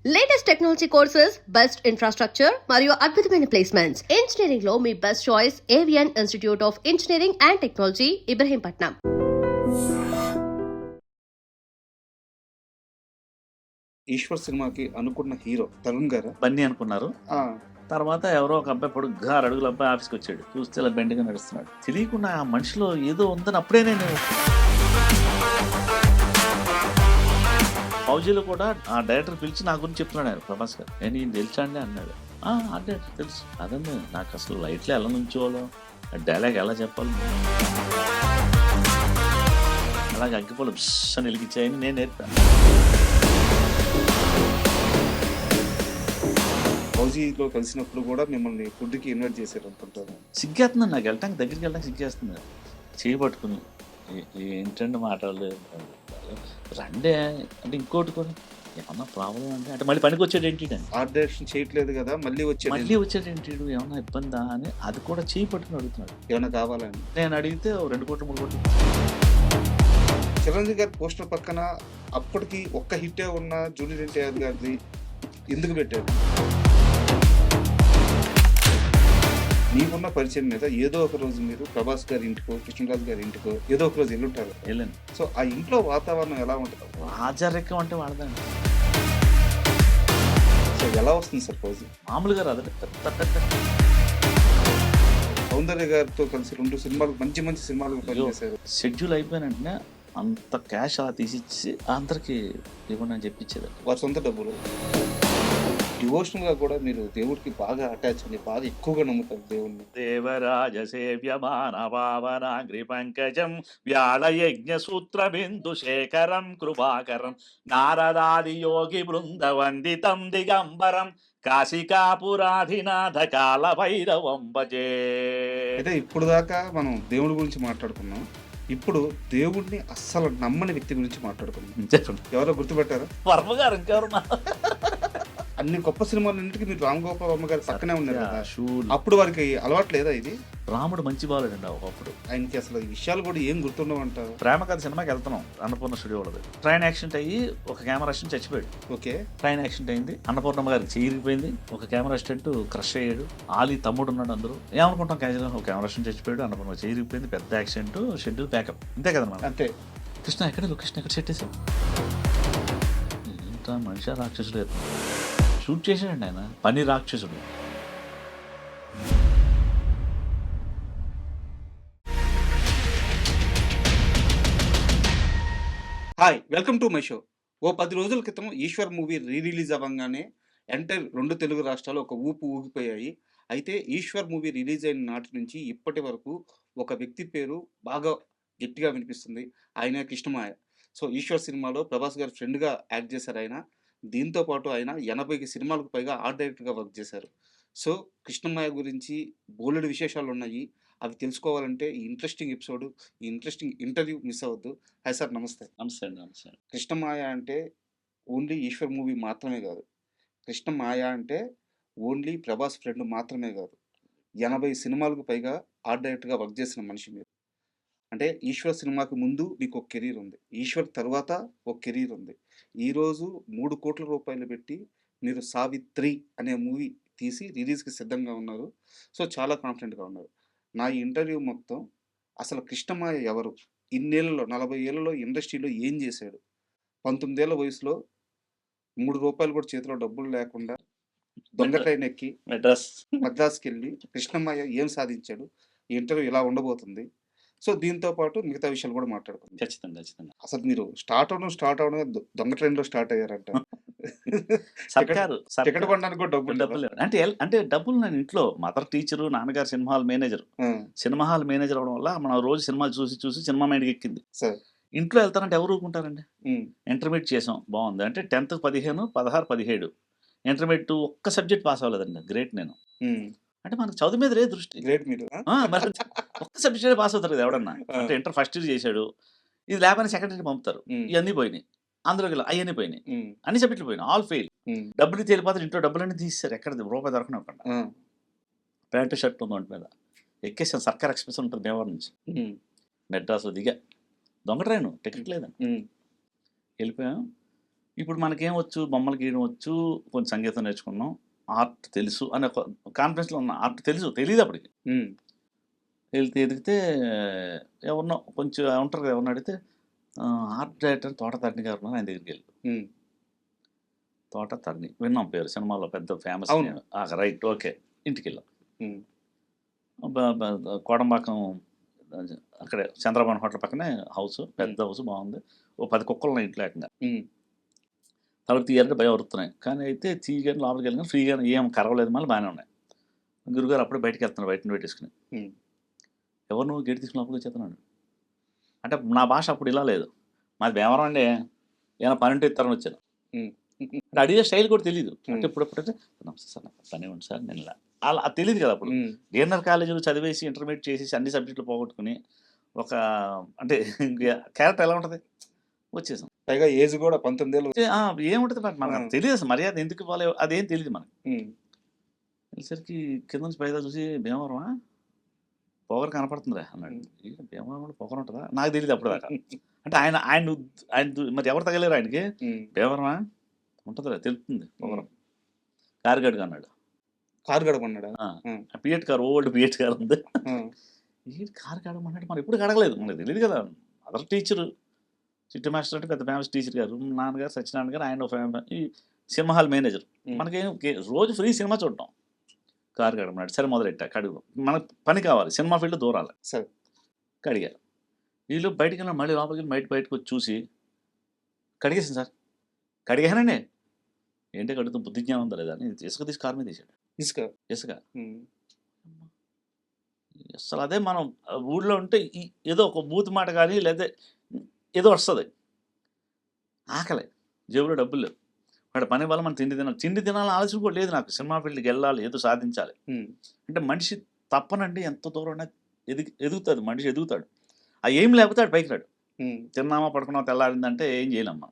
Latest technology courses, best infrastructure మరియు అద్భుతమైన placements. Engineering లో మీ best choice Avian institute of engineering and technology, Ibrahimpatnam. Eshwar సినిమాకి అనుకున్న హీరో తరుణ్ గారు బన్నీ అనుకున్నారు. తర్వాత ఎవరో ఒక అబ్బాయి పొడుగ్గా 6 అడుగుల అబ్బాయి ఆఫీస్కి వచ్చాడు. చూస్తే ఇలా బెండ్గా నడుస్తున్నాడు. తెలియకుండా ఆ మనిషిలో ఏదో ఉందని అప్పుడే నేను ఫౌజీలో కూడా ఆ డైరెక్టర్ పిలిచి నా గురించి చెప్తున్నాడు ఆయన, ప్రభాస్ గారు. నేను ఈయన తెలుసా అండి అన్నాడు. ఆ డైరెక్టర్ తెలుసు. అదండి నాకు అసలు లైట్లో ఎలా నుంచోవాలో, డైలాగ్ ఎలా చెప్పాలి, అలాగే అగ్గిపోలు బిస్ అని వెలిగించాయని నేను నేర్పాను. ఫౌజీలో కలిసినప్పుడు కూడా మిమ్మల్ని ఫుడ్కి ఇన్వైట్ చేశారు అనుకుంటారు. సిగ్గేస్తుందండి నాకు వెళ్ళటానికి, దగ్గరికి వెళ్ళడానికి సిగ్గేస్తుంది. చేయబట్టుకుని ఏంటంటే మాట్లాడలేదు రండే అంటే ఇంకోటి కూడా ఏమన్నా ప్రాబ్లం అంటే మళ్ళీ పనికి వచ్చాడు ఏంటి అని. ఆర్ట్ డైరెక్షన్ చేయట్లేదు కదా, మళ్ళీ వచ్చాడు ఏంటి, ఏమన్నా ఇబ్బందా అని అది కూడా చేయి పట్టుకుని అడుగుతున్నాడు. ఏమైనా కావాలని నేను అడిగితే 2 కోట్లు 3 కోట్లు. చిరంజీవి గారి పోస్టర్ పక్కన అప్పటికి ఒక్క హిట్టే ఉన్న జూనియర్ ఎన్టీఆర్ గారిది ఎందుకు పెట్టారు? మీకున్న పరిచయం మీద ఏదో ఒక రోజు మీరు ప్రభాస్ గారి ఇంటికో, కృష్ణరాజు గారి ఇంటికో ఏదో ఒక రోజు వెళ్ళుంటారు. వెళ్ళండి. సో ఆ ఇంట్లో వాతావరణం ఎలా ఉంటుంది? రాజరికం అంటే వాడదండి. సో ఎలా వస్తుంది సార్ ఫౌజీ? మామూలుగా రాదు. సౌందర్య గారితో కలిసి 2 సినిమాలు మంచి మంచి సినిమాలు పనిచేశారు. షెడ్యూల్ అయిపోయిన వెంటనే అంత క్యాష్ అలా తీసిచ్చి అందరికి ఇవ్వండి అని చెప్పించారు. వారి సొంత డబ్బులు. డివోషనల్ గా కూడా మీరు దేవుడికి బాగా అటాచ్ అని బాగా ఎక్కువగా నమ్ముతారు దేవుణ్ణి. దేవరాజ సేవ్యమాన పావనాగ్రి పంకజం వ్యాళ యజ్ఞ సూత్ర బిందు శేఖరం కృపాకరం నారదాది యోగి బృంద వందితం దిగంబరం కాశికాపురాధినాథ కాల భైరవం భజే. అయితే ఇప్పుడు దాకా మనం దేవుడి గురించి మాట్లాడుకున్నాం. ఇప్పుడు దేవుడిని అస్సలు నమ్మని వ్యక్తి గురించి మాట్లాడుకున్నాం. చెప్పండి. ఎవరో గుర్తుపెట్టారా? వర్మ గారు. ఇంకెవరు? అన్ని గొప్ప సినిమాలన్నింటికి మీరు రామ్ గోపాల్ వర్మ గారు పక్కనే ఉన్నారు కదా. అప్పుడు వారికి అలవాటు లేదా ఇది? రాముడు మంచి బాలుడండి ఒకప్పుడు. ఆయనకి అసలు ఈ విషయాలు కూడా ఏం గుర్తుండవంటారు. ప్రేమ కథ సినిమాకి వెళ్తున్నాం, అన్నపూర్ణ స్టూడియో వాళ్ళది. ట్రైన్ యాక్సిడెంట్ అయ్యి ఒక కెమెరా అసిస్టెంట్ చచ్చిపోయాడు. ఓకే. ట్రైన్ యాక్సిడెంట్ అయింది, అన్నపూర్ణమ్మ గారికి చేరిపోయింది, ఒక కెమెరా అసిస్టెంట్ క్రష్ అయ్యాడు, ఆలీ తమ్ముడు ఉన్నాడు. అందరూ ఏమనుకుంటాం క్యాజువల్గా, ఒక కెమెరా అసిస్టెంట్ చచ్చిపోయాడు, అన్నపూర్ణ చేరిపోయింది, పెద్ద యాక్సిడెంట్, షెడ్యూల్ ప్యాకప్, అంతే కదా మనం. అంతే. కృష్ణ ఎక్కడ లొకేషన్ ఎక్కడ సెట్ చేసాం, ఇంత మనిషి రాక్షసుడు షూట్ చేశాడండి ఆయన, పని రాక్షసుడు. Hi, welcome to my show. 10 రోజుల క్రితం ఈశ్వర్ మూవీ రిలీజ్ అవ్వగానే ఎంటైర్ 2 తెలుగు రాష్ట్రాలు ఒక ఊగిపోయాయి. అయితే ఈశ్వర్ మూవీ రిలీజ్ అయిన నాటి నుంచి ఇప్పటి వరకు ఒక వ్యక్తి పేరు బాగా గట్టిగా వినిపిస్తుంది. ఆయన కృష్ణమాయ. సో ఈశ్వర్ సినిమాలో ప్రభాస్ గారి ఫ్రెండ్గా యాక్ట్ చేశారు ఆయన. దీంతో పాటు ఆయన 80 సినిమాలకు పైగా ఆర్ట్ డైరెక్టర్గా వర్క్ చేశారు. సో కృష్ణమాయ గురించి బోలెడు విశేషాలు ఉన్నాయి. అవి తెలుసుకోవాలంటే ఈ ఇంట్రెస్టింగ్ ఎపిసోడ్, ఈ ఇంట్రెస్టింగ్ ఇంటర్వ్యూ మిస్ అవ్వద్దు. హాయ్ సార్, నమస్తే. నమస్తే అండి. నమస్తే. కృష్ణమాయ అంటే ఓన్లీ ఈశ్వర్ మూవీ మాత్రమే కాదు. కృష్ణమాయ అంటే ఓన్లీ ప్రభాస్ ఫ్రెండ్ మాత్రమే కాదు. 80 సినిమాలకు పైగా ఆర్ట్ డైరెక్టర్గా వర్క్ చేసిన మనిషి మీరు. అంటే ఈశ్వర్ సినిమాకి ముందు మీకు ఒక కెరీర్ ఉంది, ఈశ్వర్ తర్వాత ఒక కెరీర్ ఉంది. ఈరోజు 3 కోట్ల రూపాయలు పెట్టి మీరు సావిత్రి అనే మూవీ తీసి రిలీజ్కి సిద్ధంగా ఉన్నారు. సో చాలా కాన్ఫిడెంట్గా ఉన్నారు. నా ఈ ఇంటర్వ్యూ మొత్తం అసలు కృష్ణమాయ ఎవరు, ఇన్నేళ్లలో 40 ఏళ్లలో ఇండస్ట్రీలో ఏం చేశాడు, 19 ఏళ్ల వయసులో 3 రూపాయలు కూడా చేతిలో డబ్బులు లేకుండా దొంగ ట్రైన్ ఎక్కి మద్రాస్కి వెళ్ళి కృష్ణమాయ ఏం సాధించాడు, ఈ ఇంటర్వ్యూ ఇలా ఉండబోతుంది. సో దీంతో పాటు మిగతా విషయాలు కూడా మాట్లాడుకుందాం. ఖచ్చితంగా. అసలు మీరు స్టార్ట్ అవడం దొంగ ట్రైన్లో స్టార్ట్ అయ్యారంట. టికెట్ కొనడానికి కూడా డబ్బులు అంటే డబ్బులు నేను ఇంట్లో మదర్ టీచరు, నాన్నగారు cinema hall manager. Cinema hall manager అవడం వల్ల మనం రోజు సినిమాలు చూసి సినిమా మైండ్కి ఎక్కింది. ఇంట్లో వెళ్తానంటే ఎవరు ఊరుకుంటారండి. ఇంటర్మీడియట్ చేసాం, బాగుంది అంటే 10th 15, 16, 17 ఇంటర్మీడియట్ ఒక్క సబ్జెక్ట్ పాస్ అవ్వలేదండి. గ్రేట్ నేను. అంటే మనకు చదువు మీద లేదు దృష్టి. గ్రేట్ మీరు. ఒక్క సబ్జెక్ట్ పాస్ అవుతారు కదా ఎవడన్నా. అంటే ఇంటర్ ఫస్ట్ ఇయర్ చేశాడు, ఇది లేకపోతే సెకండ్ ఇయర్ పంపుతారు, ఇవన్నీ పోయినాయి. అందులోకి అవన్నీ పోయినాయి, అన్ని సబ్జెక్టులు పోయినాయి, ఆల్ ఫెయిల్. డబ్బులు తేలిపోతారు, ఇంట్లో డబ్బులన్నీ తీసేశారు, ఎక్కడ రూపాయి దొరకనివ్వకుండా. ప్యాంటు షర్ట్ ఉంది ఒంటి మీద, ఎక్కేసాను. సర్కార్ ఎక్స్ప్రెస్ ఉంటుంది భీమవరం నుంచి, మెడ్రాస్లో దిగా, దొంగ ట్రైన్, టికెట్ లేదండి. వెళ్ళిపోయాం. ఇప్పుడు మనకేం వచ్చు, బొమ్మలు గీయడం వచ్చు, కొంచెం సంగీతం నేర్చుకున్నాం, ఆర్ట్ తెలుసు అనే ఒక కాన్ఫిడెన్స్‌లో ఉన్న. ఆర్ట్ తెలుసు, తెలీదప్పటికి. ఎదిగితే ఎవరినో కొంచెం ఉంటారు కదా! ఎవరినో అడిగితే ఆర్ట్ డైరెక్టర్ తోట తరణి గారు ఉన్నారు, ఆయన దగ్గరికెళ్ళు. తోట తరణి విన్నాం పేరు, సినిమాలో పెద్ద ఫేమస్ అవును. నేమ్. Right, okay. ఇంటికెళ్ళాం. హ్మ్. కోడంబాకం అక్కడే చంద్రబాబు హోటల్ పక్కనే హౌస్, పెద్ద హౌస్ బాగుంది. ఓ 10 కుక్కలు ఉన్నాయి ఇంట్లో ఏకంగా. తలుపు తీయాలంటే భయం వరుతున్నాయి, కానీ అయితే తీయగానే లోపలికి వెళ్ళగానే ఫ్రీగానే ఏం కరవలేదు, మళ్ళీ బాగానే ఉన్నాయి. గురుగారు అప్పుడే బయటికి వెళ్తున్నాడు, బయట పెట్టేసుకుని. ఎవరు నువ్వు గేట్ తీసుకుని లోపలికి వచ్చేస్తున్నాడు. అంటే నా భాష అప్పుడు ఇలా లేదు, మాది భీమవరం అండి, ఏమైనా పని ఉంటే ఇస్తారని వచ్చాను. అంటే అడిగే స్టైల్ కూడా తెలియదు. అంటే ఇప్పుడప్పుడైతే నమస్తే సార్, నాకు పని ఉంది సార్, నేను ఇలా అలా అది తెలియదు కదా అప్పుడు. డిఎన్ఆర్ కాలేజీలో చదివేసి ఇంటర్మీడియట్ చేసేసి అన్ని సబ్జెక్టులు పోగొట్టుకుని ఒక అంటే క్యారెక్టర్ ఎలా ఉంటుంది వచ్చేసాం. పైగా ఏజ్ కూడా 19 ఏళ్ళు. ఏముంటుంది మనకు తెలియదు అసలు, మర్యాద ఎందుకు ఇవ్వాలి అదేం తెలియదు మనకు. వెళ్ళేసరికి కింద నుంచి పైదా చూసి భీమవరమా, పొగరు కనపడుతుందిరా అన్నాడు. భీమవరంలో పొగరు ఉంటుందా, నాకు తెలియదు అప్పుడు దాకా. అంటే ఆయన ఆయన ఆయన మరి ఎవరు తగలేరు ఆయనకి. భీమవరమా ఉంటుందిరా, తెలుస్తుంది పొగరం. కారు గడుగు అన్నాడు. కారు గడపన్నాడా? పిఎట్ కార్, ఓల్డ్ పిఎట్ కార్ ఉంది. ఏంటి కారు గడమన్నాడు, మరి ఎప్పుడు గడగలేదు, మనకు తెలియదు కదా. అదర్ టీచరు, చిట్టి మాస్టర్ అంటే పెద్ద ఫేమస్ టీచర్ గారు, నాన్నగారు సత్యనారాయణ గారు, ఆయన ఈ సినిమా హాల్ మేనేజర్. మనకేం రోజు ఫ్రీ సినిమా చూడటం. కారు కడమన్నాడు, సరే మొదలెట్టా కడుగు, మనకు పని కావాలి, సినిమా ఫీల్డ్ దూరాలి. సరే కడిగారు. వీళ్ళు బయటికి వెళ్ళిన, మళ్ళీ లోపలికి బయటకు వచ్చి చూసి కడిగేసింది సార్. కడిగానండి, ఏంటి కడుగుతూ బుద్ధి జ్ఞానం ఉందా లేదా అని ఇసుక తీసి కారు మీద తీసాడు. ఇసుక ఇసుక అసలు అదే మనం ఊళ్ళో ఉంటే ఏదో ఒక బూత్ మాట కానీ లేదా ఏదో వస్తుంది. ఆకలి, జేబులో డబ్బులు లేవు, వాడి పని వల్ల మనం తిండి తినాలని ఆలోచన కూడా లేదు నాకు. సినిమా ఫీల్డ్కి వెళ్ళాలి, ఏదో సాధించాలి అంటే మనిషి తప్పనండి ఎంత దూరం ఎదుగుతాడు, మనిషి ఎదుగుతాడు. ఏం లేకపోతే ఆడు పైకి రాడు. తిన్నామా పడుకున్నామా తెల్లారిందంటే ఏం చేయలేమ్మా.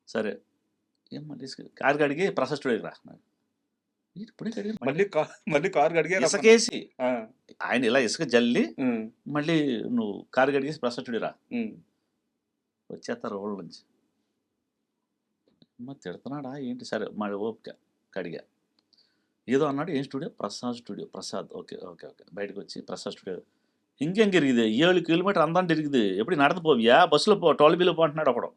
సరే ఏం మళ్ళీ కారు కడిగి ప్రసాద్ స్టూడియోకి రా, ఇప్పుడే కడిగి మళ్ళీ కారు కడిగి ఇసుకేసి ఆయన ఇలా ఇసుక జల్లి మళ్ళీ నువ్వు కారు కడిగేసి ప్రసాద్ స్టూడియో రా. వచ్చేస్తారు ఊళ్ళ నుంచి. తిడుతున్నాడా ఏంటి, సరే మళ్ళీ ఓపిక కడిగా. ఏదో అన్నాడు, ఏం studio, Prasad studio. Prasad, okay okay okay. బయటకు వచ్చి ప్రసాద్ స్టూడియో ఇంకేం తిరిగిదే, 7 కిలోమీటర్ అందాన్ని తిరిగిది, ఎప్పుడు నడత పోవియా, బస్సులో పో, టోల్బీలో పో అంటున్నాడు ఒకడు.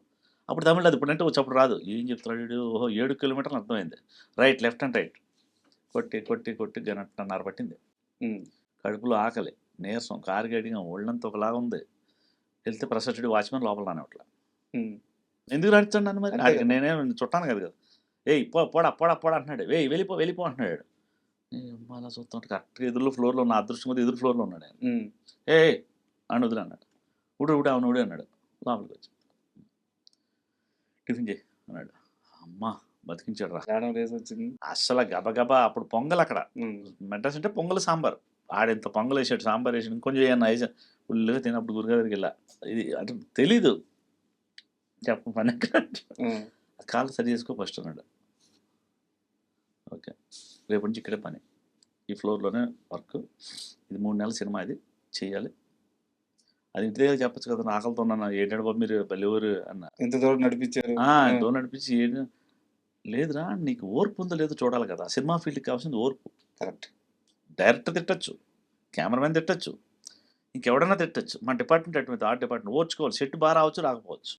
అప్పుడు తమిళ అది ఇప్పుడంటే వచ్చి రాదు. ఏం చెప్తున్నాడు, ఓహో 7 కిలోమీటర్లు అర్థమైంది. రైట్, లెఫ్ట్ అండ్ రైట్ కొట్టి కొట్టి కొట్టి గంటన్నర పట్టింది. కడుపులో ఆకలి, నీరసం, కారు గడిగా, ఒళ్ళంతా ఒకలాగా ఉంది. వెళ్తే ప్రసాద్ స్టూడియో వాచ్మెన్ లోపల రానివట్లా. ఎందుకు నడుస్తాడు నన్ను మరి, నేనేం చుట్టాను కదా కదా. పోడా పోడా పోడా అంటున్నాడు. వెళ్ళిపో వెళ్ళిపో అంటున్నాడు. అలా చూస్తుంటే కరెక్ట్గా ఎదురులో ఫ్లోర్లో ఉన్న, అదృష్టం కొద్ది ఎదురు ఫ్లోర్లో ఉన్నాడు ఆయన. అని వదిలే అన్నాడు. ఉడు అవును ఉడి అన్నాడు. లోపలికి వచ్చి టిఫిన్ చేయి అన్నాడు. అమ్మా బతికించాడు రా. అసలు గబగబా అప్పుడు పొంగల్ అక్కడ మెడ్రాస్ అంటే పొంగల్ సాంబార్. ఆడెంత పొంగల్ వేసాడు, సాంబార్ వేసాడు, ఇంకొంచెం ఏమన్నా వేసాడు. ఫుల్గా తినప్పుడు గురుగారి దగ్గరికి వెళ్ళా. ఇది అంటే తెలీదు చెప్ప పని. కాళ్ళు సరి చేసుకో ఫస్ట్ అన్నాడు. ఓకే, రేపు నుంచి ఇక్కడే పని, ఈ ఫ్లోర్లోనే వర్క్, ఇది 3 నెలల సినిమా, ఇది చేయాలి. అది ఇంటి దగ్గర చెప్పచ్చు కదా, ఆకలితో ఉన్నాను. ఏంటంటే బాబు మీరు బలివరు అన్న. ఎంత దూరం నడిపించారు, దూరం నడిపించి లేదురా నీకు ఓర్పు ఉందో లేదో చూడాలి కదా. సినిమా ఫీల్డ్కి కావాల్సింది ఓర్పు. కరెక్ట్. డైరెక్టర్ తిట్టచ్చు, కెమెరామెన్ తిట్టచ్చు, ఇంకెవడన్నా తిట్టచ్చు. మన డిపార్ట్మెంట్ అటువంటి ఆర్ట్ డిపార్ట్మెంట్ ఓర్చుకోవాలి. సెట్ బాగా రావచ్చు రాకపోవచ్చు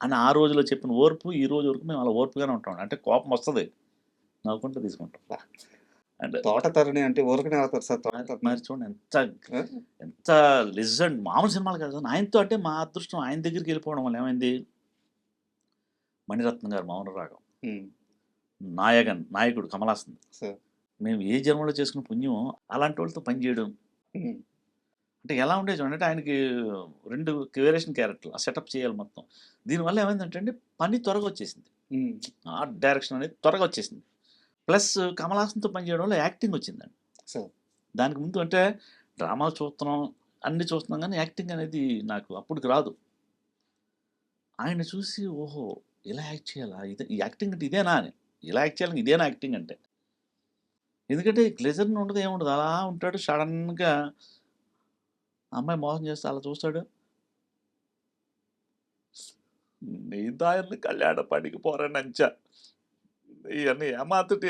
అని ఆ రోజులో చెప్పిన ఓర్పు ఈ రోజు వరకు మేము అలా ఓర్పుగానే ఉంటాం. అంటే కోపం వస్తుంది, నవ్వుకుంటూ తీసుకుంటాం. అంటే తోట తరణి అంటే ఊరకనే అవుతారు సార్. మరి చూడండి ఎంత లిజెండ్, మామూలు సినిమాలు కదా. ఆయనతో అంటే మా అదృష్టం, ఆయన దగ్గరికి వెళ్ళిపోవడం వల్ల ఏమైంది, మణిరత్నం గారు మౌన రాగం, నాయకుడు కమలాసన్, మేము ఏ జన్మలో చేసుకున్న పుణ్యం అలాంటి వాళ్ళతో పనిచేయడం. అంటే ఎలా ఉండేది చూడండి, అంటే ఆయనకి 2 వేరియేషన్ క్యారెక్టర్లు సెటప్ చేయాలి మొత్తం. దీనివల్ల ఏమైందంటే అండి పని త్వరగా వచ్చేసింది, ఆర్ట్ డైరెక్షన్ అనేది త్వరగా వచ్చేసింది. ప్లస్ కమలాసన్తో పనిచేయడం వల్ల యాక్టింగ్ వచ్చిందండి. దానికి ముందు అంటే డ్రామాలు చూస్తున్నాం, అన్ని చూస్తున్నాం, కానీ యాక్టింగ్ అనేది నాకు అప్పటికి రాదు. ఆయన చూసి ఓహో ఇలా యాక్ట్ చేయాలా, ఇదే యాక్టింగ్ అంటే ఇదేనా అని, ఇలా యాక్ట్ చేయాలని ఇదేనా యాక్టింగ్ అంటే. ఎందుకంటే గ్లెజర్ని ఉండదు, ఏముండదు, అలా ఉంటాడు. సడన్గా అమ్మాయి మోసం చేస్తే అలా చూస్తాడు. నీ దాయన్ని కళ్యాణ పడికి పోరానంచా ఇవన్నీ ఏమాత్రటే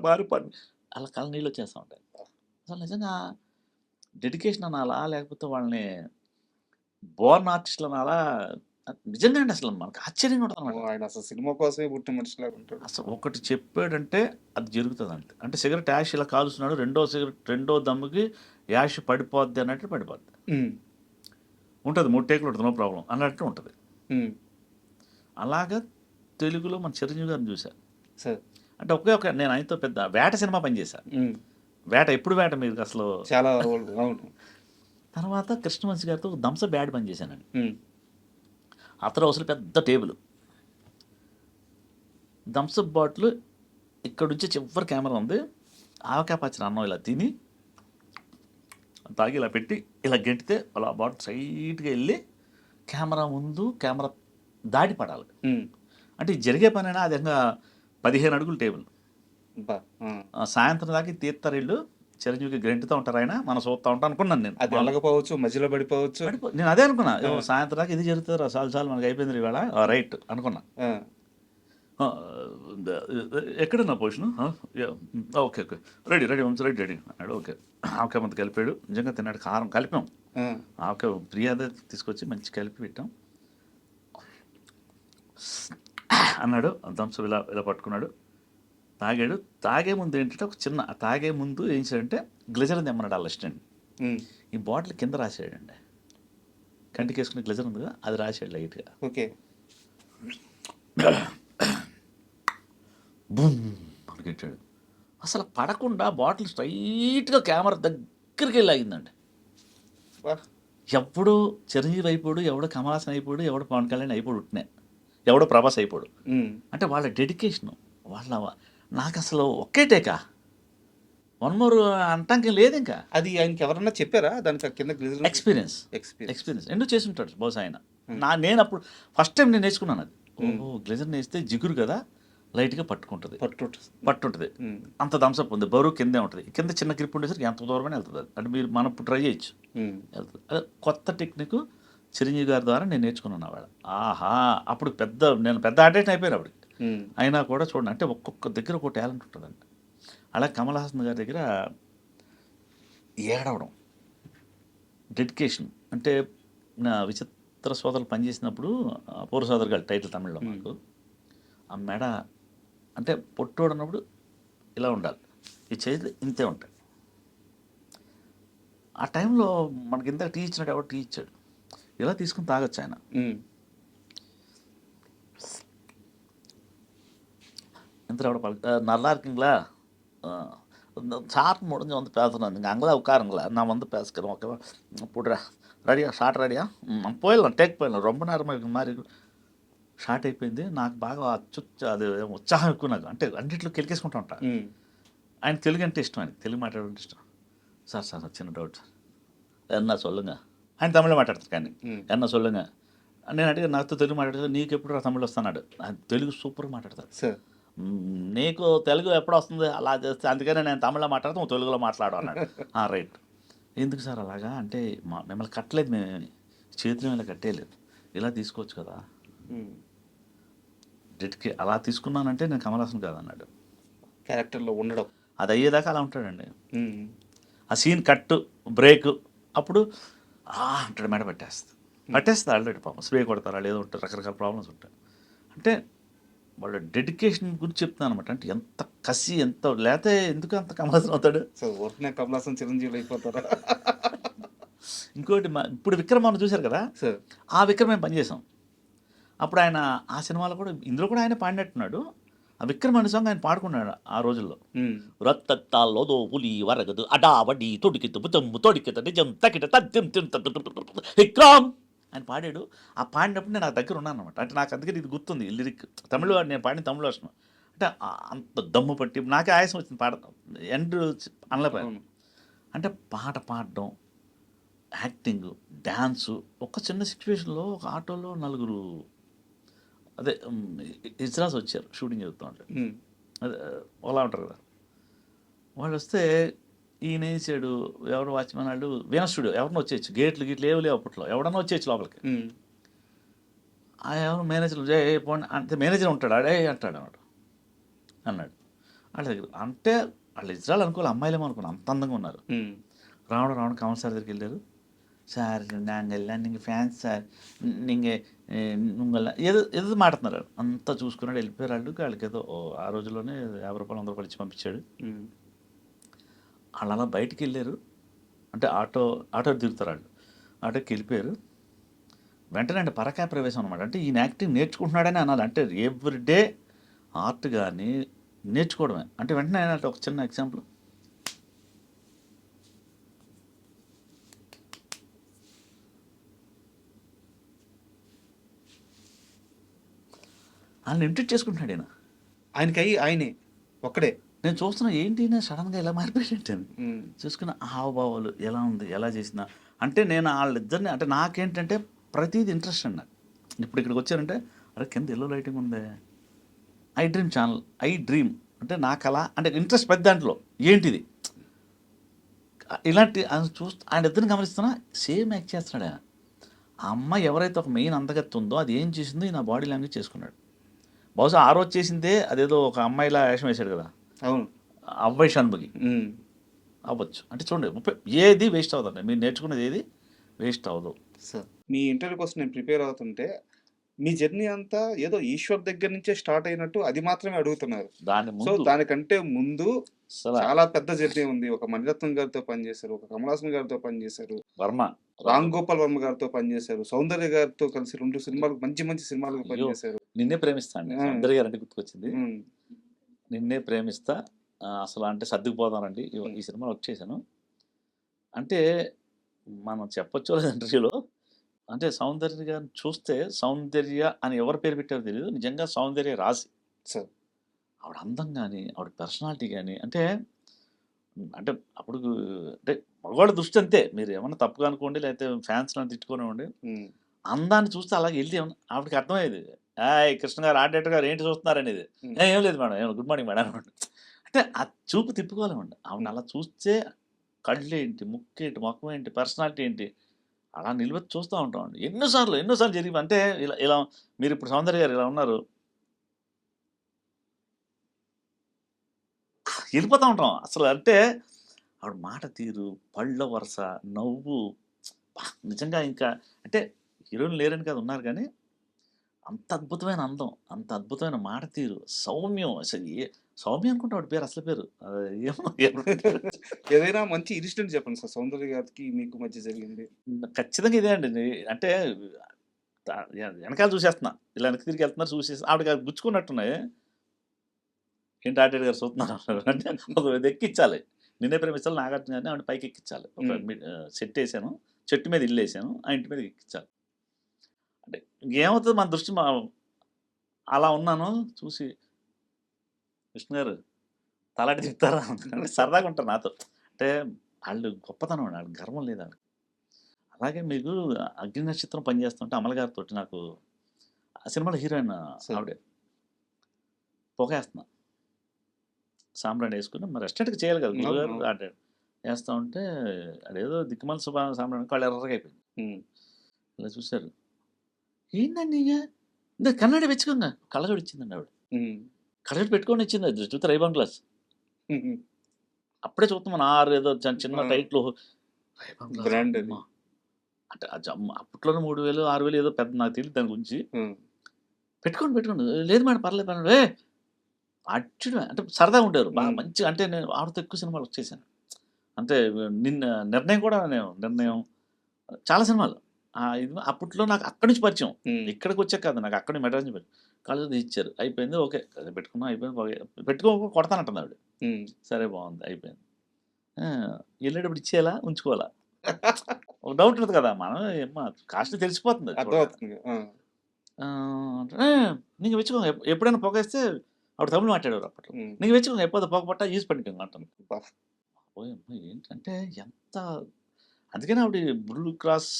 మారి పడి అలా కళ్ళ నీళ్ళు వచ్చేస్తూ ఉంటాయి. అసలు నిజంగా డెడికేషన్ అనాలా లేకపోతే వాళ్ళని బోర్న్ ఆర్టిస్టులు అనాలా నిజంగా అండి అసలు మనకు ఆశ్చర్యంగా ఉంటుంది అనమాట. ఆయన అసలు సినిమా కోసమే పుట్టిన మనిషిలాగా ఉంటాడు. అసలు ఒకటి చెప్పాడంటే అది జరుగుతుంది అంతే. అంటే సిగరెట్ యాష్ ఇలా కాలుస్తున్నాడు, రెండో దమ్ముకి యాష్ పడిపోద్ది అన్నట్టు పడిపోద్ది ఉంటుంది. 3 టేకులు ఉంటుంది, నో ప్రాబ్లం అన్నట్టు ఉంటుంది. అలాగా తెలుగులో మన చిరంజీవి గారిని చూశాను. అంటే ఒకే నేను ఆయనతో పెద్ద వేట సినిమా పనిచేశాను. వేట ఎప్పుడు వేట మీరు అసలు చాలా తర్వాత కృష్ణవంశీ గారితో దంస బ్యాడ్ పనిచేశానండి. అతను అసలు పెద్ద టేబుల్ థమ్స్అప్ బాటిల్ ఇక్కడ నుంచి చివరి కెమెరా ఉంది. ఆవకాయ పచ్చడి అన్నం ఇలా తిని తాగి ఇలా పెట్టి ఇలా గెంటితే అలా బాటిల్ స్ట్రైట్గా వెళ్ళి కెమెరా దాడి పడాలి. అంటే జరిగే పనైనా అది ఇంకా 15 అడుగులు టేబుల్. సాయంత్రం దాకా తీస్తారు వీళ్ళు, చిరంజీవికి గెంటుతూ ఉంటారు, ఆయన మనం చూస్తూ ఉంటాం అనుకున్నాను నేను. అది వెళ్ళకపోవచ్చు, మధ్యలో పడిపోవచ్చు. నేను అదే అనుకున్నా, సాయంత్రం దాకా ఇది జరుగుతుంది, చాలు మనకి అయిపోయింది ఇవాళ రైట్ అనుకున్నా. ఎక్కడన్నా పొజిషన్ ఓకే రెడీ అన్నాడు. ఓకే ఆవకాయ మంది కలిపాడు, నిజంగా తిన్నాడు, కారం కలిపాం, ఆవకాయ ప్రియాదే తీసుకొచ్చి మంచి కలిపి పెట్టాం అన్నాడు. థమ్స్ ఇలా పట్టుకున్నాడు, తాగాడు. తాగే ముందు ఏంటంటే ఒక చిన్న తాగే ముందు ఏం చేయాడంటే గ్లిజర్ తెమ్మన్నాడు వాళ్ళ అసిస్టెంట్. ఈ బాటిల్ కింద రాసాడండి, కంటికి వేసుకునే గ్లిజర్ ఉంది కదా, అది రాసాడు లైట్గా. ఓకే బూమ్ అనుకెట్టాడు. అసలు పడకుండా బాటిల్ స్ట్రైట్గా కెమెరా దగ్గరికి వెళ్ళి ఆగిందండి. ఎవడు చిరంజీవి అయిపోడు, ఎవడో కమల్ హాసన్ అయిపోడు, ఎవడో పవన్ కళ్యాణ్ అయిపోడు, ఉట్టినే ఎవడో ప్రభాస్ అయిపోడు. అంటే వాళ్ళ డెడికేషను నాకు అసలు ఒకే టేకా, 1 more అంటానికి లేదు. ఇంకా అది ఆయనకి ఎవరన్నా చెప్పారా దానికి కింద ఎక్స్పీరియన్స్ ఎందుకు చేసి ఉంటాడు బహుశా ఆయన. నేను అప్పుడు ఫస్ట్ టైం నేను నేర్చుకున్నాను అది. ఓహో గ్లేజర్ నేస్తే జిగురు కదా, లైట్గా పట్టుంటుంది. అంత థమ్స్అప్ ఉంది, బరువు కిందే ఉంటుంది, కింద చిన్న గ్రిప్ ఉండేసరికి ఎంత దూరమైనా వెళ్తుంది అది. అంటే మీరు మనం ట్రై చేయొచ్చు, వెళ్తుంది. అదే కొత్త టెక్నిక్ చిరంజీవి గారి ద్వారా నేను నేర్చుకున్నాను వాడు. అప్పుడు నేను పెద్ద ఆర్టిస్ట్ అయిపోయాను అప్పటికి. అయినా కూడా చూడండి, అంటే ఒక్కొక్క దగ్గర ఒక టాలెంట్ ఉంటుందండి. అలా కమల్ హాసన్ గారి దగ్గర ఏడవడం, డెడికేషన్. అంటే నా విచిత్ర సోదరులు పనిచేసినప్పుడు పూర్వ సోదరు గారు టైటిల్ తమిళ్లో మాకు, ఆ మెడ అంటే పొట్టోడన్నప్పుడు ఇలా ఉండాలి, ఈ చేతులు ఇంతే ఉంటాయి. ఆ టైంలో మనకి ఇంత టీ ఇచ్చినట్టు ఎవరు టీ ఇచ్చాడు, ఇలా తీసుకుని తాగొచ్చు ఆయన. ఎంత நல்லா இருக்கீங்களா, சாப்பிட்டு முடிஞ்சு வந்து பேசணும், நீங்கள் அங்கே தான் உட்காருங்களா, நான் வந்து பேசுகிறேன், ஓகேவா, போடுறா రెడీయా, షార్ట్ రెడీయా, పోయిடலாம் టేక్ పోయిடலாம், ரொம்ப நேரமாக இருக்கிற மாதிரி షార్ట్ అయిపోయింది. నాకు బాగా అది ఉత్సాహం ఎక్కువ, నాకు అంటే అన్నింటిలో కెలికేసుకుంటూ ఉంటా. ఆయన తెలుగు అంటే ఇష్టం, ఆయన తెలుగు మాట్లాడడం ఇష్టం. సార్ చిన్న డౌట్ సార్, ఎన్నా సొల్లుగా, ఆయన తమిళ మాట్లాడతారు కానీ ఎన్నా సొల్లుగా నేను అడిగా, నాతో తెలుగు మాట్లాడతాడు, నీకు ఎప్పుడు తమిళ వస్తున్నాడు, ఆయన తెలుగు సూపర్గా మాట్లాడతారు. సార్ నీకు తెలుగు ఎప్పుడు వస్తుంది అలా చేస్తే, అందుకనే నేను తమిళలో మాట్లాడతాను, తెలుగులో మాట్లాడు అన్నాడు. రైట్, ఎందుకు సార్ అలాగా అంటే, మిమ్మల్ని కట్టలేదు, మేము చేతులు మీద కట్టేయలేదు, ఇలా తీసుకోవచ్చు కదా, అలా తీసుకున్నానంటే నేను కమల్ హాసన్ కాదన్నాడు. క్యారెక్టర్లో ఉండడం అది అయ్యేదాకా అలా ఉంటాడండి. ఆ సీన్ కట్టు బ్రేక్ అప్పుడు అంటాడు, మెడ పట్టేస్తుంది ఆల్రెడీ, పాపం స్ప్రే కొడతారా లేదో ఉంటారు, రకరకాల ప్రాబ్లమ్స్ ఉంటాయి. అంటే వాళ్ళ డెడికేషన్ గురించి చెప్తున్నాను అనమాట. అంటే ఎంత కసి, ఎంత లేకపోతే ఎందుకు అంత కమల్ హాసన్ అవుతాడు. సో ఊరికనే కమల్ హాసన్ చిరంజీవులు అయిపోతారా. ఇంకోటి ఇప్పుడు విక్రమ్ మనం చూశారు కదా, ఆ విక్రమ్ మేము పనిచేసాం అప్పుడు. ఆయన ఆ సినిమాలో కూడా, ఇందులో కూడా ఆయన పాడినట్టున్నాడు. ఆ విక్రమ్ అనే సాంగ్ ఆయన పాడుకున్నాడు ఆ రోజుల్లో. రత్తల్లో పులి వరగదు అడావడి తొడికితు బుతమ్ము తొడికిత నిజం తకిట తద్దిం విక్రమ్ ఆయన పాడాడు. ఆ పాడినప్పుడు నేను నా దగ్గర ఉన్నాను అనమాట. అంటే నాకు అందుకని ఇది గుర్తుంది లిరిక్, తమిళ నేను పాడిన తమిళ వర్షం. అంటే అంత దమ్ము పట్టి నాకే ఆయాసం వచ్చింది పాడతాం, ఎండ్ అనలేపాను. అంటే పాట పాడడం, యాక్టింగ్, డ్యాన్సు. ఒక చిన్న సిచ్యువేషన్లో ఒక ఆటోలో 4 అదే ఇజ్రాస్ వచ్చారు షూటింగ్ చేస్తూ ఉంటే, అదే ఓలా ఉంటారు కదా, వాళ్ళు వస్తే ఈయన వేసాడు, ఎవరు వాచ్మెన్ వాళ్ళు వీణ స్టూడియో ఎవరినో వచ్చేయచ్చు, గేట్లు ఏవి లేవు అప్పట్లో, ఎవడన్నా వచ్చేయచ్చు లోపలికి. ఎవరు మేనేజర్ ఏ పోండి అంటే మేనేజర్ ఉంటాడు అడే అంటాడు అన్నాడు అన్నాడు వాళ్ళ దగ్గర అంటే వాళ్ళు ఇజ్రాయల్ అనుకోవాలి అమ్మాయిలేమో అనుకున్నాను అంత అందంగా ఉన్నారు రావడం కమల్ సార్ దగ్గరికి వెళ్ళారు சார் நாங்கள் நீங்கள் ఫ్యాన్స్ సార్ நீங்கள் உங்களை ఏదో మాట్లాడుతున్నారు అంతా చూసుకున్నాడు వెళ్ళిపోయారు వాళ్ళకి ఏదో ఆ రోజుల్లోనే 50 రూపాయలు 100 రూపాయలు ఇచ్చి పంపించాడు వాళ్ళు అలా బయటికి వెళ్ళారు అంటే ఆటో దిగుతారు వాళ్ళు ఆటోకి వెళ్ళిపోయారు వెంటనే అంటే పరకాయ ప్రవేశం అనమాట అంటే ఈయన యాక్టింగ్ నేర్చుకుంటున్నాడని అనాలి అంటే ఎవ్రీడే ఆర్ట్ కానీ నేర్చుకోవడమే అంటే వెంటనే అంటే ఒక చిన్న ఎగ్జాంపుల్ ఆయన ఇంట్రెట్ చేసుకుంటున్నాడు ఆయనే ఒక్కడే నేను చూస్తున్నా ఏంటి సడన్గా ఎలా మారిపోయాడు చూసుకున్న హావభావాలు ఎలా ఉంది ఎలా చేసిన అంటే నేను వాళ్ళిద్దరిని అంటే నాకేంటంటే ప్రతిదీ ఇంట్రెస్ట్ అండి నాకు ఇప్పుడు ఇక్కడికి వచ్చారంటే అరే కింద ఎల్లో లైటింగ్ ఉంది I dream channel I dream అంటే నా కళ అంటే ఇంట్రెస్ట్ పెద్ద దాంట్లో ఏంటిది ఇలాంటి ఆయన ఇద్దరిని గమనిస్తున్నా సేమ్ యాక్ట్ చేస్తున్నాడు ఆయన ఆ అమ్మాయి ఎవరైతే ఒక మెయిన్ అందగత్తి ఉందో అది ఏం చేసిందో నా బాడీ లాంగ్వేజ్ చేసుకున్నాడు బహుశా ఆ రోజు చేసిందే అదేదో ఒక అమ్మాయిలా వేషం వేశాడు కదా అవును అవ్వై షణ్ముఖి అవ్వచ్చు అంటే చూడండి ఏది వేస్ట్ అవుతుంది మీరు నేర్చుకునేది ఏది వేస్ట్ అవ్వదు సార్ మీ ఇంటర్వ్యూ కోసం నేను ప్రిపేర్ అవుతుంటే మీ జర్నీ అంతా ఏదో ఈశ్వర్ దగ్గర నుంచే స్టార్ట్ అయినట్టు అది మాత్రమే అడుగుతున్నారు సో దానికంటే ముందు చాలా పెద్ద జర్నీ ఉంది ఒక మణిరత్నం గారితో పనిచేశారు ఒక కమలాసన్ గారితో పనిచేశారు రామ్ గోపాల్ వర్మ గారితో పనిచేశారు సౌందర్య గారితో కలిసి 2 సినిమాలు మంచి సినిమాలకు పనిచేశారు నిన్నే ప్రేమిస్తాను సౌందర్య గారు అంటే గుర్తుకొచ్చింది నిన్నే ప్రేమిస్తా అసలు అంటే సర్దుకుపోదానండి ఈ సినిమా వచ్చేసాను అంటే మనం చెప్పొచ్చు లేదు ఇంటర్వ్యూలో అంటే సౌందర్య గారిని చూస్తే సౌందర్య అని ఎవరు పేరు పెట్టారో తెలియదు నిజంగా సౌందర్య రాసి సార్ ఆవిడ అందం కానీ ఆవిడ పర్సనాలిటీ కానీ అంటే అప్పుడు అంటే మగవాళ్ళ దృష్టి అంతే మీరు ఏమన్నా తప్పుగా అనుకోండి లేకపోతే ఫ్యాన్స్ నన్ను తిట్టుకోనివ్వండి అందాన్ని చూస్తే అలాగే వెళ్ళి ఆవిడకి అర్థమయ్యేది కృష్ణ గారు ఆర్డేటర్ గారు ఏంటి చూస్తున్నారు అనేది ఏం లేదు మేడం గుడ్ మార్నింగ్ మేడం అంటే ఆ చూపు తిప్పుకోలేమండి ఆవిడ అలా చూస్తే కళ్ళు ఏంటి ముక్కు ఏంటి ముఖం ఏంటి పర్సనాలిటీ ఏంటి అలా నిలబెట్టి చూస్తూ ఉంటామండి ఎన్నోసార్లు జరిగి అంటే ఇలా మీరు ఇప్పుడు సౌందర్య గారు ఇలా ఉన్నారు వెళ్ళిపోతూ ఉంటాం అసలు అంటే ఆవిడ మాట తీరు పళ్ళ వరుస నవ్వు నిజంగా ఇంకా అంటే హీరోయిన్ లేరని కాదు ఉన్నారు కానీ అంత అద్భుతమైన అందం అంత అద్భుతమైన మాట తీరు సౌమ్యం అసలు సౌమ్యం అనుకుంటే ఆవిడ పేరు అసలు పేరు ఏదైనా మంచి ఇన్సిడెంట్ చెప్పండి సార్ సౌందర్య గారికి మీకు మధ్య జరిగింది ఖచ్చితంగా ఇదే అండి అంటే వెనకాల చూసేస్తున్నా ఇలా వెనక్కి తిరిగి వెళ్తున్నారు చూసేసి ఆవిడ గుచ్చుకున్నట్టున్నాయి ఏంటి ఆర్డేటర్ గారు చూస్తున్నారు అంటే ఒక ఎక్కించాలి నిన్నే ప్రేమించాలి నాగార్జున గారిని ఆవిడ పైకి ఎక్కించాలి ఒక సెట్ వేసాను చెట్టు మీద ఇల్లు వేసాను ఆ ఇంటి మీద ఎక్కించాలి అంటే ఇంకేమవుతుంది మన దృష్టి అలా ఉన్నాను చూసి విష్ణు గారు తలాంటి చెప్తారా అంటే సరదాగా ఉంటారు నాతో అంటే వాళ్ళు గొప్పతనం అండి వాళ్ళకి గర్వం లేదు వాళ్ళకి అలాగే మీకు అగ్ని నక్షత్రం పనిచేస్తుంటే అమల గారితో నాకు ఆ సినిమాలో హీరోయిన్ ఆవిడే పొగేస్తున్నా సాంబ్రాణి వేసుకుని మరి రెస్టారెంట్కి చేయాలి కదా గురుగారు ఆడాడు వేస్తూ ఉంటే అదేదో దిక్కుమల సాంబ్రాణి వాళ్ళు ఎర్రగా అయిపోయింది ఇలా చూశారు ఏంటండి ఇంకా కన్నడ వెచ్చుకోంగా కళ్ళజోడు ఇచ్చిందండి ఆవిడ కళ్ళజోడు పెట్టుకొని ఇచ్చింది అది చూస్తే రైబాన్ గ్లాస్ అప్పుడే చూస్తాం 6 ఏదో చిన్న టైట్లో బ్రాండ్ అంటే అప్పట్లోనే 3000 6000 ఏదో పెద్ద నాకు తెలియదు దాని గురించి పెట్టుకోండి లేదు మేడం పర్లేదు అచ్చుడు అంటే సరదాగా ఉండేవారు బాగా మంచి అంటే నేను ఆవిడతో ఎక్కువ సినిమాలు వచ్చేసాను అంటే నిర్ణయం కూడా నిర్ణయం చాలా సినిమాలు ఇది అప్పట్లో నాకు అక్కడి నుంచి పరిచయం ఇక్కడికి వచ్చాక కాదు నాకు అక్కడి నుంచి మెడ్రాస్ నుంచి కాలేజ్ ఇచ్చారు అయిపోయింది ఓకే పెట్టుకున్నాం అయిపోయింది కొడతానంటుంది ఆవిడ సరే బాగుంది అయిపోయింది వెళ్ళేటప్పుడు ఇచ్చేయాలా ఉంచుకోవాలా ఒక డౌట్ ఉంటుంది కదా మనం కాస్ట్ తెలిసిపోతుంది నీకు వెచ్చుకో ఎప్పుడైనా పొగేస్తే ఆవిడ తమిళ మాట్లాడేవారు అప్పట్లో నీకు వెచ్చుకో ఎప్పుడు పొగపట్ట ఈజ్ పట్టుకోండి అంటాను ఏంటంటే ఎంత అందుకని ఆవిడ బ్లూ క్రాస్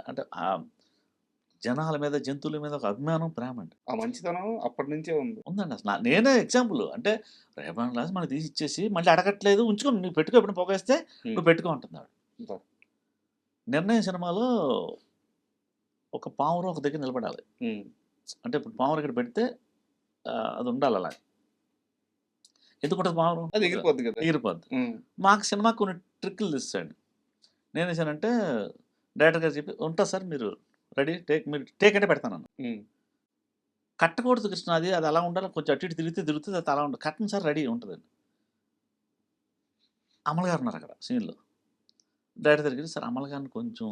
అంటే జనాల మీద జంతువుల మీద ఒక అభిమానం ప్రేమ అండి ఆ మంచితనం అప్పటి నుంచే ఉందండి అసలు నేనే ఎగ్జాంపుల్ అంటే రేపటి క్లాస్ మనకి తీసి ఇచ్చేసి మళ్ళీ అడగట్లేదు ఉంచుకో నువ్వు పెట్టుకో ఎప్పుడు పొగేస్తే నువ్వు పెట్టుకో ఉంటుంది ఆవిడ నిర్ణయం సినిమాలో ఒక పావురం ఒక దగ్గర నిలబడాలి. ఉమ్, అంటే ఇప్పుడు పావురం ఇక్కడ పెడితే అది ఉండాలి అలా. ఎందుకుంటుంది పావురం? అది ఎగిరిపోద్ది కదా. ఎగిరిపోద్ది. ఉమ్, మాకు సినిమా కొన్ని ట్రిక్కులు తెస్తాడు. నేను చేశానంటే డైరెక్టర్ గారు చెప్పి, ఉంటా సార్ మీరు రెడీ టేక్, మీరు టేక్ అంటే పెడతాను. ఉమ్, కట్టకూడదు కృష్ణ, అది అది అలా ఉండాలి, కొంచెం అటు ఇటు తిరుగుతుంది, అది అలా ఉంటుంది, కట్టను సార్ రెడీ ఉంటుందండి. అమల్ గారు ఉన్నారు అక్కడ సీన్లో. డైరెక్టర్ దగ్గరికి, సార్ అమల్ గారిని కొంచెం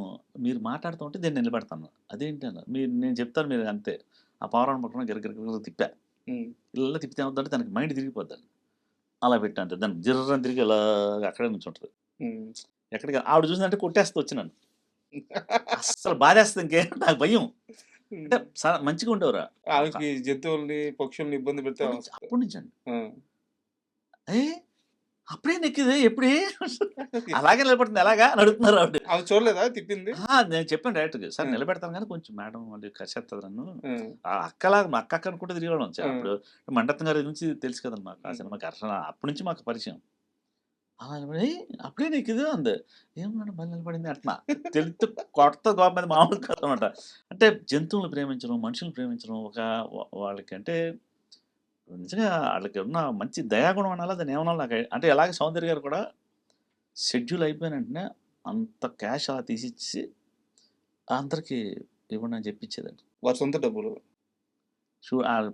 మీరు మాట్లాడుతూ ఉంటే నేను నిలబెడతాను. అదేంటి అన్న, మీరు నేను చెప్తాను మీరు అంతే. ఆ పౌరాన్ని పట్టుకుని గిరగిర తిప్పా, ఉమ్, ఇలా తిప్పితే ఏమవుతుందంటే దానికి మైండ్ తిరిగిపోద్దండి. అలా పెట్టా అంతే, దాన్ని జిర్రని తిరిగి ఇలా అక్కడే నుంచి ఉంటుంది. ఉమ్. ఎక్కడికి ఆవిడ చూసిందంటే కొట్టేస్తూ వచ్చి నన్ను అస్సలు బాధేస్తుంది, ఇంకే నాకు భయం. అంటే మంచిగా ఉండేవరా ఆమెకి జంతువుల్ని పక్షుల్ని ఇబ్బంది పెడితే అప్పటి నుంచి అండి. ఆ. ఏ అప్పుడే నెక్కిదే ఎప్పుడే అలాగే నిలబడుతుంది, ఎలాగా అని అడుగుతున్నారు ఆవిడ. ఆమె చూడలేదా తిప్పింది? నేను చెప్పాను డైరెక్ట్గా, సార్ నిలబెడతాను కానీ కొంచెం మేడం వాళ్ళు కసేస్తుంది నన్ను. ఉమ్, ఆ అక్కలాగా మా అక్క అనుకుంటే తిరిగేవాళ్ళం. ఉమ్. అప్పుడు మండత్తం గారి నుంచి తెలుసు కదండి మాకు ఆ సినిమాకి, అసలు అప్పటి నుంచి మాకు పరిచయం. అలా నిలబడి, అప్పుడే నీకు ఇది అంది, ఏం మేడం మళ్ళీ నిలబడింది అంటున్నా. తెలిస్తే కొత్త గోప మీద మామూలు కాదు అనమాట. అంటే జంతువులను ప్రేమించడం, మనుషులను ప్రేమించడం, ఒక వాళ్ళకి అంటే నిజంగా వాళ్ళకి ఉన్న మంచి దయాగుణం అనాలా, దాన్ని ఏమన్నా నాకు అంటే ఎలాగే సౌందర్య గారు కూడా షెడ్యూల్ అయిపోయిన వెంటనే అంత క్యాష్ అలా తీసిచ్చి అందరికి ఇవ్వండి అని చెప్పించేదండి. వారి సొంత డబ్బులు.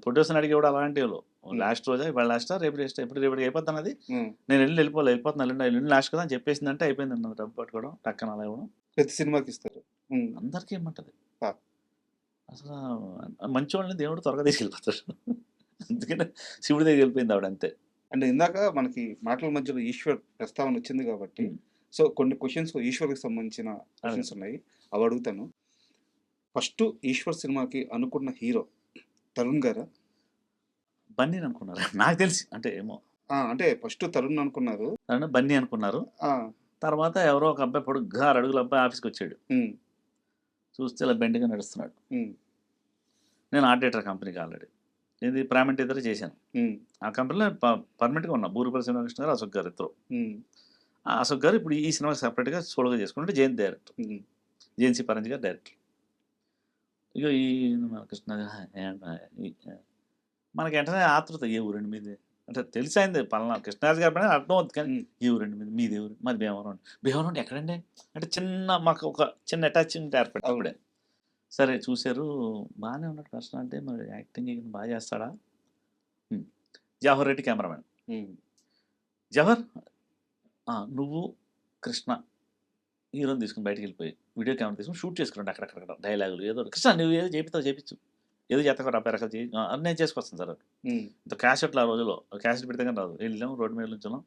ప్రొడ్యూసర్ని అడిగి కూడా అలాంటి వాళ్ళు ఉమ్, లాస్ట్ రోజా, ఇవాళ లాస్టా, రేపు లాస్ట్, ఎప్పుడు రేపు అయిపోతాను అది, ఉమ్. నేను వెళ్ళిపోతున్నాను ఎల్లుండి లాస్ట్ కదా అని చెప్పేసిందంటే అయిపోయింది అన్న డబ్బు పట్టుకోవడం టక్కన అలా ఇవ్వడం. ప్రతి సినిమాకి ఇస్తారు. ఉమ్, అందరికీ ఏమంటది ఆ. అసలు మంచి వాళ్ళని దేవుడు త్వరగా తీసుకెళ్ళిపోతాడు. అందుకనే శివుడి దగ్గర వెళ్ళిపోయింది ఆవిడ అంతే. అంటే ఇందాక మనకి మాటల మధ్యలో ఈశ్వర్ ప్రస్తావన వచ్చింది కాబట్టి సో కొన్ని క్వశ్చన్స్ ఈశ్వర్కి సంబంధించిన క్వశ్చన్స్ ఉన్నాయి, అవి అడుగుతాను. ఫస్ట్ ఈశ్వర్ సినిమాకి అనుకున్న హీరో తరుణ్ గారా? బన్నీ అనుకున్నారు నాకు తెలిసి, అంటే ఏమో అంటే ఫస్ట్ తరుణ్ అనుకున్నారు. బన్నీ అనుకున్నారు. ఆ, తర్వాత ఎవరో ఒక అబ్బాయి పొడుగ్గా 6 అడుగుల అబ్బాయి ఆఫీస్కి వచ్చాడు. ఉమ్, చూస్తే ఇలా బెండ్గా నడుస్తున్నాడు. ఉమ్, నేను ఆర్ట్ డైరెక్టర్ కంపెనీకి ఆల్రెడీ ఇది ప్రామెంట్ ఇద్దరు చేశాను. ఉమ్, ఆ కంపెనీలో పర్మనెంట్గా ఉన్నా. బూరుపల్లి శ్రీనివాసకృష్ణ గారు, అశోక్ గారు ఇద్దరు. ఉమ్, ఆ అశోక్ గారు ఇప్పుడు ఈ సినిమాకి సపరేట్గా సోలోగా చేసుకుంటే జయంత్ డైరెక్టర్, ఉమ్, జేఎన్సీ పరంజీ గారు డైరెక్టర్. ఇక ఈ మన కృష్ణ మనకి వెంటనే ఆతృత, ఏ ఊరండి మీది అంటే తెలిసింది పలానా కృష్ణరాజు గారి పైన అర్థం అవుతుంది, కానీ ఏ ఊరండి మీది ఏ ఊరు, మాది భీమవరం. భీమవరం అంటే ఎక్కడండి అంటే చిన్న మాకు ఒక చిన్న అటాచ్మెంట్ ఏర్పడింది అప్పుడే. సరే చూశారు, బాగానే ఉన్నాడు పర్సన్, అంటే మరి యాక్టింగ్ బాగా చేస్తాడా. జవహర్ రెడ్డి కెమెరామెన్. ఉమ్, జవహర్ నువ్వు కృష్ణ హీరోని తీసుకుని బయటకు వెళ్ళిపోయి వీడియో కెమెరా తీసుకుని షూట్ చేసుకున్నాడు అక్కడక్కడ డైలాగులు ఏదో. కృష్ణ నువ్వు ఏదో చేపిస్తావు ఏదో చేస్తావు డెబ్బై రకాలు చేయి, నేను చేసుకొస్తాను సార్. ఉమ్, ఇంత క్యాసెట్లు ఆ రోజుల్లో క్యాసెట్ పెడితే కానీ రాదు. వెళ్ళాం రోడ్డు మీద నుంచున్నాం,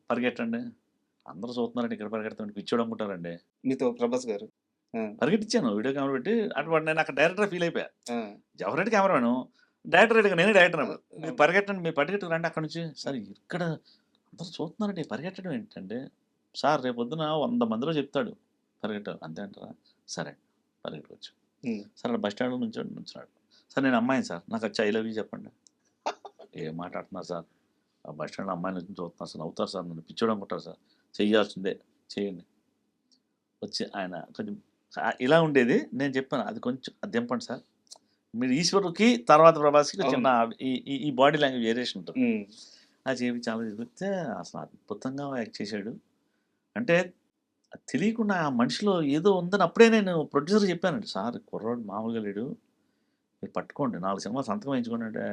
పరిగెట్టండి అందరూ చూస్తున్నారండి, ఇక్కడ పరిగెడతామండి పిచ్చోడు అనుకుంటారండి. మీతో ప్రభాస్ గారు. పరిగెట్టించాను వీడియో కెమెరా పెట్టి, అటు నేను అక్కడ డైరెక్టర్ ఫీల్ అయిపోయా. ఆ, జవహర్ రెడ్డి కెమెరాను డైరెక్టర్ రెడ్డిగా నేనే డైరెక్టర్ అన్నాడు. మీరు పరిగెట్టండి, మీరు పరిగెట్టు రండి అక్కడ నుంచి. సార్ ఇక్కడ అందరూ చూస్తున్నారండి, పరిగెట్టడం ఏంటంటే సార్ రేపు పొద్దున 100 మందిలో చెప్తాడు పరిగెట్టాలి అంతే అంటారా. సరే పరిగెట్టుకోవచ్చు. ఉమ్, సార్ బస్ స్టాండ్లో నుంచున్నాడు. సార్ నేను అమ్మాయిని సార్, నాకు వచ్చి ఐ లవ్ యూ చెప్పండి. ఏం మాట్లాడుతున్నారు సార్, ఆ బస్ స్టాండ్లో అమ్మాయిని నుంచి చూస్తున్నారు సార్, అవుతారు సార్, నన్ను పిచ్చోడు అనుకుంటారు సార్, చెయ్యాల్సిందే చేయండి. వచ్చి ఆయన కొంచెం ఇలా ఉండేది. నేను చెప్పాను అది కొంచెం అది దింపండి సార్, మీరు ఈశ్వరుకి తర్వాత ప్రభాస్కి చిన్న ఈ బాడీ లాంగ్వేజ్ వేరియేషన్ ఉంటుంది. ఉమ్, అది చేపి చాలా చెప్తే అసలు అద్భుతంగా యాక్ట్ చేశాడు. అంటే తెలియకుండా ఆ మనిషిలో ఏదో ఉందని అప్పుడే నేను ప్రొడ్యూసర్ చెప్పానండి, సార్ కుర్రాడు మామూలుగా లేడు, మీరు పట్టుకోండి 4 సినిమాలు సంతకం వేయించుకోండి అంటే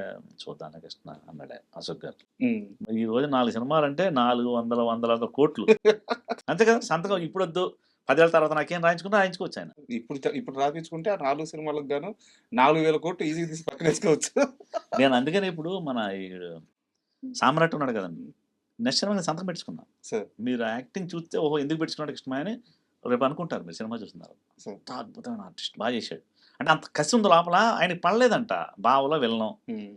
చూద్దాం కృష్ణ అన్నాడే అశోక్ గారు. ఉమ్. ఈ రోజు 4 సినిమాలు అంటే 400 కోట్లు అంతే కదా సంతకం. ఇప్పుడు వద్దు 10 ఏళ్ళ తర్వాత నాకేం రాయించుకోవచ్చు ఆయన. ఇప్పుడు రాపించుకుంటే ఆ 4 సినిమాలకు గాను 4,000 కోట్లు ఈజీ తీసి పక్కన వేసుకోవచ్చు. నేను అందుకని ఇప్పుడు మన ఈ సామ్రాట్ ఉన్నాడు కదండి, నెక్స్ట్ సినిమా సంతకం పెట్టుకున్నా. సార్ మీరు యాక్టింగ్ చూస్తే ఓహో ఎందుకు పెట్టుకున్నాడు ఇష్టమా అని రేపు అనుకుంటారు మీరు సినిమా చూస్తున్నారు. సార్. అంత అద్భుతమైన ఆర్టిస్ట్, బాగా చేశాడు. అంటే అంత కసి ఉంది లోపల, ఆయనకి పడలేదంట బావలో వెళ్ళడం. ఉమ్,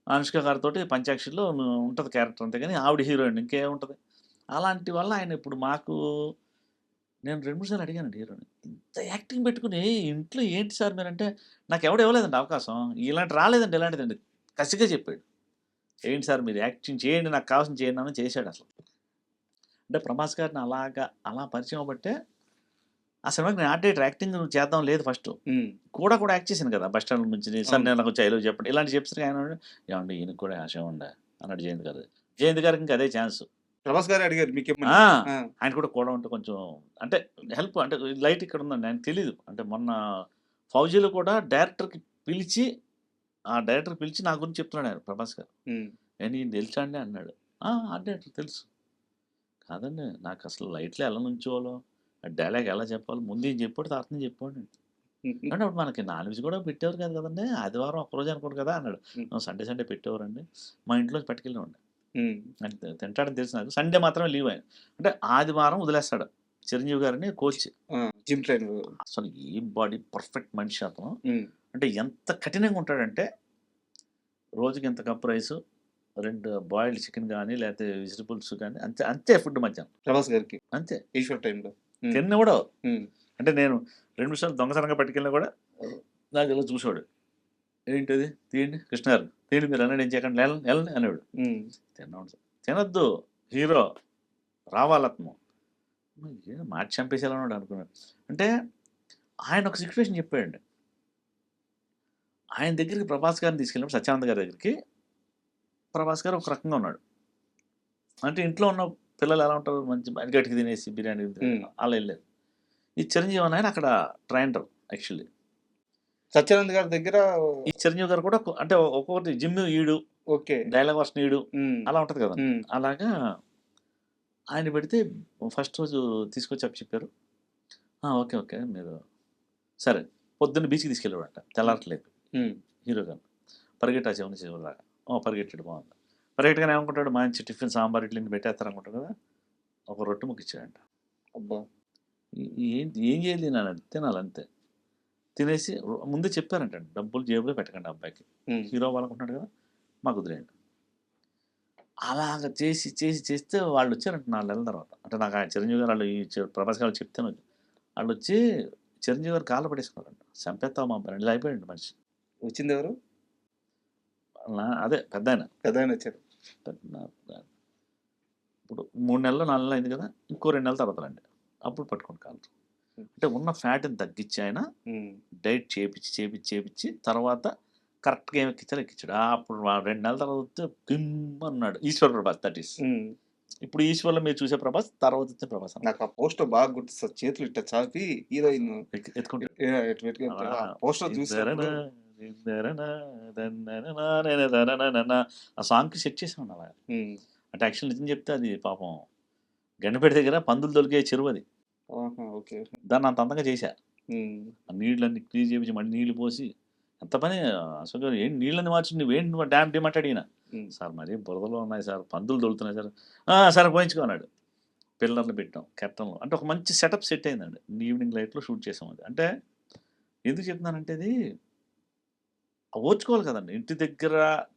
అనుష్క గారితో పంచాక్షిలో ఉంటుంది క్యారెక్టర్ అంతే, కానీ ఆవిడ హీరోయిన్ ఇంకేముంటుంది. అలాంటి వల్ల ఆయన ఇప్పుడు మాకు నేను 2-3 సార్లు అడిగానండి హీరోని, ఇంత యాక్టింగ్ పెట్టుకుని ఇంట్లో ఏంటి సార్ మీరంటే, నాకు ఎవడు ఇవ్వలేదండి అవకాశం, ఇలాంటి రాలేదండి ఇలాంటిదండి కసిగా చెప్పాడు. ఏంటి సార్ మీరు యాక్టింగ్ చేయండి, నాకు కావాల్సిన చేయండి అని చేశాడు అసలు. అంటే ప్రభాస్ గారిని అలా పరిచయం అవ్వబట్టే ఆ సినిమాకి నేను ఆర్ట్ డైరెక్టర్ యాక్టింగ్ చేద్దాం లేదు ఫస్ట్. హ్మ్. కూడా యాక్ట్ చేశాను కదా! బస్ స్టాండ్ నుంచి సార్ అవును. నేను నాకు డైలాగ్ చెప్పండి. ఇలాంటివి చెప్పేసరికి ఆయన అన్నాడు, "ఏవండీ ఈయనకి కూడా ఆశయం ఉందా?" అన్నాడు జయంత్ గారు. జయంత్ గారికి ఇంకా అదే ఛాన్స్. ప్రభాస్ గారే అడిగారు మీకిమ్మని. ఆ! ఆ! ఆయన కూడా ఉంటే కొంచెం అంటే హెల్ప్ అంటే లైట్ ఇక్కడ ఉందండి. ఆయనకి తెలీదు. అంటే మొన్న 'ఫౌజీలో' కూడా డైరెక్టర్‌కి పిలిచి ఆ డైరెక్టర్ పిలిచి నా గురించి చెప్తున్నాడు ఆయన ప్రభాస్ గారు. హ్మ్. "ఈయన తెలుసా అండి?" అన్నాడు. "ఆ! ఆర్ట్ డైరెక్టర్ తెలుసు." "కాదండి నాకసలు లైట్‌లో ఎలా నుంచోవాలో, ఆ డైలాగ్ ఎలా చెప్పాలో ముందు ఈయన చెప్పాడు తర్వాత నేను చెప్పాడండి." హుహు. అంటే అప్పుడు మనకి నాన్ వెజ్ కూడా పెట్టేవారు కాదు కదండీ! ఆదివారం ఒక్కరోజే అనుకోండి కదా! అన్నాడు. హ్మ్. సండే పెట్టేవారండి. మా ఇంట్లోంచి పట్టుకెళ్ళేవాడిని. హ్మ్. అంటే తింటాడని తెలుసు నాకు. సండే మాత్రమే లీవ్ ఆయన. అంటే ఆదివారం వదిలేస్తాడు. చిరంజీవి గారని కోచ్. ఆ! Gym trainer. అసలు ఏం బాడీ పర్ఫెక్ట్ మనిషి అతను. హ్మ్. అంటే ఎంత కఠినంగా ఉంటాడంటే రోజుకి ఇంత కప్ రైసు, 2 బాయిల్డ్ చికెన్ గాని, లేతే వెజిటబుల్స్ గాని అంతే అంతే ఫుడ్ మధ్యాహ్నం. ప్రభాస్ గారికి. అంతే. ఈశ్వర్ టైమ్‌లో. హ్మ్. తిననివ్వడు. హ్మ్. అంటే నేను 2 నిమిషాలు దొంగతనంగా పట్టుకెళ్ళినా కూడా నాకు ఇలా చూసేవాడు. ఏంటది? తీయండి కృష్ణ గారు. తీయండి మీరు అన్నాడు ఏం చేయకండి. ఎళ్ళండి అనేవాడు. హ్మ్. తిన్నాం సార్. తినొద్దు. హీరో. రావాలతను. ఏదో మార్చి చంపేసేలా ఉన్నాడు అనుకున్నాను. అంటే ఆయన ఒక సిట్యుయేషన్ చెప్పాడండి. ఆయన దగ్గరికి ప్రభాస్ గారిని తీసుకెళ్ళినప్పుడు సత్యానంద్ గారి దగ్గరికి ప్రభాస్ గారు ఒక రకంగా ఉన్నాడు. అంటే ఇంట్లో ఉన్న పిల్లలు ఎలా ఉంటారు? మంచి గట్టిగా తినేసి బిర్యానీ హ్మ్. అలా ఎళ్ళారు. ఈ చిరంజీవి అనే ఆయన అక్కడ ట్రైనర్ యాక్చువల్లీ. సత్యానంద్ గారి దగ్గర ఈ చిరంజీవి గారు కూడా అంటే ఒక్కొక్కటి జిమ్ ఈడు, ఓకే. డైలాగ్ వర్షన్ ఈడు హ్మ్. అలా ఉంటది కదండీ. హ్మ్. అలాగా ఆయన పెడితే ఫస్ట్ రోజు తీసుకొచ్చి అప్పచెప్పారు. ఓకే. ఓకే. మీరు సరే. పొద్దున్న బీచ్‌కి తీసుకెళ్ళేవాడంట. తెల్లారట్లేదు హ్మ్. హీరో గారు. పరిగెట్టా చివరి చివరిదాకా. పరిగెట్టాడు బాగుంది. పరిగెట్టగానే ఏమనుకుంటాడు మంచి టిఫిన్ సాంబార్ ఇడ్లీని పెట్టేస్తారనుకుంటాడు కదా! ఒక రొట్టె ముక్క ఇచ్చాడంట. అబ్బా! ఏంటి ఏం చేయాలి నాన్న తినాలంతే. తినేసి ముందే చెప్పారంటండి. డబ్బులు జేబులో పెట్టకండి అబ్బాయికి. హ్మ్. హీరో అవ్వాలనుకుంటున్నాడు కదా! మాకు వదిలేయండి. అలాగ చేస్తే వాళ్ళొచ్చారంట 4 నెలల తర్వాత. అంటే నాకు ఆ చిరంజీవి గారు ఆళ్ళు ప్రభాస్ గారు చెప్తేనే ఆళ్ళొచ్చి చిరంజీవి గారి కాళ్ళ పడేసుకున్నారంట. చంపేత్తావా మా అబ్బాయిని ఇలా అయిపోయాడంట మనిషి. వచ్చిందెవరు? అదే పెద్దాయన. పెద్దాయనొచ్చారు. పెద్ద ఇప్పుడు 3 నెలలు, 4 నెలలు అయింది కదా! ఇంకో 2 నెలల తర్వాత రండి. అప్పుడు పట్టుకోండి కాళ్ళు. హ్మ్. అంటే ఉన్న ఫ్యాట్‌ని తగ్గించి ఆయన హ్మ్. డైట్ చేపిచ్చి తర్వాత కరెక్ట్‌గా ఏం ఎక్కించాలో ఎక్కించాడు. అప్పుడు 2 నెలల తర్వాత వస్తే గిమ్మన్నాడు. Eeshwar Prabhas that is. Hmm. ఇప్పుడు ఈశ్వర్‌లో మీరు చూసే ప్రభాస్, తర్వాత వచ్చే ప్రభాస్ అన్నమాట. నాకు ఆ పోస్టర్ బాగా గుర్తు సార్. చేతులు ఇట్ట చాపి హీరోయిన్ ఎత్తుకుంటాడు. యాహ్! ఇటు పెట్టుకుంటే ఆ పోస్టర్ చూసినప్పుడు దిందరన దన్ననననననననన ఆ సాంగ్‌కి సెట్ చేసామండి అలాగా. హ్మ్. అంటే యాక్చువల్లీ నిజం చెప్తే అది పాపం గండిపేట దగ్గర పందులు దొరికే చెరువది. ఆహా! ఓకే. దాన్ని అంత అందంగా చేశా. హ్మ్. ఆ నీళ్ళన్నీ క్లీన్ చేపించి మళ్ళీ నీళ్లు పోసి ఎంత పని అశోక్ గారు ఏంటి నీళ్ళని మార్చి నువ్వేంటి డ్యామ్ డిమంటాడు ఈయన. హ్మ్. సార్ మరీ బురదలో ఉన్నాయి సార్. పందులు దొరుకుతున్నాయి సార్. సరే పోయించుకో అన్నాడు. పిల్లర్లు పెట్టాం. కెర్టన్లు అంటే ఒక మంచి సెట్ అయిందండి. ఈవినింగ్ లైట్‌లో షూట్ చేసాం అది. అంటే ఎందుకు చెప్తున్నానంటే ఇది ఓర్చుకోవాలి కదండీ. ఇంటి దగ్గర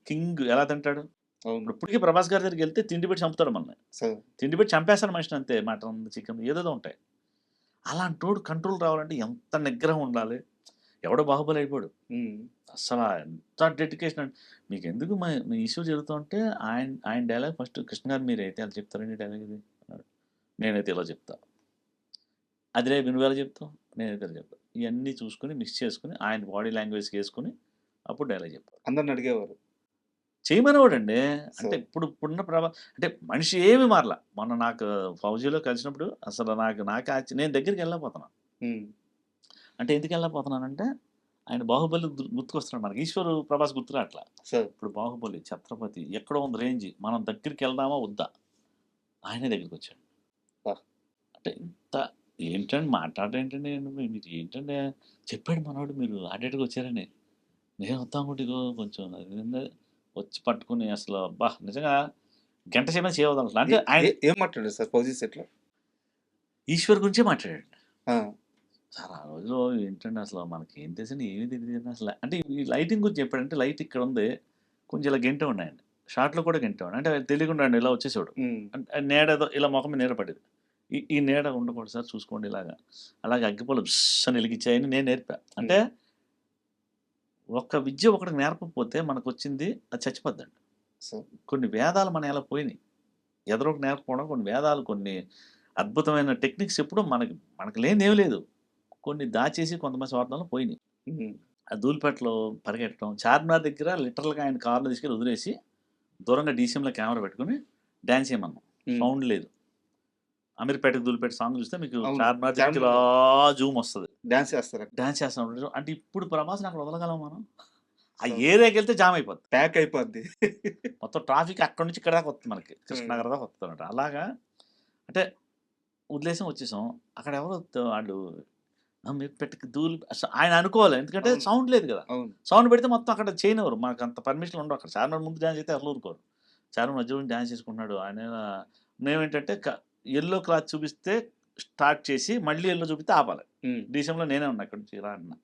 కింగ్ ఎలా తింటాడు? అవును. ఇప్పటికి ప్రభాస్ గారి దగ్గరికెళ్తే తిండి పెట్టి చంపుతాడు మనల్ని. సార్. తిండి పెట్టి చంపేస్తాడు మనిషిని అంతే. మటన్, చికెన్ ఏదేదో ఉంటాయి. అలాంటోడు కంట్రోల్ రావాలంటే ఎంత నిగ్రహం ఉండాలి. ఎవడో బాహుబలి అయిపోయాడు. హ్మ్. అస్సల ఎంత డెడికేషన్ అండి. మీకెందుకు మీ ఇష్యూ జరుగుతుంటే ఆయన డైలాగ్ ఫస్ట్ కృష్ణ గారు మీరైతే ఎలా చెప్తారండి డైలాగ్ ఇది అన్నాడు. నేనైతే ఇలా చెప్తా. అదిలే నువ్వెలా చెప్తావు? నేనైతే ఇలా చెప్తా. ఇయన్నీ చూసుకొని మిక్స్ చేసుకొని ఆయన బాడీ లాంగ్వేజ్‌కేసుకొని అప్పుడు డైలాగ్ చెప్పాలి. అందరిని అడిగేవారు. చేయమనేవాడండి. అంటే సార్. ఇప్పుడున్న అంటే మనిషి ఏమి మారలా. మొన్న నాకు 'ఫౌజీలో' కలిసినప్పుడు అసలు నాకు నేను దగ్గరికెళ్ళలేకపోతున్నా. హ్మ్. అంటే ఎందుకెళ్ళలేకపోతున్నానంటే ఆయన 'బాహుబలి' గుర్తుకొస్తున్నాడు మనకి. 'ఈశ్వర్' 'ప్రభాస్' గుర్తు రాట్లా. సార్. ఇప్పుడు 'బాహుబలి', 'ఛత్రపతి' ఎక్కడో ఉంది రేంజ్. మనం దగ్గరికెళ్దామా వద్దా? ఆయనే దగ్గరికొచ్చాడు. అబ్బా! అంటే ఇంత ఏంటండి మాట్లాడరేంటండి మీరు ఏంటండి చెప్పాడు మనోడు మీరు ఆర్డేట్‌గా వచ్చారని. నేను వద్దాం అనుకుంటే ఇగో కొంచెం అదేంది వచ్చి పట్టుకొని అసలు అబ్బా! నిజంగా గంట సేపైనా చేయవదనసల. ఏ అంటే ఆయన ఏ ఏం మాట్లాడారు సార్ ఫౌజీ సెట్‌లో? ఈశ్వర్ గురించే మాట్లాడాడు. ఆ! సార్ ఆ రోజులో ఏంటండి అసలు మనకేం తెలుసండి ఏమీ తెలీదండి అసల. అంటే ఈ లైటింగ్ గురించి చెప్పాడంటే లైట్ ఇక్కడుంది. కొంచెం ఇలా గెంటేవాడిని ఆయన్ని. షాట్‌లో కూడా గెంటేవాడిని. అంటే తెలియకుండా అండి ఇలా వచ్చేసేవాడు. హ్మ్. నీడేదో ఇలా మొఖం మీద నీడ పడేది. ఈ నీడ ఉండకూడదు సార్ చూసుకోండి ఇలాగా. అలాగే అగ్గిపుల్ల బుస్ అని ఎలిగించాయని నేను నేర్పా. అంటే హ్మ్. ఒక్క విద్య ఒకడికి నేర్పకపోతే మనకొచ్చింది అది చచ్చిపోద్దండి. సార్. కొన్ని వేదాలు మన ఎలా పోయినాయి. ఎదరోకి నేర్పకపోవడం కొన్ని వేదాలు కొన్ని అద్భుతమైన టెక్నిక్స్ ఎప్పుడూ మనకి లేనిదేమి లేదు. కొన్ని దాచేసి కొంతమంది స్వార్థంలో పోయినాయి. హ్మ్. ఆ ధూళిపేటలో పరిగెట్టడం, చార్మినార్ దగ్గర లిటరల్‌గా ఆయన కార్‌లో తీసుకెళ్ళి వదిలేసి, దూరంగా డీసీఎంలో కెమెరా పెట్టుకొని డాన్స్ చేయమన్నాం. హ్మ్. సౌండ్ లేదు. అమీర్‌పేటకి ధూళిపేట సాంగ్ చూస్తే మీకు అవును. చార్మినార్ దగ్గరికి ఇలా జూమ్ వస్తది. డాన్స్ చేస్తారు. డాన్స్ చేస్తున్నప్పుడు అంటే ఇప్పుడు ప్రభాస్‌ని అక్కడ వదలగలం మనం? ఆ సో, ఏరియాకెళ్తే జామ్ అయిపోద్ది. ప్యాక్ అయిపోద్ది. మొత్తం ట్రాఫిక్ అక్కడి నుంచి ఇక్కడి దాకా వస్తుంది మనకి. హ్మ్. కృష్ణనగర్ దాకా వస్తుందన్నమాట. అలాగా అంటే వదిలేసాం వచ్చేసాం. అక్కడ ఎవరో ఆళ్ళు అమీర్‌పేటకి ఆయన అనుకోవాలి. ఎందుకంటే అవును. సౌండ్ లేదు కదా! అవును. సౌండ్ పెడితే మొత్తం అక్కడ చేయనివ్వరు. మనకంత పర్మిషన్‌లు ఉండవు అక్కడ. చార్మినార్ ముందు డాన్స్ చేస్తే ఎవరు ఊరుకోరు. చార్మినార్ మధ్యలో నుంచి డాన్స్ చేసుకుంటున్నాడు. ఆయన మేమేంటంటే యెల్లో క్లాత్ చూపిస్తే స్టార్ట్ చేసి మళ్ళీ యెల్లో చూపిస్తే ఆపాలి. హ్మ్. డీసీఎంలో నేనే ఉన్నా ఇక్కడి నుంచి రా అన్నా.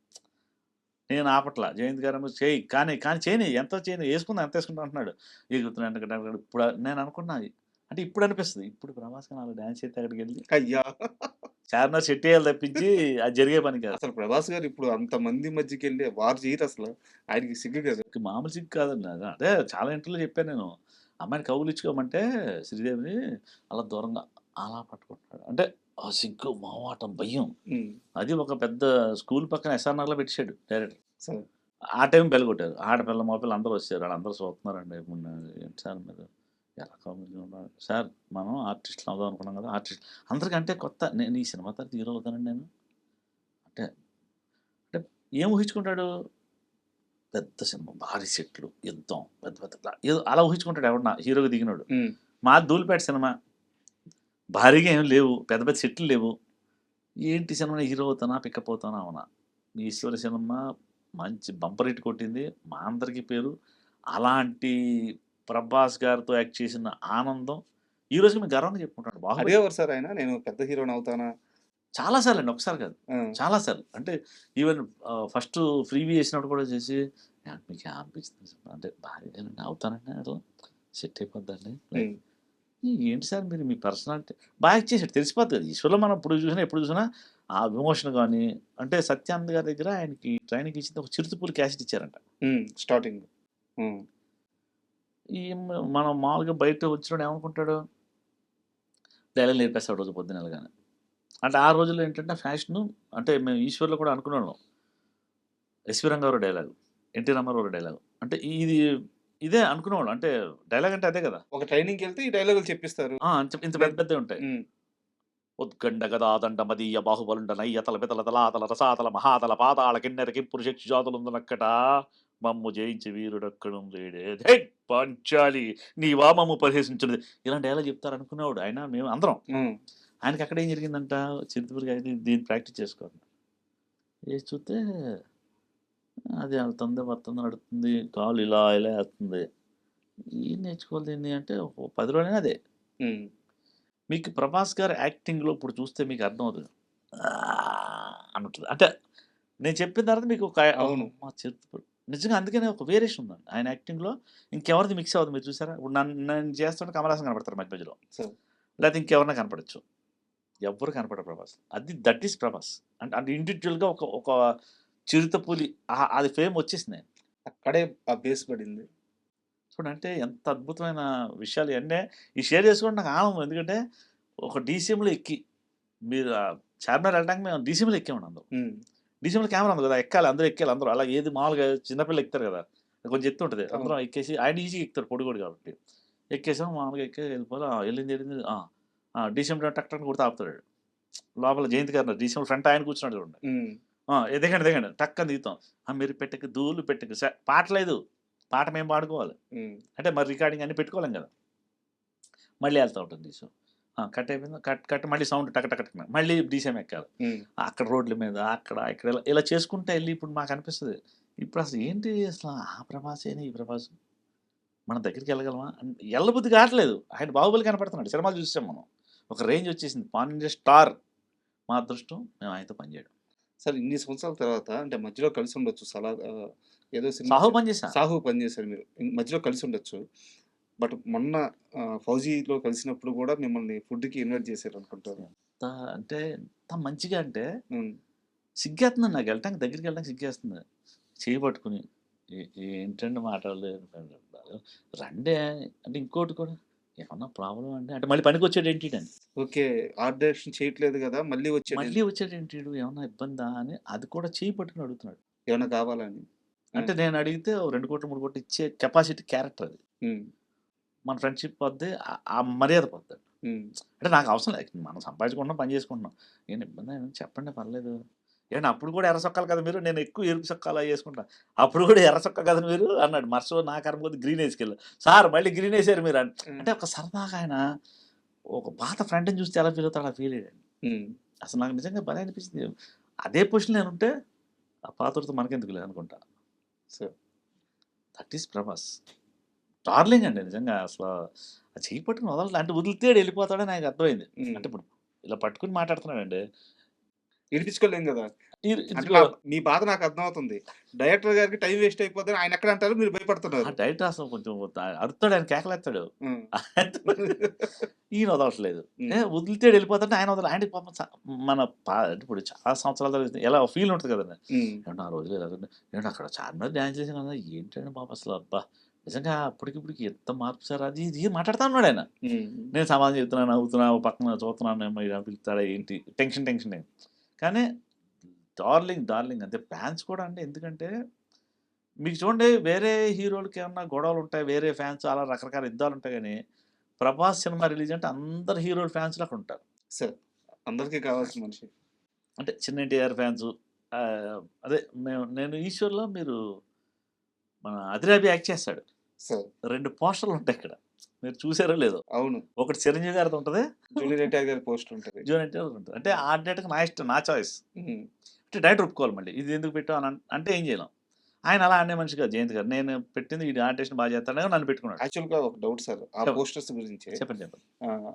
నేను ఆపట్లా. జయంత్ గారేమో చెయ్యి కానీ చేయనియి ఎంతో చేయనియి యేసుకుందాం ఎంత యేసుకుంటాం అంటున్నాడు. ఎగురుతున్నాడు ఇప్పుడు నేను అనుకున్నా అంటే ఇప్పుడు అనిపిస్తది. ఇప్పుడు ప్రభాస్ గారు అలా డాన్స్ చేస్తే అక్కడికెళ్ళి అయ్యా! చార్మినార్ సెట్టేయాలి తప్పించి అది జరిగే పని కాదు. అసలు 'ప్రభాస్' గారు ఇప్పుడు అంతమంది మధ్యకెళ్ళి వార్ చేయరసల. ఆయనకి సిగ్గు కదా! మామూలు సిగ్గు కాదండి. అదే చాలా ఇంటర్వ్యూలో చెప్పాను నేను. అమ్మాయిని కౌగిలించుకోమంటే శ్రీదేవిని అలా దూరంగా అలా పట్టుకుంటున్నాడు. అంటే ఆ సిగ్గు, మొహమాటం, భయం. హ్మ్. అది ఒక పెద్ద స్కూల్ పక్కన ఎస్ఆర్‌నగర్‌లో పెట్టేసాడు డైరెక్టర్. సో, ఆ టైం బెల్ కొట్టారు. ఆడపిల్ల, మగపిల్ల అందరూ వచ్చారు. ఆళ్ళందరూ చూస్తున్నారండి. మొన్న ఏంటి సార్ మీరు ఎలా కౌగిలించుకున్నారు? సార్ మనం ఆర్టిస్ట్‌లు అవుదాం అనుకున్నాం కదా! అందరికంటే కొత్త నేను ఈ సినిమా తర్వాత హీరో అవుతానండి నేను. అంటే, అంటే ఏం ఊహించుకుంటాడు? పెద్ద సినిమా, భారీ సెట్‌లు, యుద్ధం, పెద్ద పెద్ద ఏదో అలా ఊహించుకుంటాడు ఎవడన్నా హీరోగా దిగినోడు. హ్మ్. మాది ధూళిపేట సినిమా. భారీగా ఏమి లేవు. పెద్ద పెద్ద సెట్‌లు లేవు. ఏంటి సినిమాలో హీరో అవుతానా? పికప్ అవుతానా? అవునా? ఈశ్వరి సినిమా మంచి బంపర్ హిట్ కొట్టింది. మా అందరికీ పేరు. అలాంటి 'ప్రభాస్' గారితో యాక్ట్ చేసిన ఆనందం ఈ రోజుకి మేము గర్వంగా చెప్పుకుంటాం. 'బాహుబలి' అడిగేవారు సార్ ఆయన నేను పెద్ద హీరోని అవుతానా? చాలా సార్లండి. ఒకసారి కాదు. ఆ! చాలా సార్లు. అంటే ఈవెన్ ఫస్ట్ ఫ్రీవీ చేసినప్పుడు కూడా చేసి మీకు అనిపిస్తుంది అంటే భారీగానండి అవుతానండి అట్లా సెట్ అయిపోద్దండి. హ్మ్. ఏంటి సార్ మీరు మీ పర్సనాలిటీ బాగా యాక్ట్ చేసాడు తెలిసిపోద్ది కదా! ఈశ్వర్‌లో మనం ఇప్పుడు చూసినా, ఎప్పుడు చూసినా ఆ విమోషన్ గాని అంటే సత్యానంద్ గారి దగ్గర ఆయనకి ట్రైనింగ్ ఇచ్చింది ఒక చిరుతపులి క్యాసెట్ ఇచ్చారంట. హ్మ్. స్టార్టింగ్. హ్మ్. ఈ మనం మామూలుగా బయట వచ్చినోడు ఏమనుకుంటాడు? డైలాగ్ నేర్పేస్తాడు రోజు పొద్దున ఎళ్ళగానే. అంటే ఆ రోజుల్లో ఏంటంటే ఫ్యాషను అంటే మేము ఈశ్వర్‌లో కూడా అనుకునేవాళ్ళం. S V Ranga Rao dialogue, N T Rama Rao dialogue. అంటే ఇదే అనుకునేవాళ్ళం. అంటే డైలాగ్ అంటే అదే కదా! ఒక ట్రైనింగ్‌కెళ్తే ఈ డైలాగులు చెప్పిస్తారు. ఇంత లే పెద్ద పెద్దవి ఉంటాయి. హ్మ్. ఉద్గండ గదాదండ మదీయ బాహుబలుండ నయ్యతల బితల తలాతల రసాతల మహాతల పాతాళ కిన్నెర కింపురు శక్తి జాతులుందనక్కట మమ్ము జయించి వీరుడొక్కడం లేడే ధై పాంచాలి నీవా మమ్ము పరిహసించినది ఇలాంటి డైలాగ్ చెప్తారు అనుకునేవాడు ఆయన మేము అందరం. హ్మ్. ఆయనకి అక్కడ ఏం జరిగిందంట చిరుతపురికి అయితే దీన్ని ప్రాక్టీస్ చేసుకోవాలి. చేసి చూస్తే అది వెళ్తుంది, వస్తుంది, నడుస్తుంది. కాలు ఇలా ఇలా ఏస్తుంది. ఏం నేర్చుకోవాలి దీన్ని అంటే, ఓ 10 రోజులైనా అదే. హ్మ్. మీకు 'ప్రభాస్' గారి యాక్టింగ్‌లో ఇప్పుడు చూస్తే మీకు అర్థమవుతది. అన్నట్టు. అంటే నేను చెప్పిన తర్వాత మీకు ఒక అవును. అమ్మా! నిజంగా అందుకనే ఒక వేరియేషన్ ఉందండి. ఆయన యాక్టింగ్‌లో ఇంకెవరిది మిక్స్ అవ్వదు మీరు చూసారా? ఇప్పుడు నేను చేస్తుంటే కమల్ హాసన్ కనపడతారు మధ్య మధ్యలో. సో, లేతే ఇంకెవరైనా కనపడొచ్చు. ఎవ్వరు కనపడరు ప్రభాస్. That is Prabhas. అంటే అంటే ఇండివిడ్యుయల్‌గా ఒక ఒక చిరుతపులి అది ఫేమ్ వచ్చేసింది. అక్కడే ఆ బేస్ పడింది. చూడండి అంటే ఎంత అద్భుతమైన విషయాలు ఇయన్నీ ఈ షేర్ చేసుకోవడం నాకు ఆనందం. ఎందుకంటే ఒక డీసీఎంలో ఎక్కి మీరు చార్మినార్ వెళ్ళడానికి మేము డీసీఎంలో ఎక్కామండి అందరం. హ్మ్. డీసీఎంలో కెమెరా ఉంది కదా! ఎక్కాలి అందరూ ఎక్కాలి అందరూ. అలా ఏది మామూలుగా చిన్న పిల్లలు ఎక్కుతారు కదా! కొంచెం ఎత్తు ఉంటది. అవును. అందరం ఎక్కేసి ఆయన ఈజీగా ఎక్కుతాడు పొడుగోడు కాబట్టి. ఎక్కేసాం మామూలుగా ఎక్కి వెళ్ళిపోవాలి. ఎళ్ళింది ఎళ్ళింది డీసీఎంలో టక్ టక్ కొడితే ఆపుతాడు. లోపల జయంత్ గారు డీసీఎం ఫ్రంట్ ఆయన కూర్చున్నాడు చూడండి. హ్మ్. దిగండి దిగండి టక్కని దిగుతాం. మీరు పెట్టెకు ధూళి పెట్టెకు పాట లేదు. పాట మేము పాడుకోవాలి. హ్మ్. అంటే మరి రికార్డింగ్ అన్నీ పెట్టుకోలేం కదా! మళ్ళీ ఎళ్తా ఉంటుంది డీసీఎం. కట్ అయిపోయిందా? కట్ మళ్ళీ సౌండ్ టక టక టక మళ్ళీ డీసీఎం ఎక్కాలి. హ్మ్. అక్కడ రోడ్ల మీద, అక్కడ, ఇక్కడ ఇలా చేసుకుంటా ఎళ్లి ఇప్పుడు మాకనిపిస్తది. ఇప్పుడసలు ఏంటి అసల ఆ ప్రభాసేనా ఈ ప్రభాస్? మనం దగ్గరికెళ్ళగలమా? ఎళ్ళబుద్ధి కావట్లేదు. ఆయన 'బాహుబలి' కనపడుతున్నాడు. సినిమాలు చూసేసాం మనం. ఒక రేంజ్ వచ్చేసింది. Pan India star. మా అదృష్టం మేము ఆయనతో పనిచేయడం. సార్ ఇన్ని సంవత్సరాల తర్వాత అంటే మధ్యలో కలిసుండొచ్చు. ఏదో సినిమా 'సాహో' పని చేశా. 'సాహో' పనిచేశారు మీరు. మధ్యలో కలిసుండొచ్చు. బట్ మొన్న 'ఫౌజీలో' కలిసినప్పుడు గూడా మిమ్మల్ని ఫుడ్‌కి ఇన్వైట్ చేశారనుకుంటాను. ఎంత అంటే ఎంత మంచిగా అంటే హ్మ్. సిగ్గేస్తుందండి నాకు వెళ్ళటానికి దగ్గరికెళ్ళడానికి సిగ్గేస్తుంది. చెయ్యి పట్టుకొని ఏంటండి మాట్లాడలేదు రండే అంటే ఇంకోటి కూడా ఏమన్నా ప్రాబ్లమ్ అండి అంటే మళ్ళీ పనికొచ్చాడు ఏంటి అని. ఓకే. ఆర్ట్ డైరెక్షన్ చేయట్లేదు గదా! మళ్ళీ వచ్చాడు. మళ్ళీ వచ్చాడేంటి ఈడు ఏమన్నా ఇబ్బందా అని అది కూడా చేయి పట్టుకొని అడుగుతున్నాడు. ఏమన్నా కావాలా అని. ఆ! అంటే నేను అడిగితే ఓ 2,00,00,000, 3,00,00,000 ఇచ్చే కెపాసిటీ క్యారెక్టర్ అది. హ్మ్. మన ఫ్రెండ్‌షిప్ పోద్ది. ఆ మర్యాద పోద్ది. హ్మ్. అంటే నాకు అవసరం లేదు. మనం సంపాదించుకుంటున్నాం, పని చేసుకుంటున్నాం. ఏం ఇబ్బందా ఏమైనా చెప్పండి పర్లేదు. ఏండి అప్పుడు కూడా ఎర్ర సొక్కాలు కదా మీరు. నేను ఎక్కువ ఎరుపు సొక్కాలు అయి యేసుకుంటా. అప్పుడు కూడా ఎర్ర సొక్కా కదా మీరు అన్నాడు. మరుసటి నా కర్మ కొద్దీ గ్రీన్ యేసుకెళ్ళా. సార్ మళ్ళీ గ్రీన్ యేసారు మీరు అని. హ్మ్. అంటే ఒక సరదాగా ఆయన ఒక పాత ఫ్రెండ్‌ని చూస్తే ఎలా ఫీల్ అవుతాడో అలా ఫీల్ అయ్యాడు. హ్మ్. అసలు నాకు నిజంగా భలే అనిపించింది. అదే పొజిషన్‌లో నేనుంటే ఆ పాతోడితో మనకెందుకులే అనుకుంటా. So that is Prabhas. Darling అండి నిజంగా అసల ఆ చెయ్యి పట్టుకొని వదలట్లే. అంటే వదిలితే ఆడు ఎళ్ళిపోతాడని నాకు అర్థమైంది. హ్మ్. అంటే ఇప్పుడు ఇలా పట్టుకొని మాట్లాడుతున్నాడండి. ఇడిపించుకోలేం గదా! అంటే ఇదిగో మీ బాధ నాకు అర్థమవుతుంది. డైరెక్టర్ గారికి టైం వేస్ట్ అయిపోద్దని ఆయన ఎక్కడ అంటారు, మీరు ఆ భయపడుతున్నారు. డైరెక్టర్ అసలు కొంచెం అరుస్తాడు ఆయన కేకలేస్తాడు. హ్మ్. ఈయన వదలట్లేదు. హ్మ్. వదిలితే ఆడు ఎళ్ళిపోతాడంటే ఆయన వదలడు. ఆయనకి పాపం మన అంటే ఇప్పుడు చాలా సంవత్సరాల తర్వాత ఎలా ఫీల్ ఉంటది కదండీ. హ్మ్. ఏవండీ ఆ రోజుల్లో ఇలాగుంది. ఏవండీ అక్కడ చార్మినార్ డాన్స్ చేసాం కదా! ఏంటండి బాబు అసలు అబ్బా! నిజంగా అప్పటికిప్పటికి ఎంత మార్పు సార్ అది ఇది మాట్లాడుతా ఉన్నాడు ఆయన. హ్మ్. నేను సమాధానం చెప్తున్నా, నవ్వుతున్నా, ఓ పక్కన చూస్తున్నానేమో ఇలా పిలుస్తాడా ఏంటి? టెన్షన్. కానీ డార్లింగ్ అంతే. ఫ్యాన్స్ కూడా అండి ఎందుకంటే మీకు చూడండి వేరే హీరోలకి ఏమన్నా గొడవలుంటాయి. వేరే ఫ్యాన్స్ అలా రకరకాల యుద్ధాలుంటాయి గానీ, 'ప్రభాస్' సినిమా రిలీజ్ అంటే అందరు హీరోల ఫ్యాన్స్‌లు అక్కడుంటారు. సార్ అందరికి కావాల్సిన మనిషి. అంటే చిన్న ఎన్టీఆర్ ఫ్యాన్సు అదే నేను 'ఈశ్వర్‌లో' మీరు మన 'అదిరాబి' యాక్ట్ చేస్తాడు. సార్ 2 పోస్టర్‌లుంటాయి ఇక్కడ. మీరు చూసారో లేదో? అవును. ఒకటి 'చిరంజీవి' గారిది ఉంటది. జూనియర్ ఎన్టీఆర్ గారి పోస్టర్ ఉంటది. జూనియర్ ఎన్టీఆర్‌ది ఉంటది. అంటే ఆ డేట్‌కి నా ఇష్టం. నా చాయిస్. హ్మ్. అంటే డైరెక్టర్ ఒప్పుకోవాలి మళ్ళీ. ఇది ఎందుకు పెట్టావు అంటే ఏం చేయలేం. ఆయన అలా అనే మనిషి కాదు జయంత్ గారు. నేను పెట్టింది ఈడు ఆర్టిస్ట్ బాగా చేస్తాడని నన్ను పెట్టుకున్నాడు. యాక్చువల్‌గా ఒక డౌట్ సార్. ఆ చెప్పండి. పోస్టర్స్ గురించే. చెప్పండి. ఆహ్,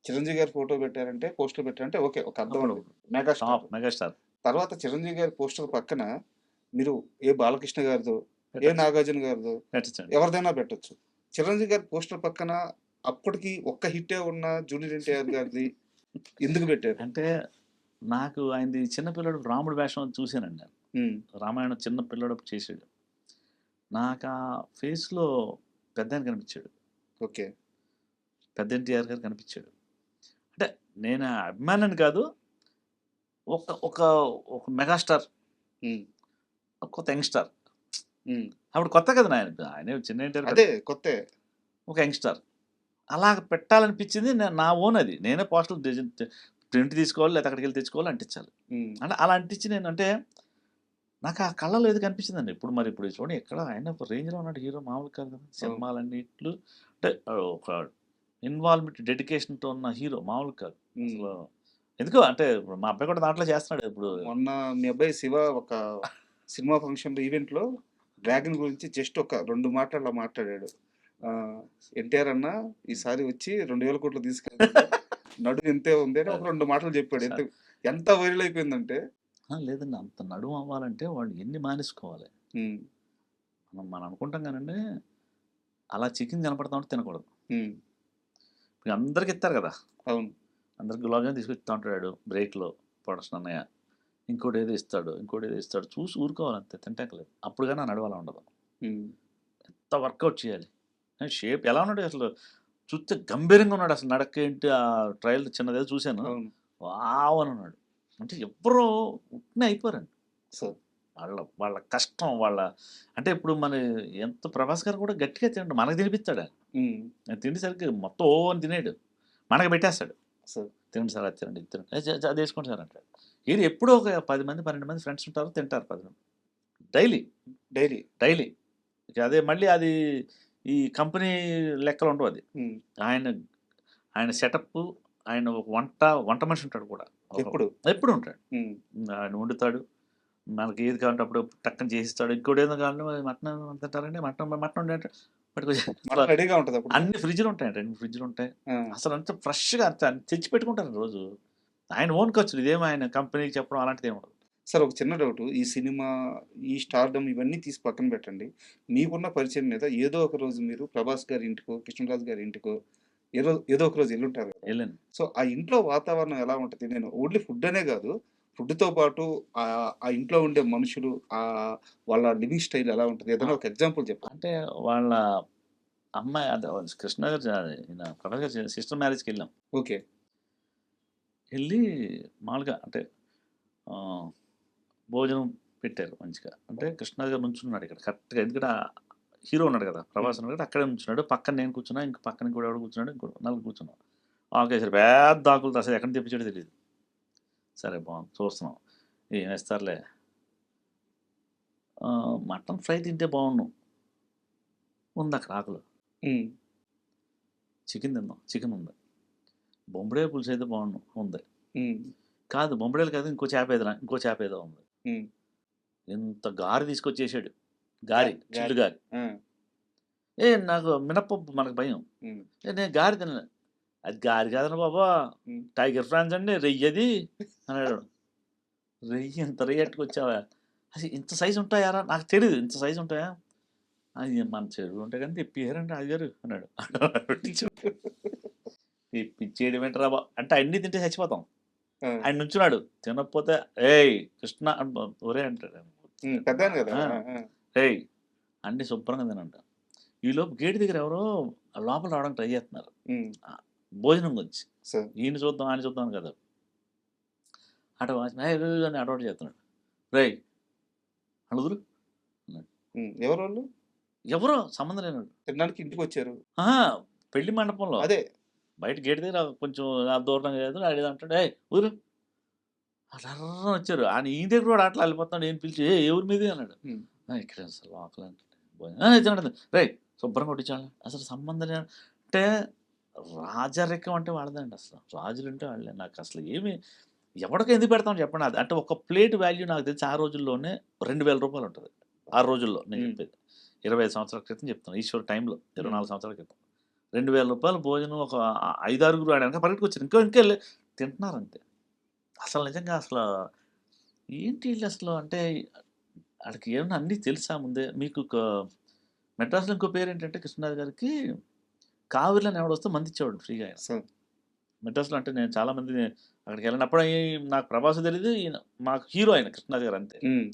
చిరంజీవి గారి ఫోటో పెట్టారంటే, పోస్టర్ పెట్టారంటే ఓకే. ఒక అర్థం అప్పుడు ఉంది. మెగాస్టార్. టాప్ మెగాస్టార్ తర్వాత చిరంజీవి గారి పోస్టర్ పక్కన మీరు ఏ బాలకృష్ణ గారిదో, ఏ పెట్టొచ్చు. నాగార్జున గారిదో పెట్టొచ్చండి. ఎవరిదైనా పెట్టొచ్చు. చిరంజీవి గారి పోస్టర్ పక్కన అప్పటికి ఒక్క హిట్టే ఉన్న జూనియర్ ఎన్టీఆర్ గారిది ఎందుకు పెట్టారు? అంటే నాకు ఆయనది చిన్న పిల్లోడు రాముడి వేషం చూసానండి నేను. హ్మ్. రామాయణం చిన్న పిల్లోడప్పుడు చేసాడు. నాకు ఆ ఫేస్‌లో పెద్దాయన కనిపించాడు. ఓకే. పెద్ద ఎన్టీఆర్ గారు కనిపించాడు. అంటే నేను అభిమానిని కాదు. ఒక ఒక ఒక మెగాస్టార్, హ్మ్. కొత్త యంగ్‌స్టార్. హ్మ్. అప్పుడు కొత్త కదా! ఆయన చిన్న ఎన్టీఆర్ అదే కొత్తే. ఒక యంగ్‌స్టార్. అలాగ పెట్టాలనిపించింది నా ఓన్ అది. నేనే పోస్టర్‌లు ప్రింట్ తీసుకోవాలి లేకపోతే అక్కడికెళ్ళి తెచ్చుకోవాలి అంటించాలి. హ్మ్. అంటే అలా అంటించి నేను అంటే నాకు ఆ కళ్ళలో ఏదో కనిపించిందండి. ఇప్పుడు చూడండి ఎక్కడ ఆయన ఒక రేంజ్‌లో ఉన్నాడు హీరో మామూలుగా కాదు కదా! అవును. సినిమాలన్నిట్లు అంటే ఒక ఇన్వాల్వ్‌మెంట్, డెడికేషన్‌తో ఉన్న హీరో మామూలుగా కాదు. హ్మ్. అసలు ఎందుకో అంటే ఇప్పుడు మా అబ్బాయి కూడా దాంట్లో చేస్తున్నాడు ఇప్పుడు. మొన్న మీ అబ్బాయి శివ ఒక సినిమా ఫంక్షన్‌లో ఈవెంట్‌లో 'డ్రాగన్' గురించి జస్ట్ ఒక 2 మాటలు అలా మాట్లాడాడు. ఎన్టీఆర్ అన్న ఈసారి వచ్చి 2,000,00,00,000 తీసుకెళ్తాడు. నడుము ఇంతే ఉంది అని ఒక 2 మాటలు చెప్పాడు. ఎంత ఎంత వైరల్ అయిపోయిందంటే లేదండి అంత నడుము అవ్వాలంటే వాళ్ళు ఎన్ని మానేసుకోవాలి. హ్మ్. మనం అనుకుంటాం గానండి అలా చికెన్ కనపడతా ఉంటే తినకూడదు. హ్మ్. ఇప్పుడు అందరికి ఇత్తారు కదా! అవును. అందరికి గులాబ్ జామ్ తీసుకొచ్చి ఇస్తా ఉంటాడు బ్రేక్‌లో ప్రొడక్షన్ అన్నయ్య. ఇంకోటేదో ఇస్తాడు. చూసి ఊరుకోవాలంతే తింటానికి లేదు. అప్పుడు గాని ఆ నడుము అలా ఉండదు. హ్మ్. ఎంత వర్కౌట్ చేయాలి. షేప్ ఎలా ఉన్నాడు అసలు చూస్తే గంభీరంగా ఉన్నాడు అసలు నడకేంటి ఆ ట్రైల్ చిన్నదేదో చూసాను. అవును. వావ్! అని ఉన్నాడు. అంటే ఎవ్వరు ఉట్టినే అయిపోరండి. సో వాళ్ళ వాళ్ళ కష్టం అంటే ఇప్పుడు ఎంత 'ప్రభాస్' గారు కూడా గట్టిగా తినడు. మనకు తినిపిస్తాడు ఆయన. హ్మ్. ఆయన తిండి సరిగ్గా మొత్తం ఓ అని తినేయడు. మనకు పెట్టేస్తాడు. సో తినండి సార్ అది తినండి, ఇది తినండి. అది వేసుకోండి సార్ అంటాడు. ఈయన ఎప్పుడో ఒక 10 మంది, 12 మంది ఫ్రెండ్స్ ఉంటారు తింటారు 10 మంది. Daily, daily. డైలీ. ఇక అదే మళ్ళీ అది ఈ కంపెనీ లెక్కలు ఉండవు అది. హ్మ్. ఆయన ఆయన సెటప్పు, ఆయన ఒక వంట మనిషి ఉంటాడు కూడా. ఎప్పుడు? ఎప్పుడు ఉంటాడు. హ్మ్. ఆయన వండుతాడు. మనకి ఏది కావాలంటే అప్పుడు టక్కన చేసిస్తాడు. ఇంకోటేదో కావాలంటే మటన్ తింటారండి మటన్ వండు అంటే పట్టుకొచ్చి మటన్ రెడీగా ఉంటది అప్పుడు. అన్ని ఫ్రిడ్జ్‌లు ఉంటాయండి. 2 ఫ్రిడ్జ్‌లు ఉంటాయి. ఆ! అసలు అంత ఫ్రెష్‌గా తెచ్చి పెట్టుకుంటారు రోజు. ఆయన ఓన్ ఖర్చులు. ఇదేమి ఆయన కంపెనీకి చెప్పడం అలాంటిదేమి ఉండదు. సార్ ఒక చిన్న డౌటు. ఈ సినిమా, ఈ స్టార్‌డమ్ ఇవన్నీ తీసి పక్కన పెట్టండి. మీకున్న పరిచయం మీద ఏదో ఒక రోజు మీరు 'ప్రభాస్' గారి ఇంటికో, 'కృష్ణరాజు' గారి ఇంటికో ఏదో ఒక రోజు ఎళ్ళుంటారు కదా! ఎళ్ళాను. సో, ఆ ఇంట్లో వాతావరణం ఎలా ఉంటది? నేను ఓన్లీ ఫుడ్ అనే గాదు. ఫుడ్‌తో పాటు ఆ ఇంట్లో ఉండే మనుషులు వాళ్ళ లివింగ్ స్టైల్ ఎలా ఉంటది? ఆ! ఏదైనా ఒక ఎగ్జాంపుల్ చెప్పండి. అంటే వాళ్ళ అమ్మాయి అదే కృష్ణ గారు ఈయన ప్రభాస్ గారి సిస్టర్ మ్యారేజ్కి వెళ్ళాం. ఓకే. వెళ్ళి మామూలుగా అంటే ఆ, భోజనం పెట్టారు మంచిగా. అంటే కృష్ణ గారు నుంచున్నాడు ఇక్కడ కరెక్ట్గా, ఎందుకంటే హీరో ఉన్నాడు కదా ప్రభాస్ ఉన్నాడు కదా, అక్కడే నుంచున్నాడు. పక్కన నేను కూర్చున్నా, ఇంక పక్కన కూడా ఎవడు కూర్చున్నాడు, ఇంకో నలుగురు కూర్చున్నాం. ఆకేసారు పెద్ద ఆకులతో, అసలు ఎక్కడ తెప్పించాడో తెలియదు. సరే బాగుంది చూస్తున్నాం, ఏం వేస్తారులే. మటన్ ఫ్రై తింటే బాగుండు, ఉంది అక్కడ ఆకులు. ఉమ్, చికెన్ తిందాం, చికెన్ ఉంది. బొంబడే పులుసు అయితే బాగుండు, ఉంది. ఉమ్, కాదు బొంబడేలు కాదు, ఇంకో చేప ఏదైనా, ఇంకో చేప ఏదో ఉంది. ఉమ్, ఇంత గారి తీసుకొచ్చేసాడు, గారి చిల్లు గారి. ఆ, నాకు మినప్పప్పు మనకు భయం. ఉమ్, నేను గారి తినలే. అది గారి కాదన్న బాబా, ఉమ్, టైగర్ ఫ్రాన్స్ అండి, రెయ్యది అన్నాడు. రెయ్యి ఇంత రెయ్యి ఎట్టుకొచ్చావా, అది ఇంత సైజు ఉంటాయారా, నాకు తెలియదు ఇంత సైజు ఉంటాయా, అది మన చెరువు ఉంటాయి కానీ తెప్పియారండి రాజుగారు అన్నాడు. తెప్పించేయడం ఏంటరా బా అంటే అన్ని తింటే చచ్చిపోతాం. ఆ, ఆయన నుంచున్నాడు, తినకపోతే ఏయ్ కృష్ణ ఒరే అంటాడు. పెద్దాను కదా. ఆ, ఆ, ఆ, ఏయ్ అన్ని శుభ్రంగా తినంట. ఈలోపు గేట్ దగ్గర ఎవరో లోపల రావడానికి ట్రై చేస్తున్నారు ఉమ్, భోజనం గురించి. సార్. ఈయన చూద్దాం ఆయన చూద్దాం కదా, అటు అని అడవాటు చేస్తున్నాడు. రేయ్ అడుగురు ఎవరు వాళ్ళు? ఎవరో సంబంధం లేనాడు. తినడానికి ఇంటికి వచ్చారు. పెళ్లి మండపంలో అదే. బయట గేట్ దగ్గర కొంచెం దూరంగా లేదు అడిగి అంటాడు, ఏ ఊరు అట్లా వచ్చారు. ఆయన ఈయన దగ్గర కూడా అట్లా వెళ్ళిపోతున్నాడు. ఏం పిలిచి ఏ ఎవరి మీద అన్నాడు. ఉమ్, ఇక్కడ అసలు లోకల్ అంటే రే శుభ్రంగా కొట్టించాలి, అసలు సంబంధం లేదు అంటే. రాజరికం అంటే వాళ్ళదండి, అసలు రాజులు అంటే వాళ్ళే. నాకు అసలు ఏమి ఎవరికి ఎందుకు పెడతామని చెప్పండి. అది అంటే ఒక ప్లేట్ వాల్యూ నాకు తెలిసి ఆ రోజుల్లోనే 2000 రూపాయలు ఉంటుంది. ఆ రోజుల్లో నేను చెప్పేది 25 సంవత్సరాల క్రితం చెప్తాను, ఈశ్వర్ టైంలో 24 సంవత్సరాల క్రితం 2000 రూపాయలు భోజనం. ఒక 5-6 ఆడాక పరిగెట్టుకు వచ్చారు, ఇంకా తింటున్నారు అంతే. అసలు నిజంగా అసలు ఏంటి వీళ్ళు అసలు అంటే వాళ్ళకి ఏమన్నా అన్నీ తెలుసా ముందే. మీకు మెడ్రాస్లో ఇంకో పేరు ఏంటంటే కృష్ణరాజు గారికి కావిరిలో ఎవడొస్తే మంది ఇచ్చేవాడు ఫ్రీగా ఆయన. సార్. మెడ్రాస్లో అంటే నేను చాలా మంది అక్కడికి వెళ్ళినప్పుడు నాకు ప్రభాస్ తెలియదు, ఈయన మాకు హీరో ఆయన కృష్ణరాజు గారు అంతే. ఉమ్,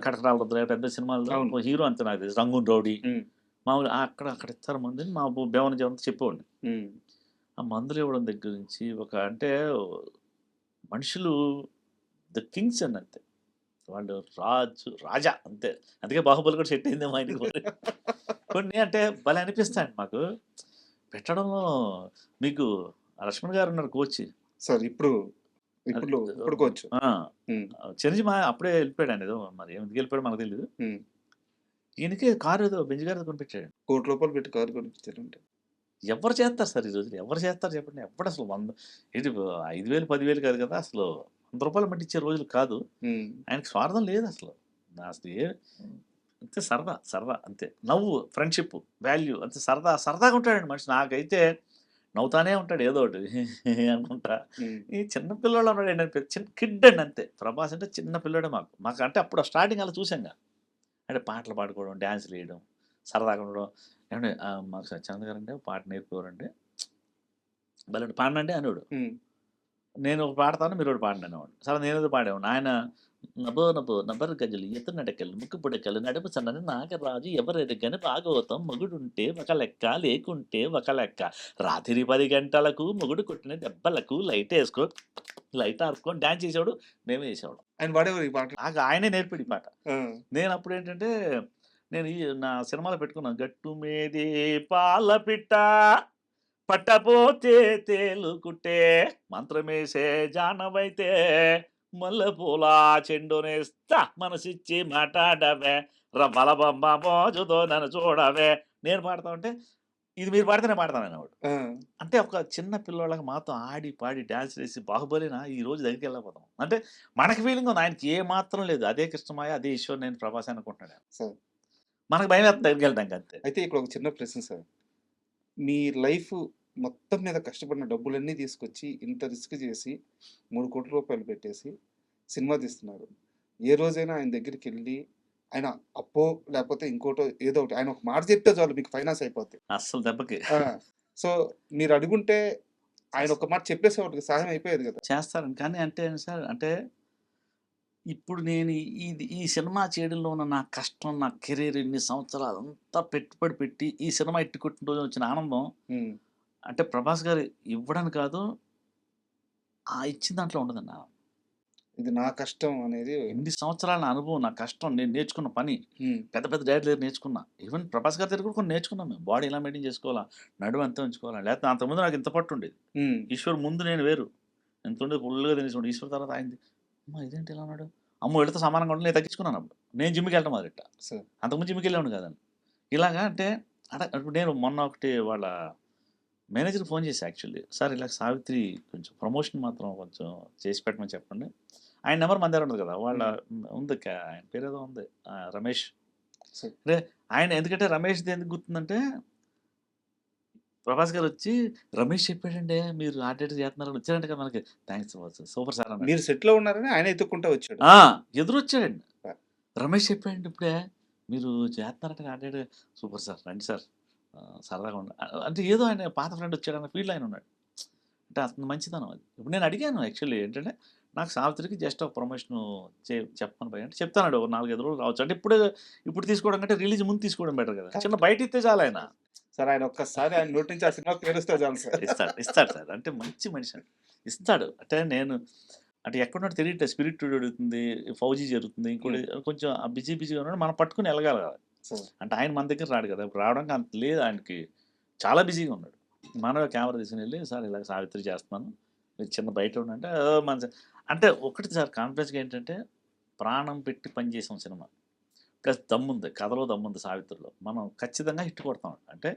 కటకరాల రుద్రయ్య పెద్ద సినిమాల్లో అవును. ఒక హీరో అంతే నాకు తెలుసు. రంగూన్ రౌడీ ఉమ్, మామూలు అక్కడ ఇస్తారు మందిని. మా బేవన జవంతో చెప్పేవాడిని. ఉమ్, ఆ మందులు ఇవ్వడం దగ్గర నుంచి ఒక అంటే మనుషులు ద కింగ్స్ అని అంతే. వాళ్ళు రాజా అంతే. అందుకే బాహుబలి కూడా సెట్ అయింది మా ఇంటికి కూడా. కొన్ని అంటే భలే అనిపిస్తాయండి మాకు పెట్టడంలో. మీకు లక్ష్మణ్ గారు ఉన్నారు కోచ్. సార్ ఇప్పుడు కోవచ్చు. చిరంజీవి అప్పుడే వెళ్ళిపోయాడు ఆయన, ఏదో మరి ఎందుకు వెళ్ళిపోయాడు మనకు తెలియదు. ఈయనకి కారు ఏదో బెంజ్ గారు కొనిపించాడు. ₹1 కోటి పెట్టి కారు కొనిపించారంటే ఎవరు చేస్తారు సార్ ఈ రోజులు, ఎవరు చేస్తారు చెప్పండి. ఎప్పుడు అసలు 100 ఏంటి 5,000 10,000 కాదు కదా, అసలు ₹100 మట్టి ఇచ్చే రోజులు కాదు. ఆయనకి స్వార్థం లేదు అసలు. అసలు అంతే సరదా అంతే. నవ్వు, ఫ్రెండ్షిప్, వాల్యూ అంతే. సరదాగా ఉంటాడండి మనిషి. నాకైతే నవ్వుతానే ఉంటాడు ఏదో ఒకటి అనుకుంటా. ఈ చిన్న పిల్లలు ఉన్నాడు, చిన్న కిడ్ అండి అంతే. ప్రభాస్ అంటే చిన్న పిల్లడే మాకు అంటే అప్పుడు స్టార్టింగ్ అలా చూసాంగా. అంటే పాటలు పాడుకోవడం, డ్యాన్సులు వేయడం, సరదాగా ఉండడం. ఏమంటే మాకు సత్యానంద గారు అంటే పాట నేర్పుకోవాలంటే భలే పాడనండి అనేవాడు. నేను ఒక పాడతాను, మీరు ఒకటి పాడండి అనేవాడు. సరే నేను ఏదో పాడేవాడు. ఆయన నభో నబర్ గజలు ఎత్తు నడకలు ముక్కు పుడకలు నడుము సన్నని నాగరాజు ఎవరెరగని భాగవతం మొగుడుంటే ఒక లెక్క లేకుంటే ఒక లెక్క రాత్రి 10 గంటలకు మొగుడు కొట్టిన దెబ్బలకు లైట్ ఆర్పుకొని డ్యాన్స్ చేసేవాడు, మేమే చేసేవాడు. ఆయన పాడేవారు ఈ పాట. నాకు ఆయనే నేర్పాడు ఈ పాట. నేను అప్పుడు ఏంటంటే నేను నా సినిమాలో పెట్టుకున్నాను, గట్టు మీదే పాల పిట్ట పట్టపోతే తేలుకుట్టే మంత్రమేసే జానవైతే మల్లె పూల చెండునేస్తా మనసిచ్చి మాట్లాడవే రవ్వల బొమ్మ మోజుతో నన్ను చూడవే. నేను పాడతా ఉంటే ఇది మీరు పాడితేనే పాడతాను అనేవాడు. అంటే ఒక చిన్న పిల్లోళ్ళకి మాతో ఆడి పాడి డ్యాన్స్ వేసి బాహుబలినా ఈ రోజు దగ్గరికి వెళ్ళకపోతాం. అంటే మనకి ఫీలింగ్ ఉంది, ఆయనకి ఏ మాత్రం లేదు. అదే కృష్ణమాయ, అదే ఈశ్వర్, నేను ప్రభాస్ అనుకుంటున్నాను. సార్ మనకు భయం వేస్తుంది దగ్గరికి వెళ్ళడానికి అంతే. అయితే ఇక్కడ ఒక చిన్న ప్రశ్న సార్. మీ లైఫ్ మొత్తం మీద కష్టపడిన డబ్బులన్నీ తీసుకొచ్చి ఇంత రిస్క్ చేసి ₹3 కోట్ల పెట్టేసి సినిమా తీస్తున్నారు. ఏ రోజైనా ఆయన దగ్గరికి వెళ్ళి ఆయన అప్పో లేకపోతే ఇంకోటో ఏదో ఒకటి ఆయన ఒక మాట చెప్తే చాలు మీకు ఫైనాన్స్ అయిపోద్ది అస్సలు దెబ్బకి. సో మీరు అడుగుంటే ఆయన ఒక మాట చెప్పేసి ఒకటి సహాయం అయిపోయేది కదా. చేస్తారని కానీ అంటే సార్ అంటే ఇప్పుడు నేను ఈ సినిమా చేయడంలో ఉన్న నా కష్టం, నా కెరీర్ ఇన్ని సంవత్సరాలు అంతా పెట్టుబడి పెట్టి ఈ సినిమా హిట్ కొట్టిన రోజు వచ్చిన ఆనందం అంటే ప్రభాస్ గారు ఇవ్వడానికి కాదు, ఆ ఇచ్చిన దాంట్లో ఉండదండి ఆనందం. ఇది నా కష్టం అనేది. ఎన్ని సంవత్సరాల నా అనుభవం, నా కష్టం, నేను నేర్చుకున్న పని, పెద్ద పెద్ద డైరెక్టర్ దగ్గర నేర్చుకున్నా. ఈవెన్ ప్రభాస్ గారి దగ్గర కూడా కొన్ని నేర్చుకున్నాం మేము. బాడీ ఎలా మెయింటైన్ చేసుకోవాలా, నడుము ఎంత ఉంచుకోవాలా, లేకపోతే అంతకుముందు నాకు ఇంత పట్టు ఉండేది. ఈశ్వర్ ముందు నేను వేరు, ఎంత ఉండేది ఫుల్గా తినేసి ఈశ్వర్ తర్వాత అయింది. అమ్మ ఇదేంటి ఇలా ఉన్నాడు, అమ్మ వీళ్ళతో సమానంగా ఉండి నేను తగ్గించుకున్నాను. అప్పుడు నేను జిమ్కి వెళ్ళడం మొదలెట్ట. అంతకుముందు జిమ్కి వెళ్ళాను కదండి. ఇలాగా అంటే ఇప్పుడు నేను మొన్న ఒకటి వాళ్ళ మేనేజర్కి ఫోన్ చేసి యాక్చువల్లీ, సార్ ఇలా సావిత్రి కొంచెం ప్రమోషన్ మాత్రం కొంచెం చేసి పెట్టమని చెప్పండి. ఆయన నెంబర్ మన దగ్గర ఉండదు కదా, వాళ్ళ ఉంది, ఆయన పేరు ఏదో ఉంది, రమేష్. అంటే ఆయన ఎందుకంటే రమేష్ది ఎందుకు గుర్తుందంటే, ప్రభాస్ గారు వచ్చి రమేష్ చెప్పాడండి మీరు ఆర్డేటర్ చేస్తున్నారని వచ్చారంట కదా మనకి, థ్యాంక్స్ సూపర్ సార్ అన్న. మీరు సెట్లో ఉన్నారని ఆయన ఎత్తుక్కుంటా వచ్చాడు. ఎదురు వచ్చాడండి, రమేష్ చెప్పాడండి ఇప్పుడే మీరు చేస్తున్నారంటే ఆర్డేటర్, సూపర్ సార్ రండి సార్ సరదాగా ఉండ అంటే ఏదో ఆయన పాత ఫ్రెండ్ వచ్చాడన్న ఫీల్డ్ ఆయన ఉన్నాడు. అంటే అతను మంచితనం అది. ఇప్పుడు నేను అడిగాను యాక్చువల్లీ ఏంటంటే, నాకు సావిత్రికి జస్ట్ ఒక ప్రమోషన్ చెప్పమని పోయి అంటే చెప్తాడు, ఒక 4-5 రోజులు రావచ్చు అంటే ఇప్పుడు తీసుకోవడం కంటే రిలీజ్ ముందు తీసుకోవడం బెటర్ కదా, చిన్న బయట ఇస్తే చాలు ఆయన. సార్ ఆయన ఒక్కసారి ఆయన నోటి నుంచి ఆ సినిమా పేరుస్తే చాలు సార్. ఇస్తాడు సార్, అంటే మంచి మనిషి అండి, ఇస్తాడు. అంటే నేను అంటే ఎక్కడున్నాడు తెలియట్లేదు, స్పిరిట్ జరుగుతుంది, ఫౌజీ జరుగుతుంది, ఇంకోటి కొంచెం బిజీగా ఉన్నాడు, మనం పట్టుకుని వెళ్ళగాలి కదా. అంటే ఆయన మన దగ్గర రాడు కదా, ఇప్పుడు రావడానికి అంత లేదు ఆయనకి, చాలా బిజీగా ఉన్నాడు. మనమే కెమెరా తీసుకుని వెళ్ళి సార్ ఇలా సావిత్రి చేస్తున్నాను మీరు చిన్న బయట ఉండంటే మన అంటే ఒకటి సార్ కాన్ఫిడెన్స్గా ఏంటంటే, ప్రాణం పెట్టి పనిచేసాం సినిమా, ప్లస్ దమ్ముంది, కథలో దమ్ముంది సావిత్రిలో, మనం ఖచ్చితంగా హిట్ కొడతాం. అంటే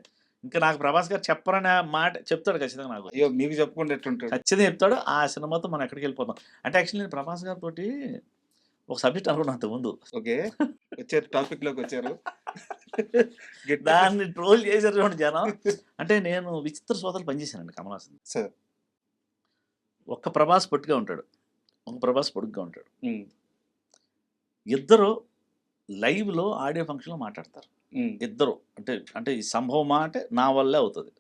ఇంకా నాకు ప్రభాస్ గారు చెప్పరనే మాట చెప్తాడు ఖచ్చితంగా, నాకు అయ్యో మీకు చెప్పుకుంటే ఎట్లుంటాడు, ఖచ్చితంగా చెప్తాడు. ఆ సినిమాతో మనం ఎక్కడికి వెళ్ళిపోతాం. అంటే యాక్చువల్లీ నేను ప్రభాస్ గారితో ఒక సబ్జెక్ట్ అనుకున్నాను అంతకుముందు. ఓకే, వచ్చారు టాపిక్ లోకి వచ్చారు, దాన్ని ట్రోల్ చేశారు జనం. అంటే నేను విచిత్ర సోదరులు పనిచేశానండి కమల్ హాసన్ సార్. ఒక్క ప్రభాస్ పొట్టిగా ఉంటాడు, ఒక ప్రభాస్ పొడుగ్గా ఉంటాడు. ఇద్దరు లైవ్లో ఆడియో ఫంక్షన్లో మాట్లాడతారు ఇద్దరు. అంటే ఈ సంభవమా అంటే నా వల్లే అవుతుంది.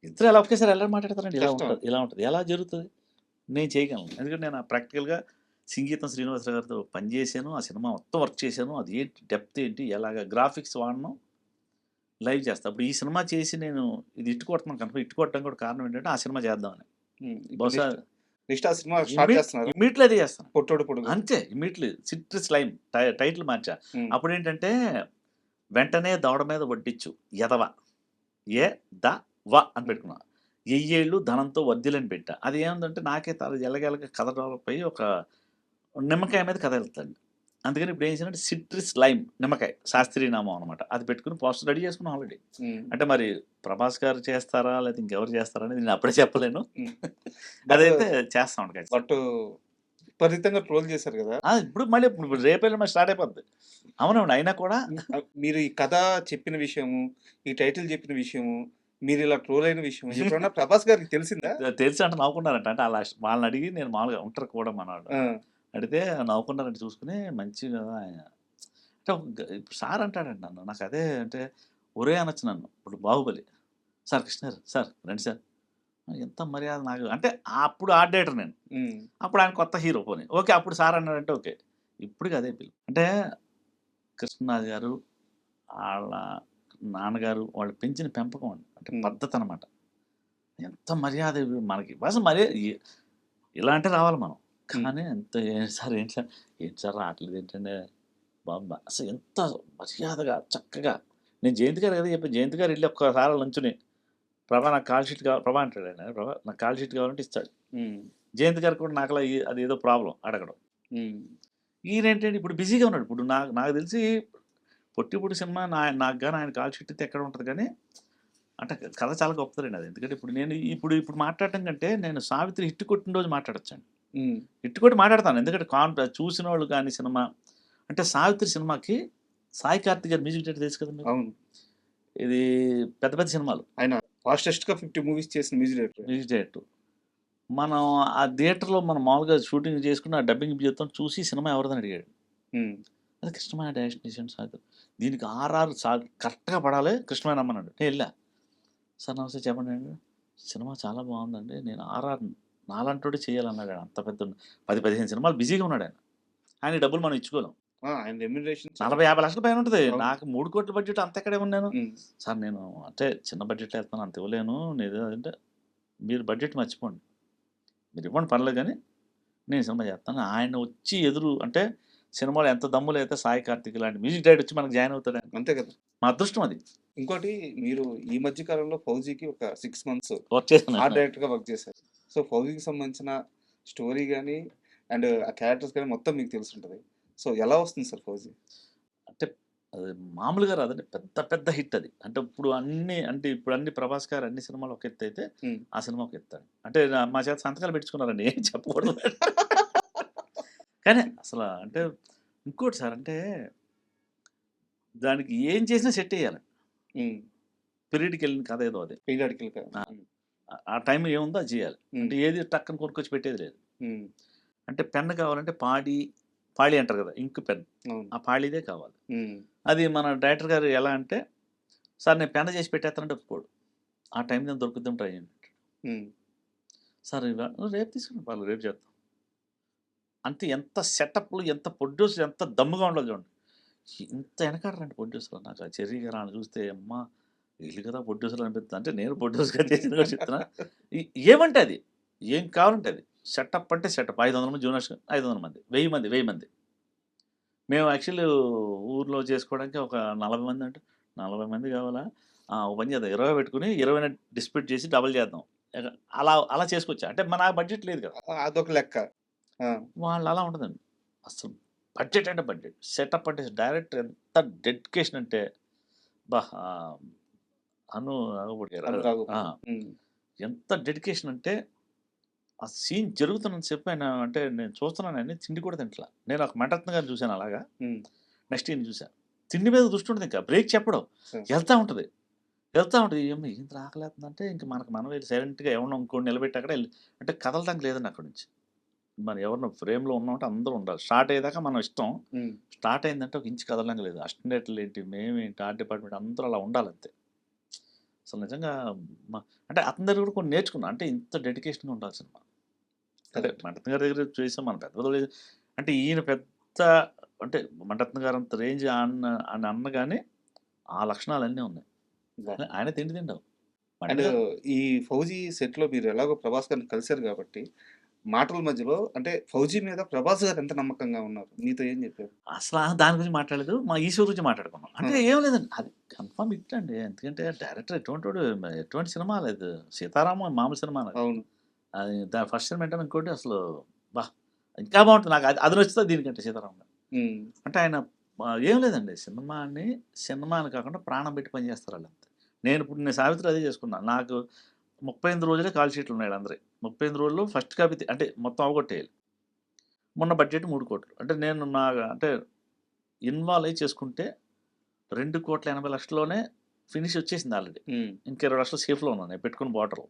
ఇద్దరు ఎలా ఒకేసారి ఎలా మాట్లాడతారండి, ఇలా ఉంటుంది ఎలా జరుగుతుంది, నేను చేయగలను. ఎందుకంటే నేను ప్రాక్టికల్గా సంగీతం శ్రీనివాసరావు గారితో పనిచేసాను, ఆ సినిమా మొత్తం వర్క్ చేశాను, అది ఏంటి డెప్త్ ఏంటి, ఎలాగ గ్రాఫిక్స్ వాడను, లైవ్ చేస్తాను. అప్పుడు ఈ సినిమా చేసి నేను ఇది ఇట్టు కొడుతున్నాను కనుక, ఇట్టు కొట్టడం కూడా కారణం ఏంటంటే ఆ సినిమా చేద్దామని. బహుశా ఇమ్మీడియట్లీ అదే చేస్తాను, అంతే ఇమ్మీడియట్లీ. సిట్రస్ లైమ్ టైటిల్ మార్చా. అప్పుడు ఏంటంటే, వెంటనే దవడ మీద వడ్డిచ్చు ఎదవ ఏ ద వ అని పెట్టుకున్నా, ఎయ్యేళ్ళు ధనంతో వర్ధిలని పెట్టా. అది ఏముందంటే నాకే ఎలగెలగ కథ డెవలప్ అయ్యి ఒక నిమ్మకాయ మీద కథ వెళ్తాండి. అందుకని ఇప్పుడు ఏం చేశానంటే సిట్రస్ లైమ్ నిమ్మకాయ శాస్త్రీయ నామం అనమాట, అది పెట్టుకుని పోస్టర్ రెడీ చేసుకున్నాం ఆల్రెడీ. అంటే మరి ప్రభాస్ గారు చేస్తారా లేదా ఇంకెవరు చేస్తారా అనేది నేను అప్పుడే చెప్పలేను, అదైతే చేస్తాం. బట్ విపరీతంగా ట్రోల్ చేశారు కదా, ఇప్పుడు మళ్ళీ ఇప్పుడు రేపే స్టార్ట్ అయిపోద్ది. అవునండి, అయినా కూడా మీరు ఈ కథ చెప్పిన విషయము, ఈ టైటిల్ చెప్పిన విషయము, మీరు ఇలా ట్రోల్ అయిన విషయం ఎప్పుడన్నా ప్రభాస్ గారికి తెలిసిందా? తెలిసి అంటే నవ్వుకున్నారంట. అంటే అలా వాళ్ళని అడిగి నేను మామూలుగా ఉంటారు కూడా మనవాడు అడిగితే నవ్వుకున్నారంటే చూసుకుని మంచి కదా ఆయన. అంటే ఇప్పుడు సార్ అంటాడండి నన్ను, నాకు అదే అంటే ఒరే అనొచ్చు నన్ను. ఇప్పుడు బాహుబలి సార్, కృష్ణ సార్ రండి సార్, ఎంత మర్యాద నాకు. అంటే అప్పుడు ఆర్ట్ డైరెక్టర్ నేను, అప్పుడు ఆయన కొత్త హీరో పోనీ ఓకే, అప్పుడు సార్ అన్నాడంటే ఓకే. ఇప్పుడు అదే పిల్లలు అంటే కృష్ణరాజు గారు వాళ్ళ నాన్నగారు వాళ్ళు పెంచిన పెంపకం అండి, అంటే పద్ధతి అనమాట. ఎంత మర్యాద మనకి అసలు మర్యాద ఇలా అంటే రావాలి మనం, కానీ ఎంత సార్ ఏంటి సార్ రావట్లేదు ఏంటంటే బాబా, అసలు ఎంత మర్యాదగా చక్కగా. నేను జయంతి గారు కదా చెప్పాను, జయంతి గారు వెళ్ళి ఒక్కసారి లంచుని ప్రభా నాకు కాల్ షీట్ కావాలి, ప్రభా అంటాడు ఆయన, ప్రభా నాకు కాల్ షీట్ కావాలంటే ఇస్తాడు. జయంతి గారు కూడా నాకు అది ఏదో ప్రాబ్లం అడగడం. ఈయనేంటంటే ఇప్పుడు బిజీగా ఉన్నాడు. ఇప్పుడు నాకు తెలిసి పొట్టి సినిమా నాకు కానీ ఆయన కాల్ షీట్ అయితే ఎక్కడ ఉంటుంది, కానీ అంటే కథ చాలా గొప్పదండి అది. ఎందుకంటే ఇప్పుడు నేను ఇప్పుడు మాట్లాడటం కంటే నేను సావిత్రి హిట్ కొట్టిన రోజు మాట్లాడొచ్చాను, హిట్ కొట్టి మాట్లాడతాను. ఎందుకంటే చూసిన వాళ్ళు కానీ సినిమా అంటే సావిత్రి సినిమాకి సాయి కార్తిక్ గారు మ్యూజిక్ డైరెక్టర్ తెలుసు కదా, ఇది పెద్ద పెద్ద సినిమాలు ఆయన ఫాస్టెస్ట్గా 50 మూవీస్ చేసిన మ్యూజిక్ డైరెక్టర్. మనం ఆ థియేటర్లో మనం మామూలుగా షూటింగ్ చేసుకుని ఆ డబ్బింగ్ చేస్తాం, చూసి సినిమా ఎవరిదని అడిగాడు. అది కృష్ణమైన డైరెక్షన్ సార్, దీనికి RR కరెక్ట్గా పడాలి, కృష్ణమైన అమ్మన్నాడు. నేను వెళ్ళా, సార్ నమస్తే చెప్పండి అండి, సినిమా చాలా బాగుందండి, నేను RR నాలాంటోడు చేయాలన్నాడు ఆయన. అంత పెద్ద 10, 15 సినిమాలు బిజీగా ఉన్నాడు ఆయన. ఆయనకి డబ్బులు మనం ఇచ్చుకోలేం. ఆయన రెమ్యునరేషన్ 40, 50 లక్షల పైన ఉంటది. అవును. నాకు 3 కోట్ల బడ్జెట్ అంత ఎక్కడే ఉన్నాను. హ్మ్. సార్ నేను అంటే చిన్న బడ్జెట్‌లో ఎళ్తున్నాను అంత ఇవ్వలేను. నేను అంటే మీరు బడ్జెట్ మర్చిపోండి. మీరు ఇవ్వండి పర్లేదు గానీ, నేను సినిమా చేస్తాను. ఆయన వచ్చి ఎదురు అంటే సినిమాలో ఎంత దమ్ము లేతే సాయి కార్తిక్ లాంటి మ్యూజిక్ డైరెక్టర్ వచ్చి మనకు జాయిన్ అవుతాడు. అంతే కదా! మా అదృష్టం అది. ఇంకోటి మీరు ఈ మధ్య కాలంలో 'ఫౌజీకి' ఒక 6 మంత్స్ వర్క్ చేశాను. ఆర్ట్ డైరెక్టర్‌గా వర్క్ చేశారు. సో 'ఫౌజీకి' సంబంధించిన స్టోరీ గాని, అండ్ ఆ క్యారెక్టర్స్ గాని మొత్తం మీకు తెలిసుంటది. సో ఎలా వస్తుంది సార్ 'ఫౌజీ'? అంటే అది మామూలుగా రాదండి. పెద్ద పెద్ద హిట్ అది. అంటే ఇప్పుడు అన్ని ప్రభాస్ గారు అన్ని సినిమాలు ఒక ఎత్తయితే, హ్మ్. ఆ సినిమా ఒక ఎత్తాడు. అంటే మా చేత సంతకాలు పెట్టించుకున్నారండి. ఏం చెప్పకూడదు. కానీ అంటే ఇంకోటి సార్ అంటే దానికి ఏం చేసినా సెట్ ఎయ్యాలి. హ్మ్. పీరియడ్‌కెళ్ళిన కథ ఏదో అది. పీరియాడికల్ గా. ఆ! హ్మ్. ఆ టైంలో ఏముందో అది చేయాలి. హ్మ్. అంటే ఏది టక్కన కొనుక్కొచ్చి పెట్టేది లేదు. హ్మ్. అంటే పెన్ కావాలంటే పాళీ అంటారు కదా! Ink pen. అవును. ఆ పాళీదే కావాలి. హ్మ్. అది మన డైరెక్టర్ గారు ఎలా అంటే, "సార్ నేను పెన్ చేసి పెట్టేస్తానంటే" ఒప్పుకోడు. ఆ టైంకి నేను దొరుకుద్దేమో ట్రై చేయండి. హ్మ్. సార్ రేపు తీసుకురండి పర్లేదు రేపు చేద్దాం. అంటే ఎంత సెటప్‌లు, ఎంత ప్రొడ్యూసర్ ఎంత దమ్ముగా ఉండాలి చూడండి. ఇంత వెనకాడరండి ప్రొడ్యూసర్‌లు. నాకు ఆ 'చెర్రీ' గారు ఆళ్ళని చూస్తే అమ్మా! వీళ్ళు కదా ప్రొడ్యూసర్‌లు అనిపిస్తుంది. అంటే నేను ప్రొడ్యూసర్‌గా చేసింది కూడా చెప్తున్నా. ఈ ఏమంటే అది. ఏం కావాలంటే అది. సెటప్ అంటే సెటప్. 500 మంది జూనియర్స్ 500 మంది. 1000 మంది. మేము యాక్చువల్లీ ఊర్లో చేసుకోవడానికి ఒక 40 మంది అంటే, 40 మంది కావాలా? ఓ పని చేద్దాం 20 పెట్టుకొని 20ని డిస్ట్రిబ్యూట్ చేసి డబుల్ చేద్దాం. ఎగ అలా చేసుకొచ్చా. అంటే నా బడ్జెట్ లేదు కదా! అదొక లెక్క. ఆ! వాళ్ళు అలా ఉండదండి. అసలు బడ్జెట్ అంటే బడ్జెట్. సెటప్ అంటే డైరెక్టర్ ఎంత డెడికేషన్ అంటే అబ్బా! అను నాగపూడి గారు. అనురాగ్. ఆ! హ్మ్. ఎంత డెడికేషన్ అంటే ఆ సీన్ జరుగుతున్నంత సేపు ఆయన అంటే నేను చూస్తున్నానని తిండి కూడా తింటలా. నేను ఒక మణిరత్నం గారిని చూసాను అలాగా. హ్మ్. నెక్స్ట్ ఈయన్ని చూసా. తిండి మీద దృష్టి ఉండదు ఇంకా. బ్రేక్ చెప్పడు. సరే. ఎళ్తా ఉంటది. ఎళ్తా ఉంటది. ఏమ్మా ఏందిరా ఆకలేత్తందంటే ఇంక మనకు వెళ్లి సైలెంట్‌గా ఎవరినో ఇంకోడిని నిలబెట్టి అక్కడే అంటే కదలడానికి లేదండి అక్కడి నుంచి. మనం ఎవరినో ఫ్రేమ్‌లో ఉన్నామంటే అందరూ ఉండాలి. స్టార్ట్ అయ్యేదాకా మనం ఇష్టం. హ్మ్. స్టార్ట్ అయిందంటే ఒక ఇంచు కదలడానికి లేదు. అసిస్టెంట్‌లేంటి, మేమేంటి, ఆర్ట్ డిపార్ట్‌మెంట్ అందరూ అలా ఉండాలంతే. అసలు నిజంగా మ అంటే అతని దగ్గర కూడా కొన్ని నేర్చుకున్నా. అంటే ఇంత డెడికేషన్‌గా ఉండాలి సినిమా. అంటే కరెక్ట్. మణిరత్నం గారి దగ్గర చేసాం మనం పెద్ద అంటే ఈయన పెద్ద అంటే మణిరత్నం గారు అంత రేంజ్ అని అనగానే ఆ లక్షణాలన్నీ ఉన్నాయి. వాహ్! ఆయన తిండి తింటాం. అండ్ మణిగా ఈ 'ఫౌజీ' సెట్‌లో మీరు ఎలాగో 'ప్రభాస్' గారిని కలిసారు కాబట్టి, మాటల మధ్యలో అంటే 'ఫౌజీ' మీద 'ప్రభాస్' గారు ఎంత నమ్మకంగా ఉన్నారు? మీతో ఏం చెప్పారు? అసలా దాని గురించి మాట్లాడలేదు. మా ఈశ్వర్ గురించి మాట్లాడుకున్నాం. అంటే ఆ! ఏం లేదండి. అది కన్ఫర్మ్ హిట్ అండి. ఎందుకంటే డైరెక్టర్ ఎటువంటోడు ఎటువంటి సినిమా లేదు. 'సీతారామం' మామూలు సినిమానా అది. అవును. అది ఫస్ట్ సినిమా ఏంటంటే ఇంకోటి అసలు అబ్బా! ఇంకా బావుంటుంది. నాకు అది అది నచ్చుతది దీనికంటే 'సీతారామం'. హ్మ్. అంటే ఆయన ఏం లేదండి. సినిమా అని కాకుండా ప్రాణం పెట్టి పని చేస్తారాళ్ళంతే. నేను 'సావిత్రి' అదే చేసుకున్నా. నాకు 38 రోజులే కాల్ షీట్‌లు ఉన్నాయి ఈళ్ళందరియి. 38 రోజుల్లో ఫస్ట్ కాపీ అంటే మొత్తం అవగొట్టేయాలి. మొన్న బడ్జెట్ 3,00,00,000 అంటే నేను అంటే ఇన్వాల్వ్ అయ్యి చేసుకుంటే 2,80,00,000లోనే ఫినిష్ వచ్చేసింది ఆల్రెడీ. హ్మ్. ఇంక 20,00,000 సేఫ్‌లో ఉన్నాయి. నేను పెట్టుకున్న బార్డర్‌లో.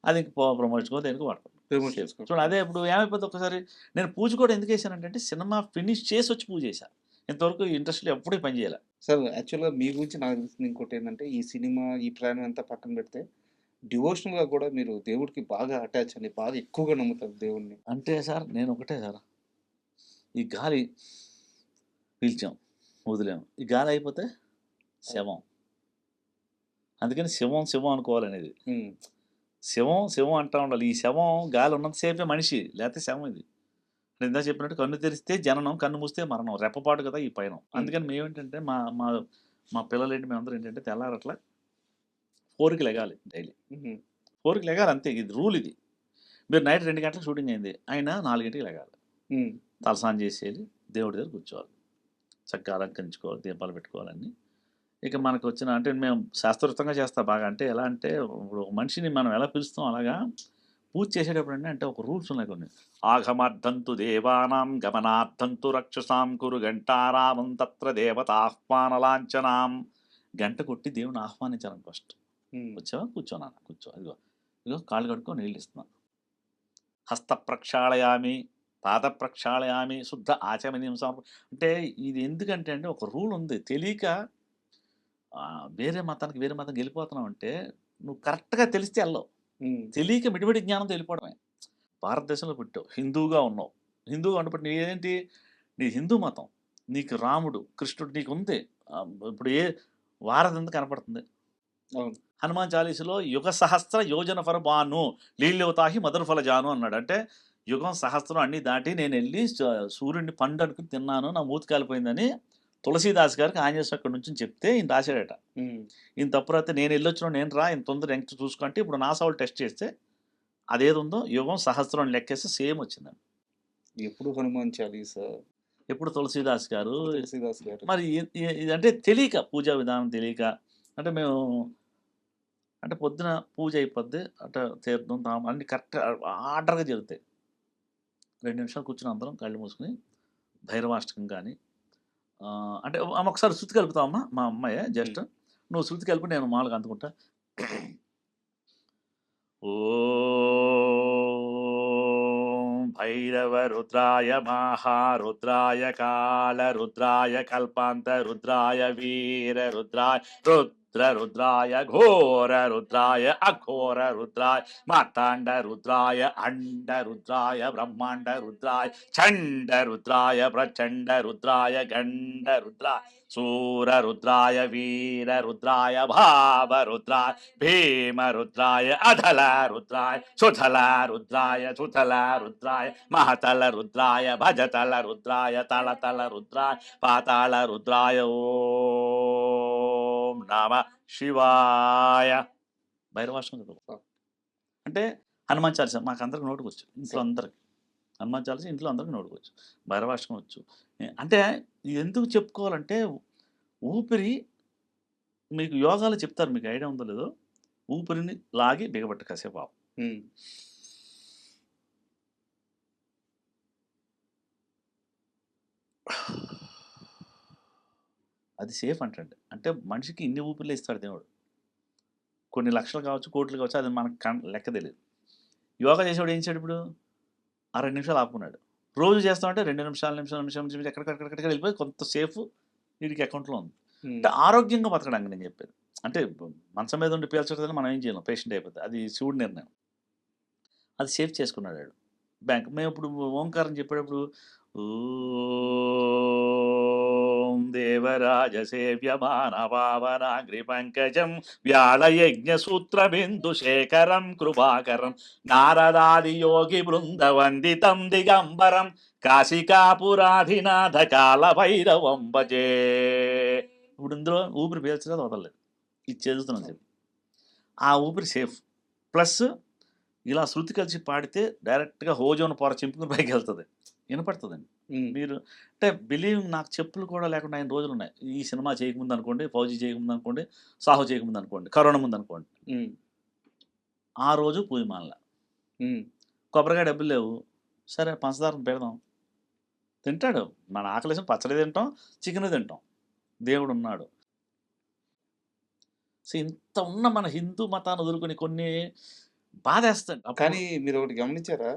అది ఇంక ప్రమోషన్‌కో దేనికో వాడతాను. Remove safe. చేసుకో. చూడండి అదే ఇప్పుడు ఏమైపోద్ది ఒక్కసారి నేను పూజ కూడా ఎందుకేసానంటే సినిమా ఫినిష్ చేసొచ్చి పూజేశా. ఇంతవరకు ఇండస్ట్రీలో ఎప్పుడు ఈ పని చేయలే. సార్ యాక్చువల్‌గా మీ గురించి నాకు తెలిసింది ఇంకోటేంటంటే, ఈ సినిమా, ఈ ప్రయాణం అంతా పక్కన పెడితే, డివోషనల్‌గా కూడా మీరు దేవుడికి బాగా అటాచ్ అండి. బాగా ఎక్కువగా నమ్ముతారు దేవుడిని. అంటే సార్ నేనొకటే సార్. ఈ గాలి పీల్చాం, వదిలాం. ఈ గాలి అయిపోతే శవం. అందుకని శవం అనుకోవాలనేది. హ్మ్. శవం అంటా ఉండాలి. ఈ శవం గాలి ఉన్నంత సేపే మనిషి. లేతే శవం ఇది. నేను ఇందాక చెప్పినట్టు కన్ను తెరిస్తే జననం, కన్ను మూస్తే మరణం. రెప్పపాటు కదా ఈ పయనం. హ్మ్. అందుకని మేమేంటంటే మా మా మా పిల్లలేంటి మేమందరం ఏంటంటే తెల్లారట్ల 4కి లెగాలి డైలీ. హుహు. 4కి లెగాలి అంతే. ఇది రూల్ ఇది. మీరు నైట్ 2 గంటలకు షూటింగ్ అయింది. అయినా 4కి లెగాలి. హ్మ్. తలస్నానం చేసేయాలి. దేవుడి దగ్గర కూర్చోవాలి. చక్కగా అలంకరించుకోవాలి. దీపాలు పెట్టుకోవాలన్నీ. ఇక మనకొచ్చిన అంటే మేము శాస్త్రోక్తంగా చేస్తా బాగా. అంటే ఎలా అంటే ఇప్పుడు ఒక మనిషిని మనం ఎలా పిలుస్తాం అలాగా పూజ చేసేటప్పుడండి అంటే ఒక రూల్స్ ఉన్నాయి కొన్ని. ఆగమార్థంతు దేవానాం గమనార్థంతు రక్షసాం కురు ఘంటారావం తత్ర దేవతాహ్వాన లాంఛనాం. గంట కొట్టి దేవుడిని ఆహ్వానించాలని ఫస్ట్. హ్మ్. వచ్చావా? కూర్చో నాన్న కూర్చో. ఇదిగో కాళ్ళు కడుక్కో నీళ్ళు ఇస్తున్నా. హస్త ప్రక్షాళయామి, పాద ప్రక్షాళయామి, శుద్ధ ఆచమనీయం అంటే ఇది ఎందుకంటే అండి ఒక రూల్ ఉంది. తెలియక వేరే మతానికి వెళ్ళిపోతున్నావంటే నువ్వు కరెక్ట్‌గా తెలిస్తే ఎళ్ళవు. హ్మ్. తెలియక మిడిమిడి జ్ఞానంతో వెళ్ళిపోవడమే. భారతదేశంలో పుట్టావు, హిందువుగా ఉన్నావు, హిందువుగా ఉన్నప్పుడు నీదేంటి, నీ హిందూ మతం, నీకు రాముడు కృష్ణుడు నీకు ఉంది. ఇప్పుడు వారధి ఎంత కనపడుతుంది. అవును. హనుమాన్ చాలీసులో యుగ సహస్ర యోజన ఫర బాను లీల్యవతాహి మధుర ఫల జాను అన్నాడు. అంటే యుగం సహస్రం అన్ని దాటి నేను వెళ్ళి సూర్యుడిని పండు అనుకుని తిన్నాను, నా మూతి కాలిపోయిందని తులసీదాస్ గారికి ఆంజనేయ అక్కడి నుంచి చెప్తే ఈయన రాశాడట. ఈయన తప్పు రాస్తే నేను వెళ్ళొచ్చిన నేను రా ఇంత తొందర ఎంత చూసుకుంటే ఇప్పుడు నాసావులు టెస్ట్ చేస్తే అదేది ఉందో యుగం సహస్రం అని లెక్కేస్తే సేమ్ వచ్చిందండి. ఎప్పుడు హనుమాన్ చాలీసా, ఎప్పుడు తులసీదాస్ గారు. తులసీదాస్ గారు. మరి ఇదంటే తెలియక, పూజా విధానం తెలియక, అంటే మేము అంటే పొద్దున పూజ అయిపోద్ది, అంటే తీర్థం తాము అన్ని కరెక్ట్ ఆర్డర్గా జరుగుతాయి. 2 నిమిషాలు కూర్చుని అందరం కళ్ళు మూసుకుని భైరవాష్టకం కానీ అంటే అమ్మ ఒకసారి శృతి కలుపుతామమ్మా, మా అమ్మాయి జస్ట్ నువ్వు శృతి కలిపి నేను మామూలుగా అందుకుంటా. ఓం భైరవ రుద్రాయ మహారుద్రాయ కాల రుద్రాయ కల్పాంత రుద్రాయ వీర రుద్రాయ రుద్రాయ ఘోర రుద్రాయ అఘోర రుద్రాయ మార్తాండ రుద్రాయ అండ రుద్రాయ బ్రహ్మాండ రుద్రాయ చండ రుద్రాయ ప్రచండ రుద్రాయ గండ రుద్రాయ సూర రుద్రాయ వీర రుద్రాయ భావ రుద్రాయ భీమ రుద్రాయ అధల రుద్రాయ సుధల రుద్రాయ సుతల రుద్రాయ మహతల రుద్రాయ భజతల రుద్రాయ తళతల రుద్రాయ పాతాళ రుద్రాయ ఓం నమ శివాయ. భైరవాష్టం చదువు అంటే హనుమాన్ చాలీస మాకు అందరికి నోటుకొచ్చు, ఇంట్లో అందరికి హనుమాన్ చాలీస ఇంట్లో అందరికి నోటుకొచ్చు, భైరవాష్టం వచ్చు. అంటే ఎందుకు చెప్పుకోవాలంటే ఊపిరి మీకు యోగాలు చెప్తారు, మీకు ఐడియా ఉందో లేదో, ఊపిరిని లాగి బిగబట్ట కాసేపు అది సేఫ్ అంటండి. అంటే మనిషికి ఇన్ని ఊపిరిలో ఇస్తాడు దేవుడు, కొన్ని లక్షలు కావచ్చు కోట్లు కావచ్చు, అది మనకు లెక్క తెలియదు. యోగా చేసేవాడు ఏం చేశాడు, ఇప్పుడు 2 నిమిషాలు ఆపుకున్నాడు. రోజు చేస్తామంటే 2 నిమిషాలు ఎక్కడికక్కడికి వెళ్ళిపోయి కొంత సేఫ్ వీడికి అకౌంట్లో ఉంది. అంటే ఆరోగ్యంగా బతకడానికి నేను చెప్పేది. అంటే మంచం మీద ఉండి పీల్చడం మనం ఏం చేయలేం, పేషెంట్ అయిపోతుంది, అది శివుడి నిర్ణయం. అది సేఫ్ చేసుకున్నాడు బ్యాంక్. మేము ఇప్పుడు ఓంకారం చెప్పేటప్పుడు ఓం దేవరాజ సేవ్యమాన పావనాగ్రి పంకజం వ్యాళయజ్ఞ సూత్రబిందు శేఖరం కృపాకరం నారదాది యోగి బృందవందితం దిగంబరం కాశికాపురాధినాథ కాల భైరవం భజే. ఇప్పుడు ఇందులో ఊపిరి పీల్చలేదు, వదలలేదు, ఇది చేస్తున్నాను చెప్పి ఆ ఊపిరి సేఫ్. ప్లస్ ఇలా శృతి కలిసి పాడితే డైరెక్ట్గా హోజోన్ పొర చింపుకుని పైకి వెళ్తుంది, వినపడుతుందండి. మీరు అంటే బిలీవ్, నాకు చెప్పులు కూడా లేకుండా 9 రోజులు ఉన్నాయి. ఈ సినిమా చేయకముందు అనుకోండి, ఫౌజీ చేయకముందు అనుకోండి, సాహు చేయకముందు అనుకోండి, కరోనా ముందు అనుకోండి, ఆ రోజు పూజమాల కొబ్బరికాయ డబ్బులు లేవు, సరే పంచదారం పెడదాం, తింటాడు. మన ఆకలేసం పచ్చడి తింటాం, చికెన్ తింటాం, దేవుడు ఉన్నాడు. సో ఇంత ఉన్న మన హిందూ మతాన్ని వదులుకొని కొన్ని బాధేస్తాడు. కానీ మీరు ఒకటి గమనించారా,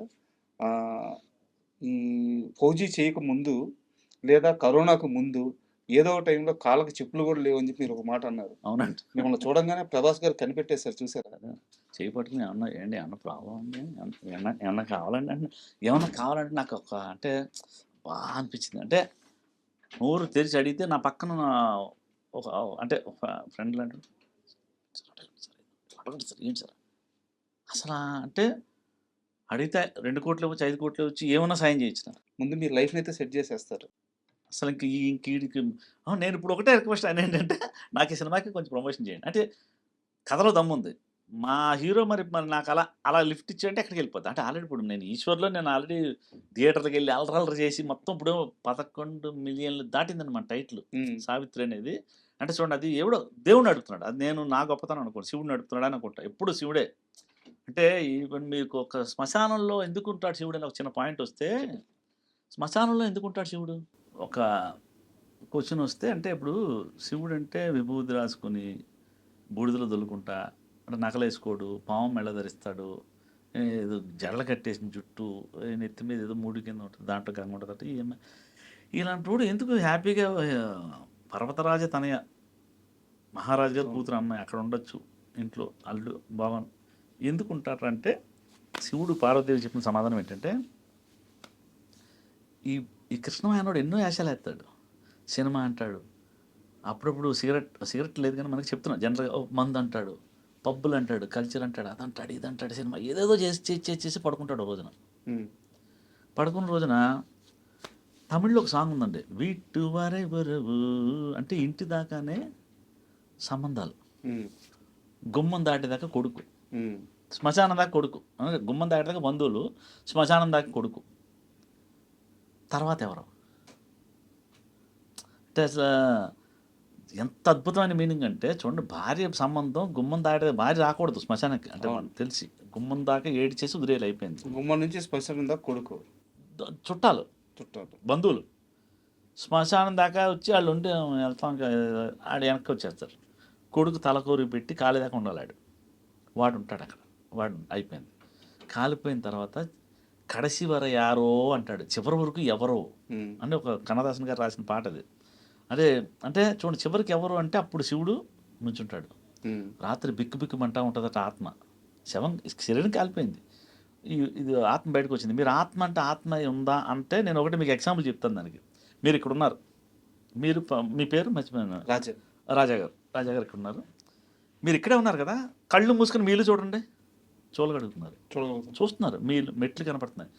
ఈ ఫౌజీ చేయకముందు లేదా కరోనాకు ముందు ఏదో ఒక టైంలో కాళ్ళకి చెప్పులు కూడా లేవని చెప్పి మీరు ఒక మాట అన్నారు. అవునండి. మిమ్మల్ని చూడంగానే ప్రభాస్ గారు కనిపెట్టేశారు, చూసారా? చేయి పట్టుకుని ఏమన్నా ఏంటి, ఏమన్నా ప్రాబ్లం ఉంది, ఏమన్నా కావాలండి అంటే, ఏమన్నా కావాలంటే నాకు ఒక అంటే బాగా అనిపించింది. అంటే నోరు తెరిచి అడిగితే నా పక్కన ఒక అంటే ఒక ఫ్రెండ్ లాంటి సార్ ఏంటి సార్ అసలు అంటే అడిగితే 2 కోట్లు వచ్చి 5 కోట్లు వచ్చి ఏమన్నా సాయం చేయొచ్చు. ముందు మీ లైఫ్ని అయితే సెట్ చేసేస్తారు అసలు ఇంకీడికి. నేను ఇప్పుడు ఒకటే రిక్వెస్ట్ ఆయన ఏంటంటే, నాకు ఈ సినిమాకి కొంచెం ప్రమోషన్ చేయండి. అంటే కథలో దమ్ముంది, మా హీరో మరి నాకు అలా లిఫ్ట్ ఇచ్చాడంటే ఎక్కడికి వెళ్ళిపోద్ది. అంటే ఆల్రెడీ ఇప్పుడు నేను ఈశ్వర్లో నేను ఆల్రెడీ థియేటర్కి వెళ్ళి అలరలర చేసి మొత్తం ఇప్పుడు 11 మిలియన్లు దాటిందని మన టైటిల్ సావిత్రి అనేది. అంటే చూడండి, అది ఎవడో దేవుడిని అడుగుతున్నాడు, అది నేను నా గొప్పతనం అనుకోండి, శివుడిని అడుగుతున్నాడు అని అనుకుంటా, ఎప్పుడు శివుడే. అంటే ఈవెన్ మీకు ఒక శ్మశానంలో ఎందుకు ఉంటాడు శివుడు అని ఒక చిన్న పాయింట్ వస్తే, శ్మశానంలో ఎందుకు ఉంటాడు శివుడు ఒక క్వశ్చన్ వస్తే, అంటే ఇప్పుడు శివుడు అంటే విభూతి రాసుకొని బూడిదలో దొల్లుకుంటా, అంటే నకలేసుకోడు, పాము మెళ్ళ ధరిస్తాడు, ఏదో జడల కట్టేసిన జుట్టు, నెత్తి మీద ఏదో 3 కింద ఉంటుంది, దాంట్లో గంగ ఉంటుంది. ఇలాంటి వాడు ఎందుకు హ్యాపీగా పర్వతరాజ తనయ మహారాజు గారు కూతురు అమ్మాయి అక్కడ ఉండొచ్చు, ఇంట్లో అల్లుడు బావన్ ఎందుకు ఉంటారంటే, శివుడు పార్వతీదేవి చెప్పిన సమాధానం ఏంటంటే, ఈ ఈ కృష్ణమాయనోడు ఎన్నో వేషాలు వేస్తాడు. సినిమా అంటాడు, అప్పుడప్పుడు సిగరెట్ లేదు కానీ మనకి చెప్తున్నా జనరల్గా మందు అంటాడు, పబ్బులు అంటాడు, కల్చర్ అంటాడు, అదంటాడు, ఇదంటాడు, సినిమా ఏదేదో చేసి పడుకుంటాడు. రోజున పడుకున్న రోజున తమిళ్లో ఒక సాంగ్ ఉందండి, వీట్టు వరెవరవు అంటే ఇంటి దాకానే సంబంధాలు, గుమ్మం దాటేదాకా కొడుకు, శ్మశానం దాకా కొడుకు, గుమ్మం దాటేదాకా బంధువులు, శ్మశానం దాకా కొడుకు, తర్వాత ఎవరు అంటే అసలు ఎంత అద్భుతమైన మీనింగ్ అంటే చూడండి, భార్య సంబంధం గుమ్మం దాటే, భార్య రాకూడదు శ్మశానానికి అంటే మనకు తెలిసి గుమ్మం దాకా ఏడి చేసి వదిలేలు అయిపోయింది. గుమ్మం నుంచి శ్మశానం దాకా కొడుకు, చుట్టాలు బంధువులు, శ్మశానం దాకా వచ్చి వాళ్ళు ఉండి వెళ్తాం, ఆడు వెనక్కి వచ్చేస్తారు. కొడుకు తలకూరి పెట్టి కాలి దాకా ఉండాలి, వాడు ఉంటాడు అక్కడ, వాడు అయిపోయింది. కాలిపోయిన తర్వాత కడసి వర యారో అంటాడు, చివరి వరకు ఎవరో అని ఒక కన్నదాసన్ గారు రాసిన పాట అది. అదే అంటే చూడండి, చివరికి ఎవరు అంటే అప్పుడు శివుడు నుంచుంటాడు. రాత్రి బిక్కు బిక్కుమంటా ఉంటుందట ఆత్మ, శరీరం కాలిపోయింది, ఇది ఆత్మ బయటకు వచ్చింది. మీరు ఆత్మ అంటే ఆత్మ ఉందా అంటే నేను ఒకటి మీకు ఎగ్జాంపుల్ చెప్తాను దానికి. మీరు ఇక్కడ ఉన్నారు, మీరు మీ పేరు మర్చిపోయాను, రాజా గారు ఇక్కడ ఉన్నారు, మీరు ఇక్కడే ఉన్నారు కదా, కళ్ళు మూసుకొని మీలు చూడండి, చూడగలుగుతున్నారు, చూస్తున్నారు, మీలు మెట్లు కనపడుతున్నాయి,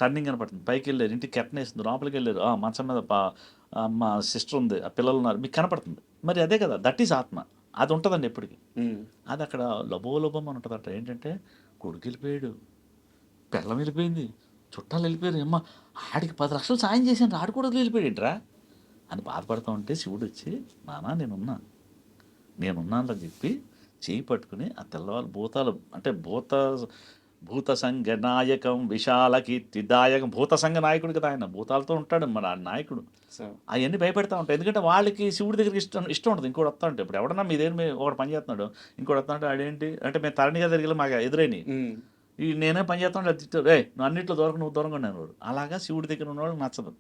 టర్నింగ్ కనపడుతుంది, పైకి వెళ్ళారు, ఇంటికి కెట్టన్ వేస్తుంది, లోపలికి వెళ్ళారు, మంచం మీద మా సిస్టర్ ఉంది, ఆ పిల్లలు ఉన్నారు, మీకు కనపడుతుంది. మరి అదే కదా, దట్ ఈస్ ఆత్మ, అది ఉంటుందండి ఎప్పటికీ. అది అక్కడ లబోలబం అని ఉంటుందట. ఏంటంటే కొడుకు వెళ్ళిపోయాడు, పిల్లం వెళ్ళిపోయింది, చుట్టాలు వెళ్ళిపోయారు, అమ్మ ఆడికి 10 లక్షలు సాయం చేశాను, ఆడు కూడా వెళ్ళిపోయాడురా అని బాధపడుతూ ఉంటే శివుడు వచ్చి, నానా నేనున్నాను అని చెప్పి చేయి పట్టుకుని ఆ తెల్లవాళ్ళు భూతాలు అంటే భూత సంఘ నాయకం విశాల కీర్తిదాయకం, భూత సంఘ నాయకుడు కదా ఆయన, భూతాలతో ఉంటాడు మన ఆ నాయకుడు. అవన్నీ భయపెడతా ఉంటాయి, ఎందుకంటే వాళ్ళకి శివుడి దగ్గరికి ఇష్టం ఉంటుంది. ఇంకోటి వస్తా ఉంటాయి, ఇప్పుడు ఎవడన్నా మీదేమి ఒకటి పని చేస్తున్నాడు, ఇంకోటి వస్తా ఉంటే ఆడేంటి అంటే మేము తరణిగా జరిగి మాకు ఎదురైని ఈ నేనే పని చేస్తాను అది తిట్టాడు, నువ్వు అన్నింటిలో నువ్వు దూరంగా ఉన్నాను. అలాగా శివుడి దగ్గర ఉన్నవాడు నచ్చదు.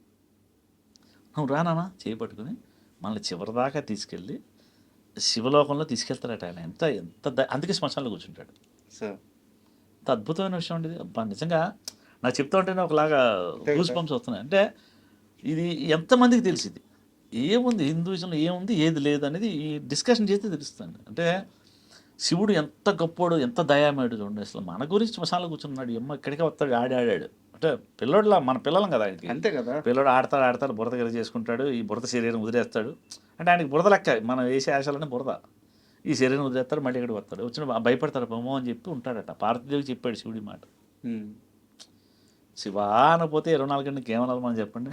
నువ్వు రానా చేయి పట్టుకుని మళ్ళీ చివరిదాకా తీసుకెళ్ళి శివలోకంలో తీసుకెళ్తారట ఆయన. అందుకే శ్మశానంలో కూర్చుంటాడు. ఎంత అద్భుతమైన విషయం అండి ఇది. నిజంగా నాకు చెప్తా ఉంటేనే ఒకలాగా గూస్ బంప్స్ వస్తున్నాయి. అంటే ఇది ఎంతమందికి తెలిసింది, ఏముంది హిందూయిజంలో ఏముంది ఏది లేదు అనేది ఈ డిస్కషన్ చేస్తే తెలుస్తుంది. అంటే శివుడు ఎంత గొప్పోడు, ఎంత దయామేడు చూడండి. అసలు మన గురించి శ్మశానంలో కూర్చున్నాడు, ఇక్కడికే వస్తాడు, ఆడాడు అంటే పిల్లోడులా, మన పిల్లలం కదా ఆయనకి, అంతే కదా. పిల్లోడు ఆడతాడు, బురద గరి చేసుకుంటాడు, ఈ బురద శరీరం వదిలేస్తాడు. అంటే ఆయనకి బురద లెక్క, మనం వేసే ఆశలనే బురద, ఈ శరీరం వదిలేస్తాడు, మళ్ళీ ఇక్కడికి వస్తాడు, వచ్చిన భయపడతాడు బొమ్మ అని చెప్పి ఉంటాడట. పార్వతీదేవికి చెప్పాడు శివుడి మాట. శివా అనపోతే 24 గంటలకి ఏమన్నా మనం చెప్పండి.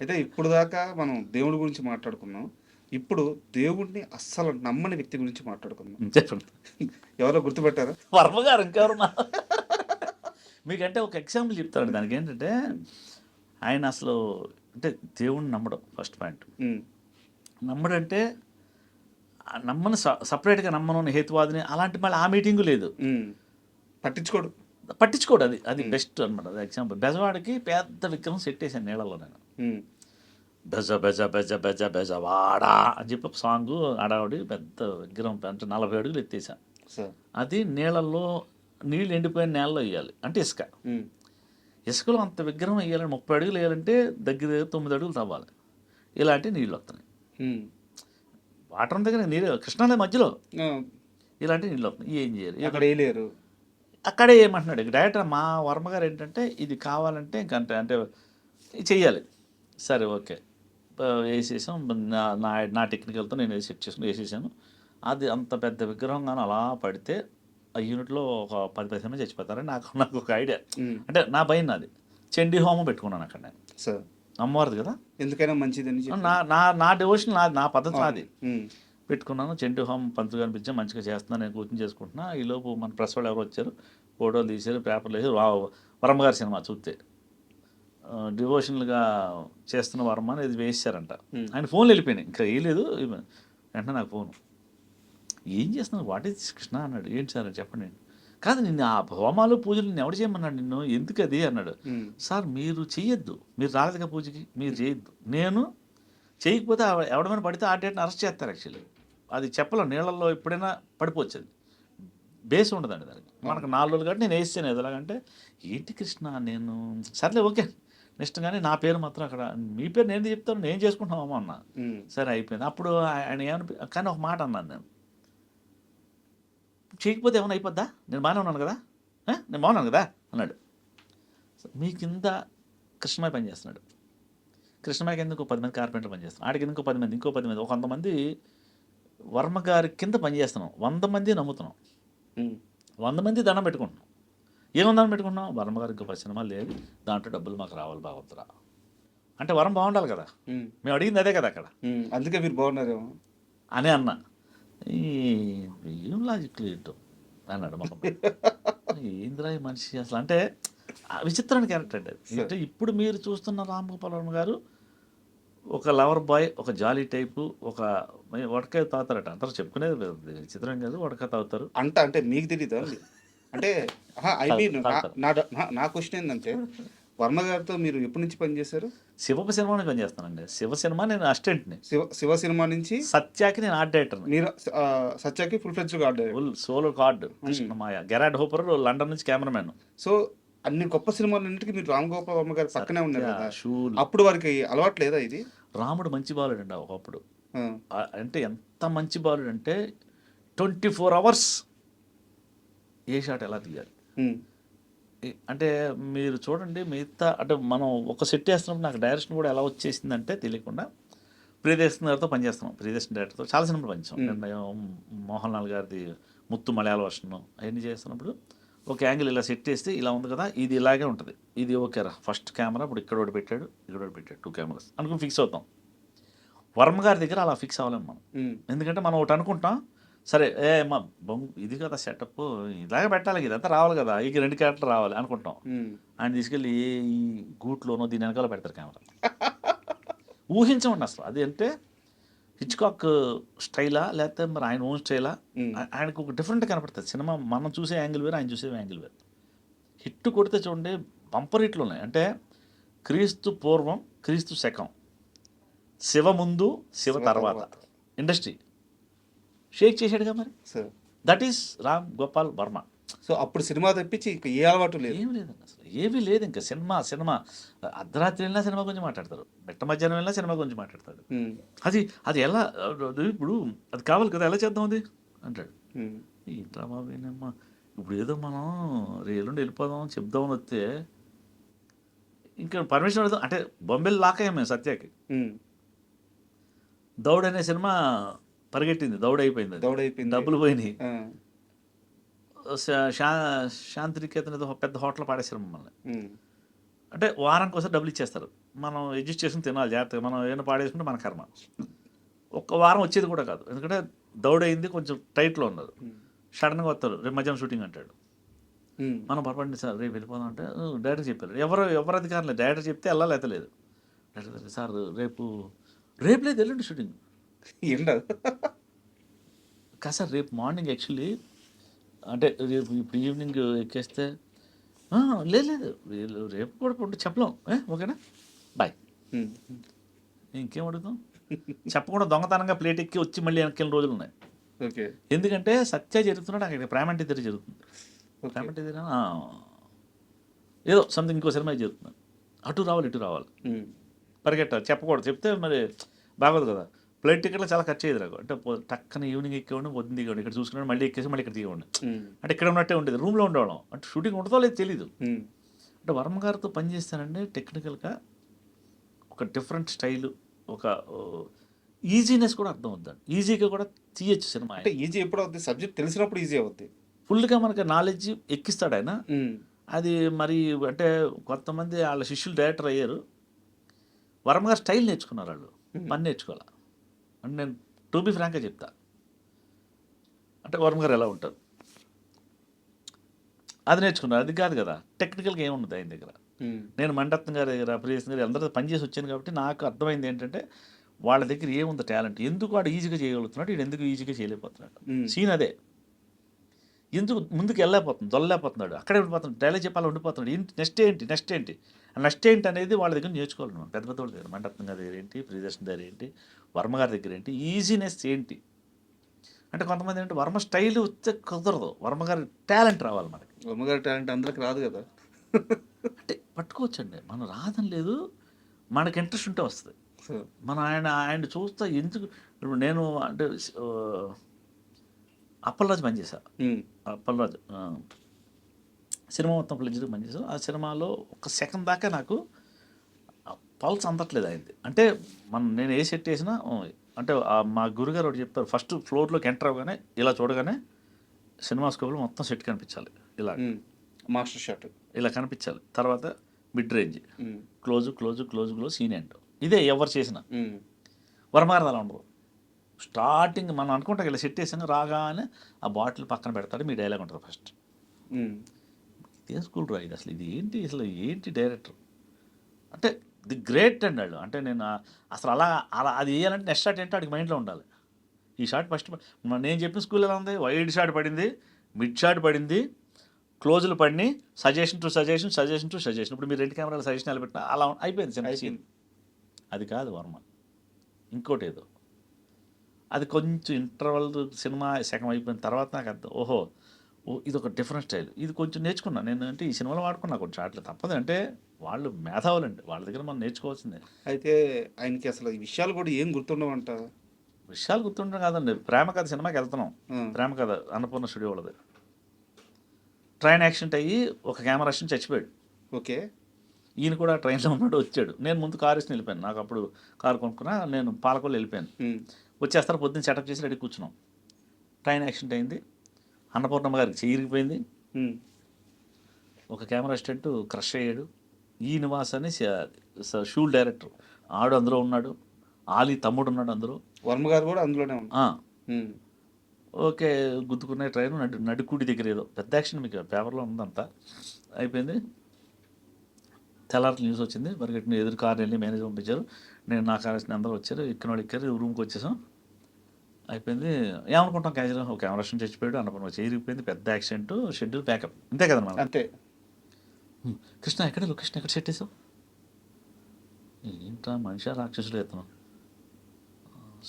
అయితే ఇప్పుడు దాకా మనం దేవుడి గురించి మాట్లాడుకున్నాం, ఇప్పుడు దేవుడిని అస్సలు నమ్మని వ్యక్తి గురించి మాట్లాడుకున్నాం. చెప్పండి, ఎవరో గుర్తుపెట్టారా? వర్మ గారు. ఇంకెవరు మీకంటే ఒక ఎగ్జాంపుల్ చెప్తాడు దానికి. ఏంటంటే ఆయన అసలు అంటే దేవుడిని నమ్మడం ఫస్ట్ పాయింట్. నమ్మడంటే నమ్మను సపరేట్గా నమ్మను హేతువాదిని అలాంటి మళ్ళీ ఆ మీటింగు లేదు, పట్టించుకోడు. అది బెస్ట్ అనమాట. అది ఎగ్జాంపుల్. బెజవాడికి పెద్ద విగ్రహం సెట్ వేసాను నీళ్ళలో నేను. బెజ బెజ బెజ బెజ బెజ వాడా అని చెప్పి ఒక సాంగ్, ఆడావిడి పెద్ద విగ్రహం అంటే 40 అడుగులు ఎత్తేసాను. అది నీళ్ళల్లో, నీళ్ళు ఎండిపోయిన నేలలో వేయాలి అంటే ఇసుకలో అంత విగ్రహం వేయాలని 30 అడుగులు వేయాలంటే దగ్గర 9 అడుగులు తవ్వాలి. ఇలాంటి నీళ్ళు వస్తున్నాయి, వాటర్ దగ్గర నీళ్ళు, కృష్ణానది మధ్యలో ఇలాంటి నీళ్ళు వస్తున్నాయి. ఏం చేయాలి? అక్కడ వేయలేరు. అక్కడే ఏమంటున్నాడు డైరెక్టర్ మా వర్మ గారు ఏంటంటే, ఇది కావాలంటే ఇంకంటే అంటే చెయ్యాలి. సరే ఓకే వేసేసాం, నా టెక్నికల్తో నేను సెట్ చేసుకుని వేసేసాను. అది అంత పెద్ద విగ్రహం కానీ అలా పడితే ఆ యూనిట్లో ఒక 10-15 మంది చచ్చిపోతారని నాకు ఒక ఐడియా. అంటే నా భయం నాది. చండీ హోమం పెట్టుకున్నాను అక్కడ నేను. సార్ అమ్మవారిది కదా, ఎందుకైనా మంచిదని నా డివోషన్ నా పద్ధతి నాది. పెట్టుకున్నాను, చండీ హోమం పంతులు కనిపించా, మంచిగా చేస్తున్నాను, నేను కూర్చొని చేసుకుంటున్నా. ఈలోపు మన ప్రెస్ వాళ్ళు ఎవరు వచ్చారు, ఫోటోలు తీశారు, పేపర్లు వేసారు. వర్మగారి సినిమా చూస్తే డివోషనల్గా చేస్తున్న వర్మ అనేది వేసారంట. ఆయన ఫోన్లు వెళ్ళిపోయినాయి, ఇంకా వేయలేదు. వెంటనే నాకు ఫోను, ఏం చేస్తున్నావు, వాట్ ఈజ్ కృష్ణ అన్నాడు. ఏంటి సార్ అని చెప్పండి. కాదు నిన్ను ఆ హోమాలు పూజలు నిన్ను ఎవడు చేయమన్నాడు నిన్ను, ఎందుకు అది అన్నాడు. సార్ మీరు చెయ్యొద్దు, మీరు రాలేదుగా పూజకి, మీరు చేయొద్దు. నేను చేయకపోతే ఎవడమైనా పడితే ఆ డేట్ని అరెస్ట్ చేస్తారు. యాక్చువల్లీ అది చెప్పలేం, నీళ్ళల్లో ఎప్పుడైనా పడిపోవచ్చు. అది బేస్ ఉండదండి దానికి. మనకు 4 రోజులు కాబట్టి నేను వేసాను ఎలాగంటే ఏంటి కృష్ణ నేను సర్లే ఓకే నెక్స్ట్ కానీ నా పేరు మాత్రం అక్కడ మీ పేరు నేను చెప్తాను నేను చేసుకుంటామమ్మా అన్న. సరే అయిపోయింది. అప్పుడు ఆయన ఏమని కానీ ఒక మాట అన్నాను నేను, చేయకపోతే ఏమైనా అయిపోద్దా, నేను బాగానే ఉన్నాను కదా, నేను బాగున్నాను కదా అన్నాడు. మీ కింద కృష్ణమాయ పని చేస్తున్నాడు, కృష్ణమాయ కింద ఇంకో 10 మంది కార్పెంటర్ పని చేస్తున్నాడు, ఆడికి ఇంకో 10 మంది, ఇంకో 10 మంది, ఒక 100 మంది వర్మ గారి కింద పని చేస్తున్నాం. 100 మంది నమ్ముతున్నాం, 100 మంది దండం పెట్టుకుంటున్నాం. ఏమని దండం పెట్టుకుంటున్నాం, వర్మ గారికి ఇంకో 10 సినిమాలు లేదు, దాంట్లో డబ్బులు మాకు రావాలి బాగుందిరా అంటే వరం బాగుండాలి కదా, మేము అడిగింది అదే కదా అక్కడ, అందుకే మీరు బాగున్నారేమో అని అన్న. ఏం లాజిక్ లేదు అన్నాడు మొహం. ఏందిరా ఈ మనిషి అసలు అంటే విచిత్రమైన క్యారెక్టర్ అండి అది. అంటే ఇప్పుడు మీరు చూస్తున్న రామ్ గోపాల్ వర్మ గారు ఒక లవర్ బాయ్, ఒక జాలీ టైపు, ఒక వడకాయ తాగుతారట, అందరూ చెప్పుకునేది విచిత్రం కాదు, వడకాయ తాగుతారు అంటే మీకు తెలియదు అండి అంటే ఐ మీన్ నా క్వశ్చన్ ఏంటంటే వర్మ గారితో మీరు ఎప్పటి నుంచి పనిచేశారు? శివ సినిమాని పనిచేస్తానండి. శివ సినిమా నేను అసిస్టెంట్ని, శివ సినిమా నుంచి సత్యాకి నేను ఆర్ట్ డైరెక్టర్. మీరు సత్యాకి full fledged art director, full solo card Krishnamaya, Gerard Hooper London నుంచి కెమెరామెన్. సో అన్ని గొప్ప సినిమాలన్నింటికి మీరు రామ్ గోపాల్ వర్మ గారి పక్కనే ఉన్నారు కదా. షూల్ అప్పుడు వారికి అలవాటు లేదా ఇది? రాముడు మంచి బాలుడు అండి ఒకప్పుడు. అంటే ఎంత మంచి బాలుడు అంటే 24 hours ఏ షాట్ ఎలా తీయాలి అంటే మీరు చూడండి. మిగతా అంటే మనం ఒక సెట్ వేస్తున్నప్పుడు నాకు డైరెక్షన్ కూడా ఎలా వచ్చేసిందంటే తెలియకుండా ప్రియదర్శన్ గారితో పనిచేస్తున్నాం, ప్రియదర్శన్ డైరెక్టర్తో చాలా సినిమాలు పనిచేస్తాం. మోహన్ లాల్ గారిది ముత్తు మలయాళ వర్షన్ అవన్నీ చేస్తున్నప్పుడు ఒక యాంగిల్ ఇలా సెట్ చేస్తే ఇలా ఉంది కదా, ఇది ఇలాగే ఉంటుంది, ఇది ఓకేరా ఫస్ట్ కెమెరా ఇప్పుడు ఇక్కడ ఒకటి పెట్టాడు, ఇక్కడ ఒకటి పెట్టాడు, 2 కెమెరాస్ అనుకుని ఫిక్స్ అవుతాం. వర్మ గారి దగ్గర అలా ఫిక్స్ అవ్వలేము మనం, ఎందుకంటే మనం ఒకటి అనుకుంటాం, సరే మా ఇది కదా సెటప్ ఇలాగే పెట్టాలి, ఇదంతా రావాలి కదా, ఇక 2 క్యారెక్టర్ రావాలి అనుకుంటాం. ఆయన తీసుకెళ్ళి ఈ గూట్లోనో దీని వెనకాల పెడతారు కెమెరా. ఊహించమండి అసలు అది అంటే హిచ్కాక్ స్టైలా లేకపోతే మరి ఆయన ఓన్ స్టైలా, ఆయనకు ఒక డిఫరెంట్ కనపడుతుంది సినిమా. మనం చూసే యాంగిల్ వేరు, ఆయన చూసే యాంగిల్ వేరు. హిట్ కొడితే చూడండి బంపర్ హిట్లు ఉన్నాయి. అంటే క్రీస్తు పూర్వం, క్రీస్తు శకం, శివ ముందు, శివ తర్వాత ఇండస్ట్రీ షేక్ చేశాడుగా మరి. That is Ram Gopal Varma. So అప్పుడు సినిమా తప్పించి ఇక ఏ అలవాటు లేదు, ఏమి లేదండి అసలు, ఏమీ లేదు. ఇంకా సినిమా అర్ధరాత్రి వెళ్ళినా సినిమా గురించి మాట్లాడతారు, మెట్ట మధ్యాహ్నం వెళ్ళినా సినిమా గురించి మాట్లాడతాడు. అది ఎలా ఇప్పుడు అది కావాలి కదా, ఎలా చేద్దాం అది అంటాడు. ఈ డ్రామా వినమ్మా ఇప్పుడు ఏదో మనం రేలుండి వెళ్ళిపోదాం చెప్దామని వస్తే ఇంకా పర్మిషన్ అడుగుదాం అంటే బొంబేలు లాక్ అయ్యాం మేము సత్యాకి. దౌడ్ అనే సినిమా పరిగెట్టింది, దౌడ్ అయిపోయింది, డబ్బులు పోయినాయి. శాంతినికేతన్ ఏదో పెద్ద హోటల్ పాడేశారు మమ్మల్ని. అంటే వారానికి ఒకసారి డబ్బులు ఇచ్చేస్తారు, మనం అడ్జస్ట్ చేసుకుని తినాలి జాగ్రత్తగా. మనం ఏమైనా పాడేసుకుంటే మన కర్మ. ఒక్క వారం వచ్చేది కూడా కాదు, ఎందుకంటే దౌడ్ అయింది, కొంచెం టైట్లో ఉన్నారు. సడన్గా వస్తారు, రేపు మధ్యాహ్నం షూటింగ్ అంటాడు. మనం పొరపడింది సార్ రేపు వెళ్ళిపోదాం అంటే డైరెక్టర్ చెప్పారు. ఎవరు అధికారం లేదు, డైరెక్టర్ చెప్తే వెళ్ళాలి లేదు. డైరెక్టర్ సార్ రేపు లేదు వెళ్ళండి షూటింగ్ కాదు సార్, రేపు మార్నింగ్ యాక్చువల్లీ అంటే రేపు ఇప్పుడు ఈవినింగ్ ఎక్కేస్తే లేదు రేపు కూడా ఉంటే చెప్పలేం, ఓకేనా బాయ్. ఇంకేం అడుగుతాం, చెప్పకుండా దొంగతనంగా ప్లేట్ ఎక్కి వచ్చి మళ్ళీ వెనక్కి రోజులు ఉన్నాయి. ఎందుకంటే సత్య జరుగుతున్నాడు, అక్కడ ప్రేమంటి దగ్గర జరుగుతుంది, ప్రేమంటి దగ్గర ఏదో సంథింగ్ ఇంకో సినిమా జరుగుతుంది, అటు రావాలి ఇటు రావాలి, పరిగెట్టాలి, చెప్పకూడదు, చెప్తే మరి బాగోదు కదా. ఫ్లైట్ టికెట్లో చాలా ఖర్చు అయ్యేది నాకు. అంటే టక్కన ఈవినింగ్ ఎక్కేవాడిని, పొద్దున్న దిగేవాడిని, ఇక్కడ చూసుకున్నాడు, మళ్ళీ ఎక్కేసి మళ్ళీ ఇక్కడ దిగేవాడిని. అంటే ఇక్కడ ఉన్నట్టే ఉండేది, రూమ్లో ఉండేవాళ్ళం. అంటే షూటింగ్ ఉంటుందో లేదు తెలీదు. అంటే వర్మ గారితో పనిచేస్తానంటే టెక్నికల్గా ఒక డిఫరెంట్ స్టైలు, ఒక ఈజీనెస్ కూడా అర్థం అవుతుంది, ఈజీగా కూడా తీయచ్చు సినిమా. అంటే ఈజీ ఎప్పుడు అవుతుంది, సబ్జెక్ట్ తెలిసినప్పుడు ఈజీ అవుతుంది, ఫుల్గా మనకి నాలెడ్జ్ ఎక్కిస్తాడు ఆయన. అది మరి అంటే కొంతమంది వాళ్ళ శిష్యులు డైరెక్టర్ అయ్యారు, వర్మ గారు స్టైల్ నేర్చుకున్నారు, వాళ్ళు పని నేర్చుకోవాలి. అంటే నేను టు బి ఫ్రాంక్గా చెప్తా, అంటే వర్మ గారు ఎలా ఉంటారు అది నేర్చుకున్నారు. అది కాదు కదా టెక్నికల్గా ఏముండదు ఆయన దగ్గర. నేను మండత్న గారి దగ్గర, ప్రియదర్శన్ గారు అందరితో పనిచేసి వచ్చాను కాబట్టి నాకు అర్థమైంది ఏంటంటే వాళ్ళ దగ్గర ఏముంది టాలెంట్, ఎందుకు వాడు ఈజీగా చేయగలుగుతున్నాడు, వీడు ఎందుకు ఈజీగా చేయలేకపోతున్నాడు. సీన్ అదే, ఎందుకు ముందుకు వెళ్ళలేకపోతుంది, దొల్లలేకపోతున్నాడు, అక్కడే ఉండిపోతున్నాడు, డైలాగ్ చెప్పాలి ఉండిపోతున్నాడు, ఏంటి నెక్స్ట్ ఏంటి అనేది వాళ్ళ దగ్గర నేర్చుకోవాలి. మనం పెద్ద వాళ్ళ దగ్గర, మండత్న గారి దగ్గర ఏంటి, ప్రియదర్శన్ దగ్గర ఏంటి, వర్మ గారి దగ్గర ఏంటి, ఈజీనెస్ ఏంటి అంటే కొంతమంది ఏంటంటే వర్మ స్టైల్ వస్తే కుదరదు, వర్మ గారి టాలెంట్ రావాలి మనకి. బొమ్మగారి టాలెంట్ అందరికి రాదు కదా. అంటే పట్టుకోవచ్చండి, మనం రాదని లేదు, మనకి ఇంట్రెస్ట్ ఉంటే వస్తుంది. సో మనం ఆయన చూస్తా ఎందుకు. ఇప్పుడు నేను అంటే అప్పలరాజు పనిచేశా. అప్పలరాజు సినిమా మొత్తం ప్లెజ్గా పనిచేసాం. ఆ సినిమాలో ఒక సెకండ్ దాకా నాకు పల్స్ అందట్లేదు అయింది. అంటే నేను ఏ సెట్ వేసినా అంటే మా గురుగారు ఒకటి చెప్పారు, ఫస్ట్ ఫ్లోర్లోకి ఎంటర్ అవ్వగానే ఇలా చూడగానే సినిమా స్కోప్లో మొత్తం సెట్ కనిపించాలి, ఇలా మాస్టర్ షాట్ ఇలా కనిపించాలి. తర్వాత mid range, close close close close, scene end. ఇదే ఎవరు చేసిన. వర్మగారు అలా ఉండదు. స్టార్టింగ్ మనం అనుకుంటాం ఇలా సెట్ వేసాక రాగానే ఆ బాటిల్ పక్కన పెడతాడు, మీ డైలాగ్ ఉంటుంది ఫస్ట్. ఇదే స్కూల్ రా ఇది, అసలు ఇది ఏంటి, అసలు ఏంటి డైరెక్టర్ అంటే ది గ్రేట్ అండి వాళ్ళు. అంటే నేను అసలు అలా అది వేయాలంటే నెక్స్ట్ షాట్ ఏంటో వాడికి మైండ్లో ఉండాలి. ఈ షాట్ ఫస్ట్ నేను చెప్పిన స్కూల్ ఎలా ఉంది, వైడ్ షాట్ పడింది, మిడ్ షాట్ పడింది, క్లోజులు పడినాయి, suggestion to suggestion, suggestion to suggestion. ఇప్పుడు మీరు 2 కెమెరాలు సజెషన్ నిలబెట్టినా అలా అయిపోయింది సినిమా సీన్. అది కాదు వర్మ, ఇంకోటి ఏదో. అది కొంచెం ఇంటర్వల్ సినిమా సగం అయిపోయిన తర్వాత నాకు అర్థం, ఓహో ఇది ఒక డిఫరెంట్ స్టైల్, ఇది కొంచెం నేర్చుకున్నాను నేను. అంటే ఈ సినిమాలో వాడుకున్నా కొంచెం షాట్లు, తప్పదు. అంటే వాళ్ళు మేధావులండి, వాళ్ళ దగ్గర మనం నేర్చుకోవాల్సిందే. అయితే ఆయనకి అసలు ఈ విషయాలు కూడా ఏం గుర్తుండవంట. విషయాలు గుర్తుండడం కాదండి, ప్రేమ కథ సినిమాకి వెళ్తున్నాం. ప్రేమ కథ అన్నపూర్ణ స్టూడియో వాళ్ళది. ట్రైన్ యాక్సిడెంట్ అయ్యి ఒక కెమెరా యాక్షన్ చచ్చిపోయాడు. ఓకే. ఈయన కూడా ట్రైన్లో ఉన్నాడు, వచ్చాడు. నేను ముందు కారు వేసుకుని వెళ్ళిపోయాను, నాకు అప్పుడు కారు కొనుక్కున్నా, నేను పాలకొల్లు వెళ్ళిపోయాను. వచ్చేస్తారు, పొద్దున్న సెటప్ చేసి రెడీ కూర్చున్నాం. ట్రైన్ యాక్సిడెంట్ అయింది, అన్నపూర్ణమ్మ గారికి చెయ్యిరిగిపోయింది, ఒక కెమెరా అసిస్టెంట్ క్రష్ అయ్యాడు. ఈ నివాస్ అని షూల్ డైరెక్టర్, ఆడు అందులో ఉన్నాడు, ఆలీ తమ్ముడు ఉన్నాడు అందులో, వర్మ గారు కూడా అందులోనే ఉన్నారు. ఓకే, గుద్దుకునే ట్రైన్ నడుకుడి దగ్గర ఏదో పెద్ద యాక్షన్, మీకు పేపర్లో ఉందంతా. అయిపోయింది, తెల్లారి న్యూస్ వచ్చింది, పరిగెట్టిన ఎదురు కారు వెళ్ళి మేనేజర్ పంపించారు. నేను నా కారు వేసిన అందరూ వచ్చారు, ఇక్కడ వాళ్ళు ఎక్కారు, రూమ్కి వచ్చేసాం. అయిపోయింది, ఏమనుకుంటాం క్యాజువల్గా, ఒక కెమెరా చచ్చిపోయాడు, అన్నపూర్ణ చేరిగిపోయింది, పెద్ద యాక్సిడెంట్, షెడ్యూల్ ప్యాకప్, ఇంతే కదా మనం. అంతే. కృష్ణ ఎక్కడ, లొకేషన్ ఎక్కడ సెట్ చేసావు, ఏంట్రా మనిషి రాక్షసులు ఎత్తున్నాం.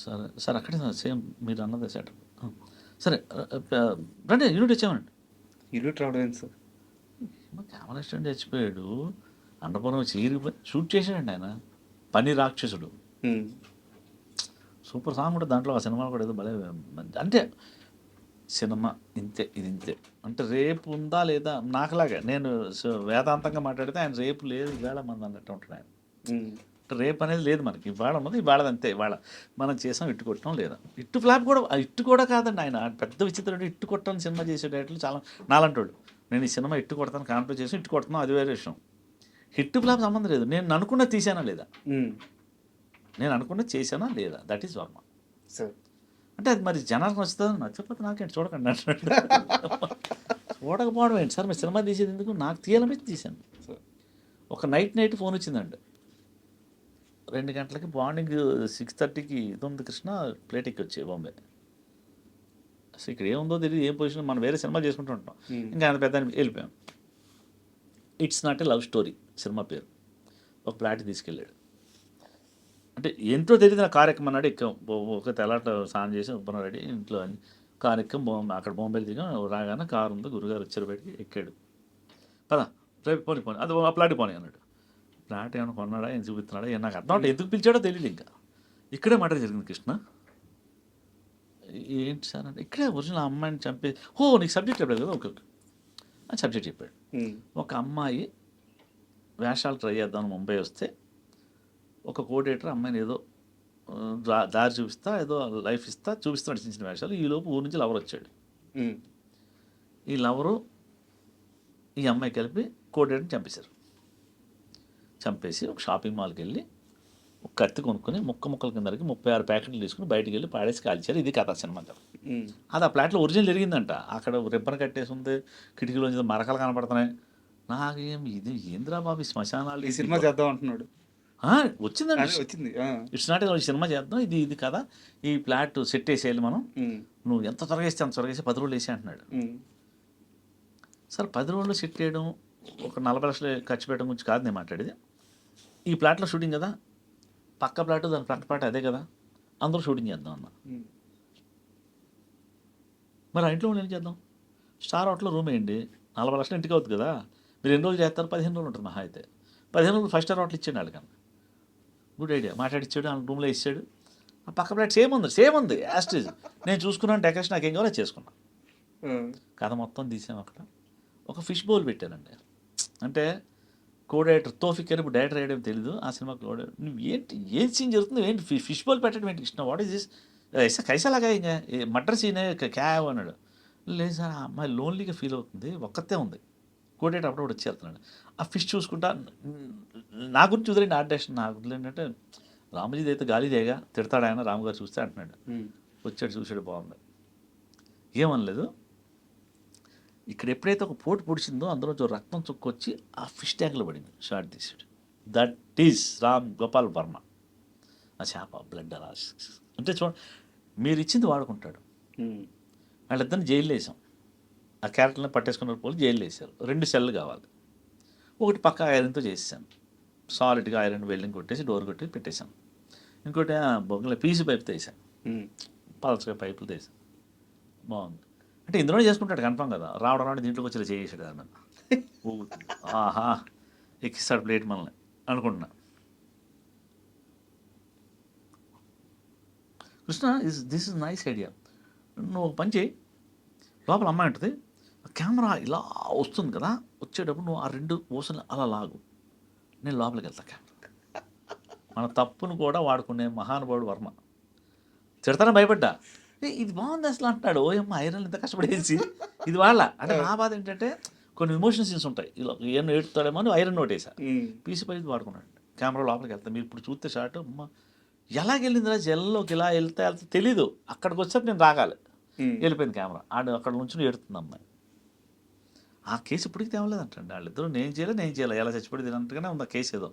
సరే సార్ అక్కడే సేమ్ మీరు అన్నదే సెటప్. సరే రండి యూనిట్ వచ్చామండి. యూనిట్ రావడం సార్, కెమెరా స్టాండ్ చచ్చిపోయాడు, అన్నపూర్ణ చీరిపోయి షూట్ చేశాడండి ఆయన, పని రాక్షసుడు. సూపర్ సాంగ్ కూడా దాంట్లో, ఆ సినిమాలో కూడా ఏదో భలే. అంటే సినిమా ఇంతే, ఇది ఇంతే. అంటే రేపు ఉందా లేదా, నాకులాగా నేను వేదాంతంగా మాట్లాడితే ఆయన రేపు లేదు ఇవాళ మంది అన్నట్టు ఉంటాడు ఆయన. రేపు అనేది లేదు మనకి, ఇవాళ ఉన్నది ఇవాళ అంతే. ఇవాళ మనం చేసాం, ఇట్టు కొట్టడం లేదా, ఇట్టు ఫ్లాప్ కూడా, ఇట్టు కూడా కాదండి ఆయన పెద్ద విచిత్రం. ఇట్టు కొట్టని సినిమా చేసే డైరెక్టర్లు చాలా నాలంటాడు. నేను ఈ సినిమా ఇట్టు కొడతాను కాంప్రమైజ్ చేసి ఇట్టు కొడుతున్నాం, అది వేరే విషయం. హిట్ ఫ్లాప్ సంబంధం లేదు, నేను అనుకున్నది తీసానా లేదా, నేను అనుకున్నది చేశానా లేదా, దట్ ఈస్ వర్మ. అంటే అది మరి జనాలకు నచ్చుతుంది, నచ్చకపోతే నాకేంటి చూడకండి అంటాడు. చూడకపోవడం ఏంటి సార్, మీరు సినిమా తీసేది ఎందుకు, నాకు తీయాలనిపించి తీశాను. ఒక నైట్ ఫోన్ వచ్చిందండి 2 గంటలకి, మార్నింగ్ 6:30కి ఇది ఉంది కృష్ణ ప్లేట్ ఎక్కి వచ్చే బాంబే. అసలు ఇక్కడ ఏముందో తెలియదు, ఏం పొజిషన్, మనం వేరే సినిమా చేసుకుంటూ ఉంటాం. ఇంకా అంత పెద్ద వెళ్ళిపోయాం. It's not a love story cinema పేరు. ఒక ఫ్లాట్ తీసుకెళ్ళాడు, అంటే ఎంతో తెలియదు. నా కారు ఎక్కమన్నాడు, ఎక్కాం. ఒక తెల్లాట స్నానం చేసి ఉబ్బన రెడీ ఇంట్లో అని కారు ఎక్కాం. అక్కడ బాంబేలు దిగాం. రాగానే కారు ఉంది, గురుగారు వచ్చారు, బయటికి ఎక్కాడు. పదా రేపు పోనీ అది ఆ ఫ్లాట్ పోనీ అన్నాడు. ఫ్లాట్ ఏమైనా కొన్నాడా, ఏం చూపిస్తున్నాడా, నాకు అర్థం అంటే ఎందుకు పిలిచాడో తెలియదు. ఇంకా ఇక్కడే మాట జరిగింది కృష్ణ. ఏంటి సార్ అంటే, ఇక్కడే ఒరిజినల్ అమ్మాయిని చంపే, నీకు సబ్జెక్ట్ చెప్పాడు కదా, ఓకే ఓకే అని సబ్జెక్ట్ చెప్పాడు. ఒక అమ్మాయి వేషాలు ట్రై చేద్దామని ముంబై వస్తే, ఒక కోఆర్డినేటర్ అమ్మాయిని ఏదో దారి చూపిస్తా, ఏదో లైఫ్ ఇస్తా చూపిస్తాడు చిన్న చిన్న వేషాలు. ఈలోపు ఊరు నుంచి లవర్ వచ్చాడు. ఈ లవరు ఈ అమ్మాయి కలిపి కోఆర్డినేటర్ని చంపేశారు. చంపేసి ఒక షాపింగ్ మాల్కి వెళ్ళి ఒక కత్తి కొనుక్కొని ముక్కల కిందకి 36 ప్యాకెట్లు తీసుకుని బయటికి వెళ్ళి పాడేసి కాల్చారు. ఇది కథ సినిమాలో. అది ఆ ప్లాట్లో ఒరిజినల్ జరిగిందంట. అక్కడ రిబ్బన్ కట్టేసి ఉంది, కిటికీలో మరకలు కనపడుతున్నాయి. నాకేం ఇది ఏంద్రా బాబు, శ్మశానాలు ఈ సినిమా చేద్దాం అంటున్నాడు. వచ్చిందండి, వచ్చింది. ఇట్స్ నాట్ ఈ సినిమా చేద్దాం, ఇది కదా, ఈ ప్లాట్ సెట్ వేసేయాలి మనం, నువ్వు ఎంత త్వరగా వేస్తే అంత త్వరగా వేసి 10 రోజులు వేసే అంటున్నాడు. సార్ 10 రోజులు సెట్ చేయడం, ఒక 40 లక్షలు ఖర్చు పెట్టడం గురించి కాదు నేను మాట్లాడేది. ఈ ప్లాట్లో షూటింగ్ కదా, పక్క ప్లాట్ దాని పక్క ప్లాట్ అదే కదా, అందరూ షూటింగ్ చేద్దాం అన్న. మరి ఆ ఇంట్లో ఉండి ఏం చేద్దాం? స్టార్ హోటల్లో రూమ్ వేయండి, 40 లక్షలు ఇంటికి అవుతుంది కదా. మీరు ఎన్ని రోజులు చేస్తారు? 15 రోజులు ఉంటుంది మహా అయితే. 15 రోజులు 5 స్టార్ హోటల్ ఇచ్చేయండి వాళ్ళకన్నా. Good idea. మాట్లాడిచ్చాడు, వాళ్ళ రూమ్లో ఇచ్చాడు. ఆ పక్క ప్లేట్ సేమ్ ఉంది యాస్టీజ్. నేను చూసుకున్నాను, డెకరేషన్ నాకు ఏం కావాలో చేసుకున్నాను. కథ మొత్తం తీసాం. అక్కడ ఒక ఫిష్ బౌల్ పెట్టానండి. అంటే కో డైరెక్టర్ తోఫిక్ అని, ఇప్పుడు డైరెక్టర్ అయ్యడం తెలీదు ఆ సినిమా. కో డైరెక్టర్ నువ్వు ఏంటి, ఏం సీన్ జరుగుతుంది, ఏంటి ఫిష్ బౌల్ పెట్టడం ఏంటి కృష్ణ, వాట్ ఈస్ దిస్, ఐసా కైసాలాగా ఇంకా మటర్ సీనే క్యావ్ అన్నాడు. లేదు సార్, ఆ అమ్మాయి లోన్లీగా ఫీల్ అవుతుంది, ఒక్కతే ఉంది. కో డైరెక్టర్ అప్పుడప్పుడు వచ్చి వెళ్తున్నాడు. ఆ ఫిష్ చూసుకుంటా నా గురించి వదిలేండి, ఆర్ట్ డైరెక్షన్ నా గురించి ఏంటంటే రామజీది అయితే గాలిదేగా తిడతాడు ఆయన, రాముగారు చూస్తే అంటున్నాడు. వచ్చాడు, చూసాడు, బాగుంది, ఏమనలేదు. ఇక్కడ ఎప్పుడైతే ఒక పోటు పొడిచిందో అందులో రక్తం చుక్కొచ్చి ఆ ఫిష్ ట్యాంక్లో పడింది, షార్ట్ తీసాడు. That is Ram Gopal Varma. ఆ చేప బ్లడ్ అలా అంటే చూడండి, మీరు ఇచ్చింది వాడుకుంటాడు. వాళ్ళిద్దరిని జైల్లో వేసాం, ఆ క్యారెక్టర్ని పట్టేసుకున్న పోలు జైల్లో వేసారు. 2 సెల్లు కావాలి, ఒకటి పక్క ఐరన్తో చేసాను, సాలిడ్గా ఐరన్ వెల్డింగ్ కొట్టేసి డోర్ కొట్టి పెట్టేశాను. ఇంకోటి బొంగలో పీసీ పైపుతో వేసాను, పలచగా పైపులు వేసాను. బాగుంది. అంటే ఇందులోనే చేసుకుంటాడు కన్ఫామ్ కదా. రావడం దీంట్లోకి వచ్చి చేసాడు ఆయన. ఆహా ఎక్కిస్తాడు ప్లేట్ మనల్ని అనుకుంటున్నా. Krishna this is nice idea. నువ్వు ఒక పని చేయి, లోపల అమ్మాయి ఉంటుంది, కెమెరా ఇలా వస్తుంది కదా, వచ్చేటప్పుడు నువ్వు ఆ 2 ఊసలు అలా లాగు, నేను లోపలికి వెళ్తా. కెమెరా మన తప్పును కూడా వాడుకునే మహానుభావుడు వర్మ. తిడతానే భయపడ్డా, ఇది బాగుంది అసలు అంటున్నాడు. ఓయమ్మ ఐరన్ ఇంత కష్టపడేసి ఇది వాళ్ళ. అంటే నా బాధ ఏంటంటే కొన్ని ఎమోషన్ సీన్స్ ఉంటాయి, ఇలా ఏం ఏడుతాడేమో అని ఐరన్ నోటేసా, పీసీ పై వాడుకున్నాడు. కెమెరా లోపలికి వెళ్తాను, మీరు ఇప్పుడు చూస్తే షార్ట్ అమ్మ ఎలాగెళ్ళింది రా, జల్లోకి ఇలా వెళ్తే తెలీదు, అక్కడికి వచ్చాక నేను రాగాలి, వెళ్ళిపోయింది కెమెరా. అక్కడ నుంచి ఏడుతుంది అమ్మాయి. ఆ కేసు ఇప్పటికి తేవలేదంటండి వాళ్ళిద్దరూ. నేను చేయాలి ఎలా చచ్చిపోయింది అన్నట్టుగానే ఉంది ఆ కేసు. ఏదో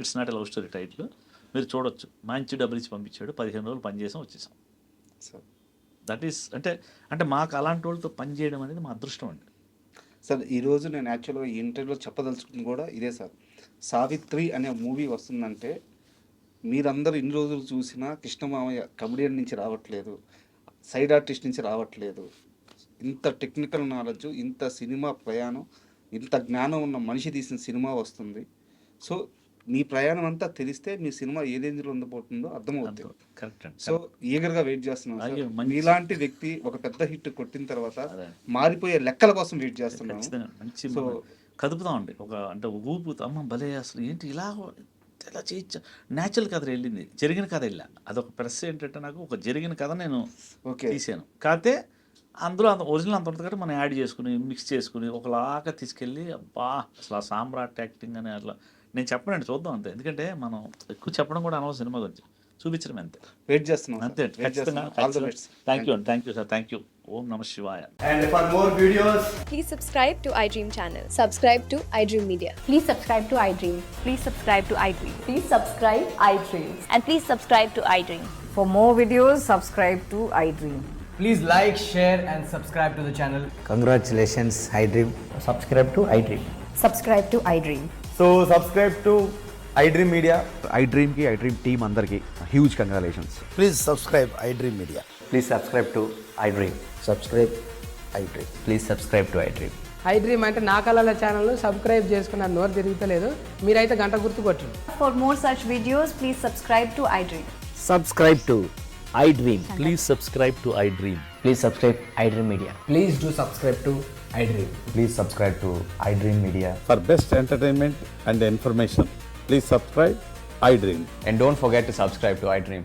it's not a love story title, మీరు చూడొచ్చు. మంచి డబ్బులు ఇచ్చి పంపించాడు, 15 రోజులు పనిచేసాం, వచ్చేసాం. దట్ ఈస్ అంటే మాకు అలాంటి వాళ్ళతో పనిచేయడం అనేది మా అదృష్టం అండి. సార్ ఈరోజు నేను యాక్చువల్గా ఈ ఇంటర్వ్యూలో చెప్పదలుచుకుంది కూడా ఇదే సార్. సావిత్రి అనే మూవీ వస్తుందంటే మీరందరూ ఇన్ని రోజులు చూసినా కృష్ణమామయ్య కమెడియన్ నుంచి రావట్లేదు, సైడ్ ఆర్టిస్ట్ నుంచి రావట్లేదు. ఇంత టెక్నికల్ నాలెడ్జ్, ఇంత సినిమా ప్రయాణం, ఇంత జ్ఞానం ఉన్న మనిషి తీసిన సినిమా వస్తుంది. సో మీ ప్రయాణం అంతా తెలిస్తే మీ సినిమా ఏ రేంజ్లో ఉండబోతుందో అర్థమవుతుంది. కరెక్ట్. సో ఈగర్గా వెయిట్ చేస్తున్నాం. మీలాంటి వ్యక్తి ఒక పెద్ద హిట్ కొట్టిన తర్వాత మారిపోయే లెక్కల కోసం వెయిట్ చేస్తున్నాం. మంచి సో కదుపుతామండి, ఒక అంటే ఊపుతా అమ్మ భలే, అసలు ఏంటి ఇలా చేయొచ్చు. న్యాచురల్ కథ వెళ్ళింది, జరిగిన కథ వెళ్ళా. అదొక ప్రెస్ ఏంటంటే నాకు ఒక జరిగిన కథ నేను తీసాను. కాకపోతే అందులో ఒరిజినల్ అంత ఉంటుంది కాబట్టి మనం యాడ్ చేసుకుని మిక్స్ చేసుకుని ఒకలాగా తీసుకెళ్ళి అబ్బా అసలు ఆ సామ్రాట్ యాక్టింగ్ అని అట్లా నేను చెప్పనండి, చూద్దాం అంతే. ఎందుకంటే మనం ఎక్కువ చెప్పడం కూడా అనవసరం, సినిమా గురించి చూపించడం అంతే. వెయిట్ చేస్తున్నాం అంతే. ఖచ్చితంగా. Thank you sir, thank you. ఓం నమ శివాయ. And for more videos, please subscribe to iDream channel. Subscribe to iDream Media. Please subscribe to iDream. Please subscribe to iDream. Please subscribe iDream. And please subscribe to iDream. For more videos, subscribe to iDream. please like, share and subscribe to the channel. Congratulations, iDream. Subscribe to iDream. Subscribe to iDream. So subscribe to iDream Media. iDream ki iDream team andarki huge congratulations. Please subscribe iDream Media. Please subscribe to iDream. Subscribe iDream. Please subscribe to iDream. iDream అంటే నా కళల channel subscribe చేసుకున్న నోరు తిరుగుతలేదు, మీరైతే గంట గుర్తు కొట్టండి. For more such videos, please subscribe to iDream. Subscribe to iDream. Please subscribe to iDream. Please subscribe iDream Media. Please do subscribe to iDream. Please subscribe to iDream Media. For best entertainment and information, please subscribe iDream. And don't forget to subscribe to iDream.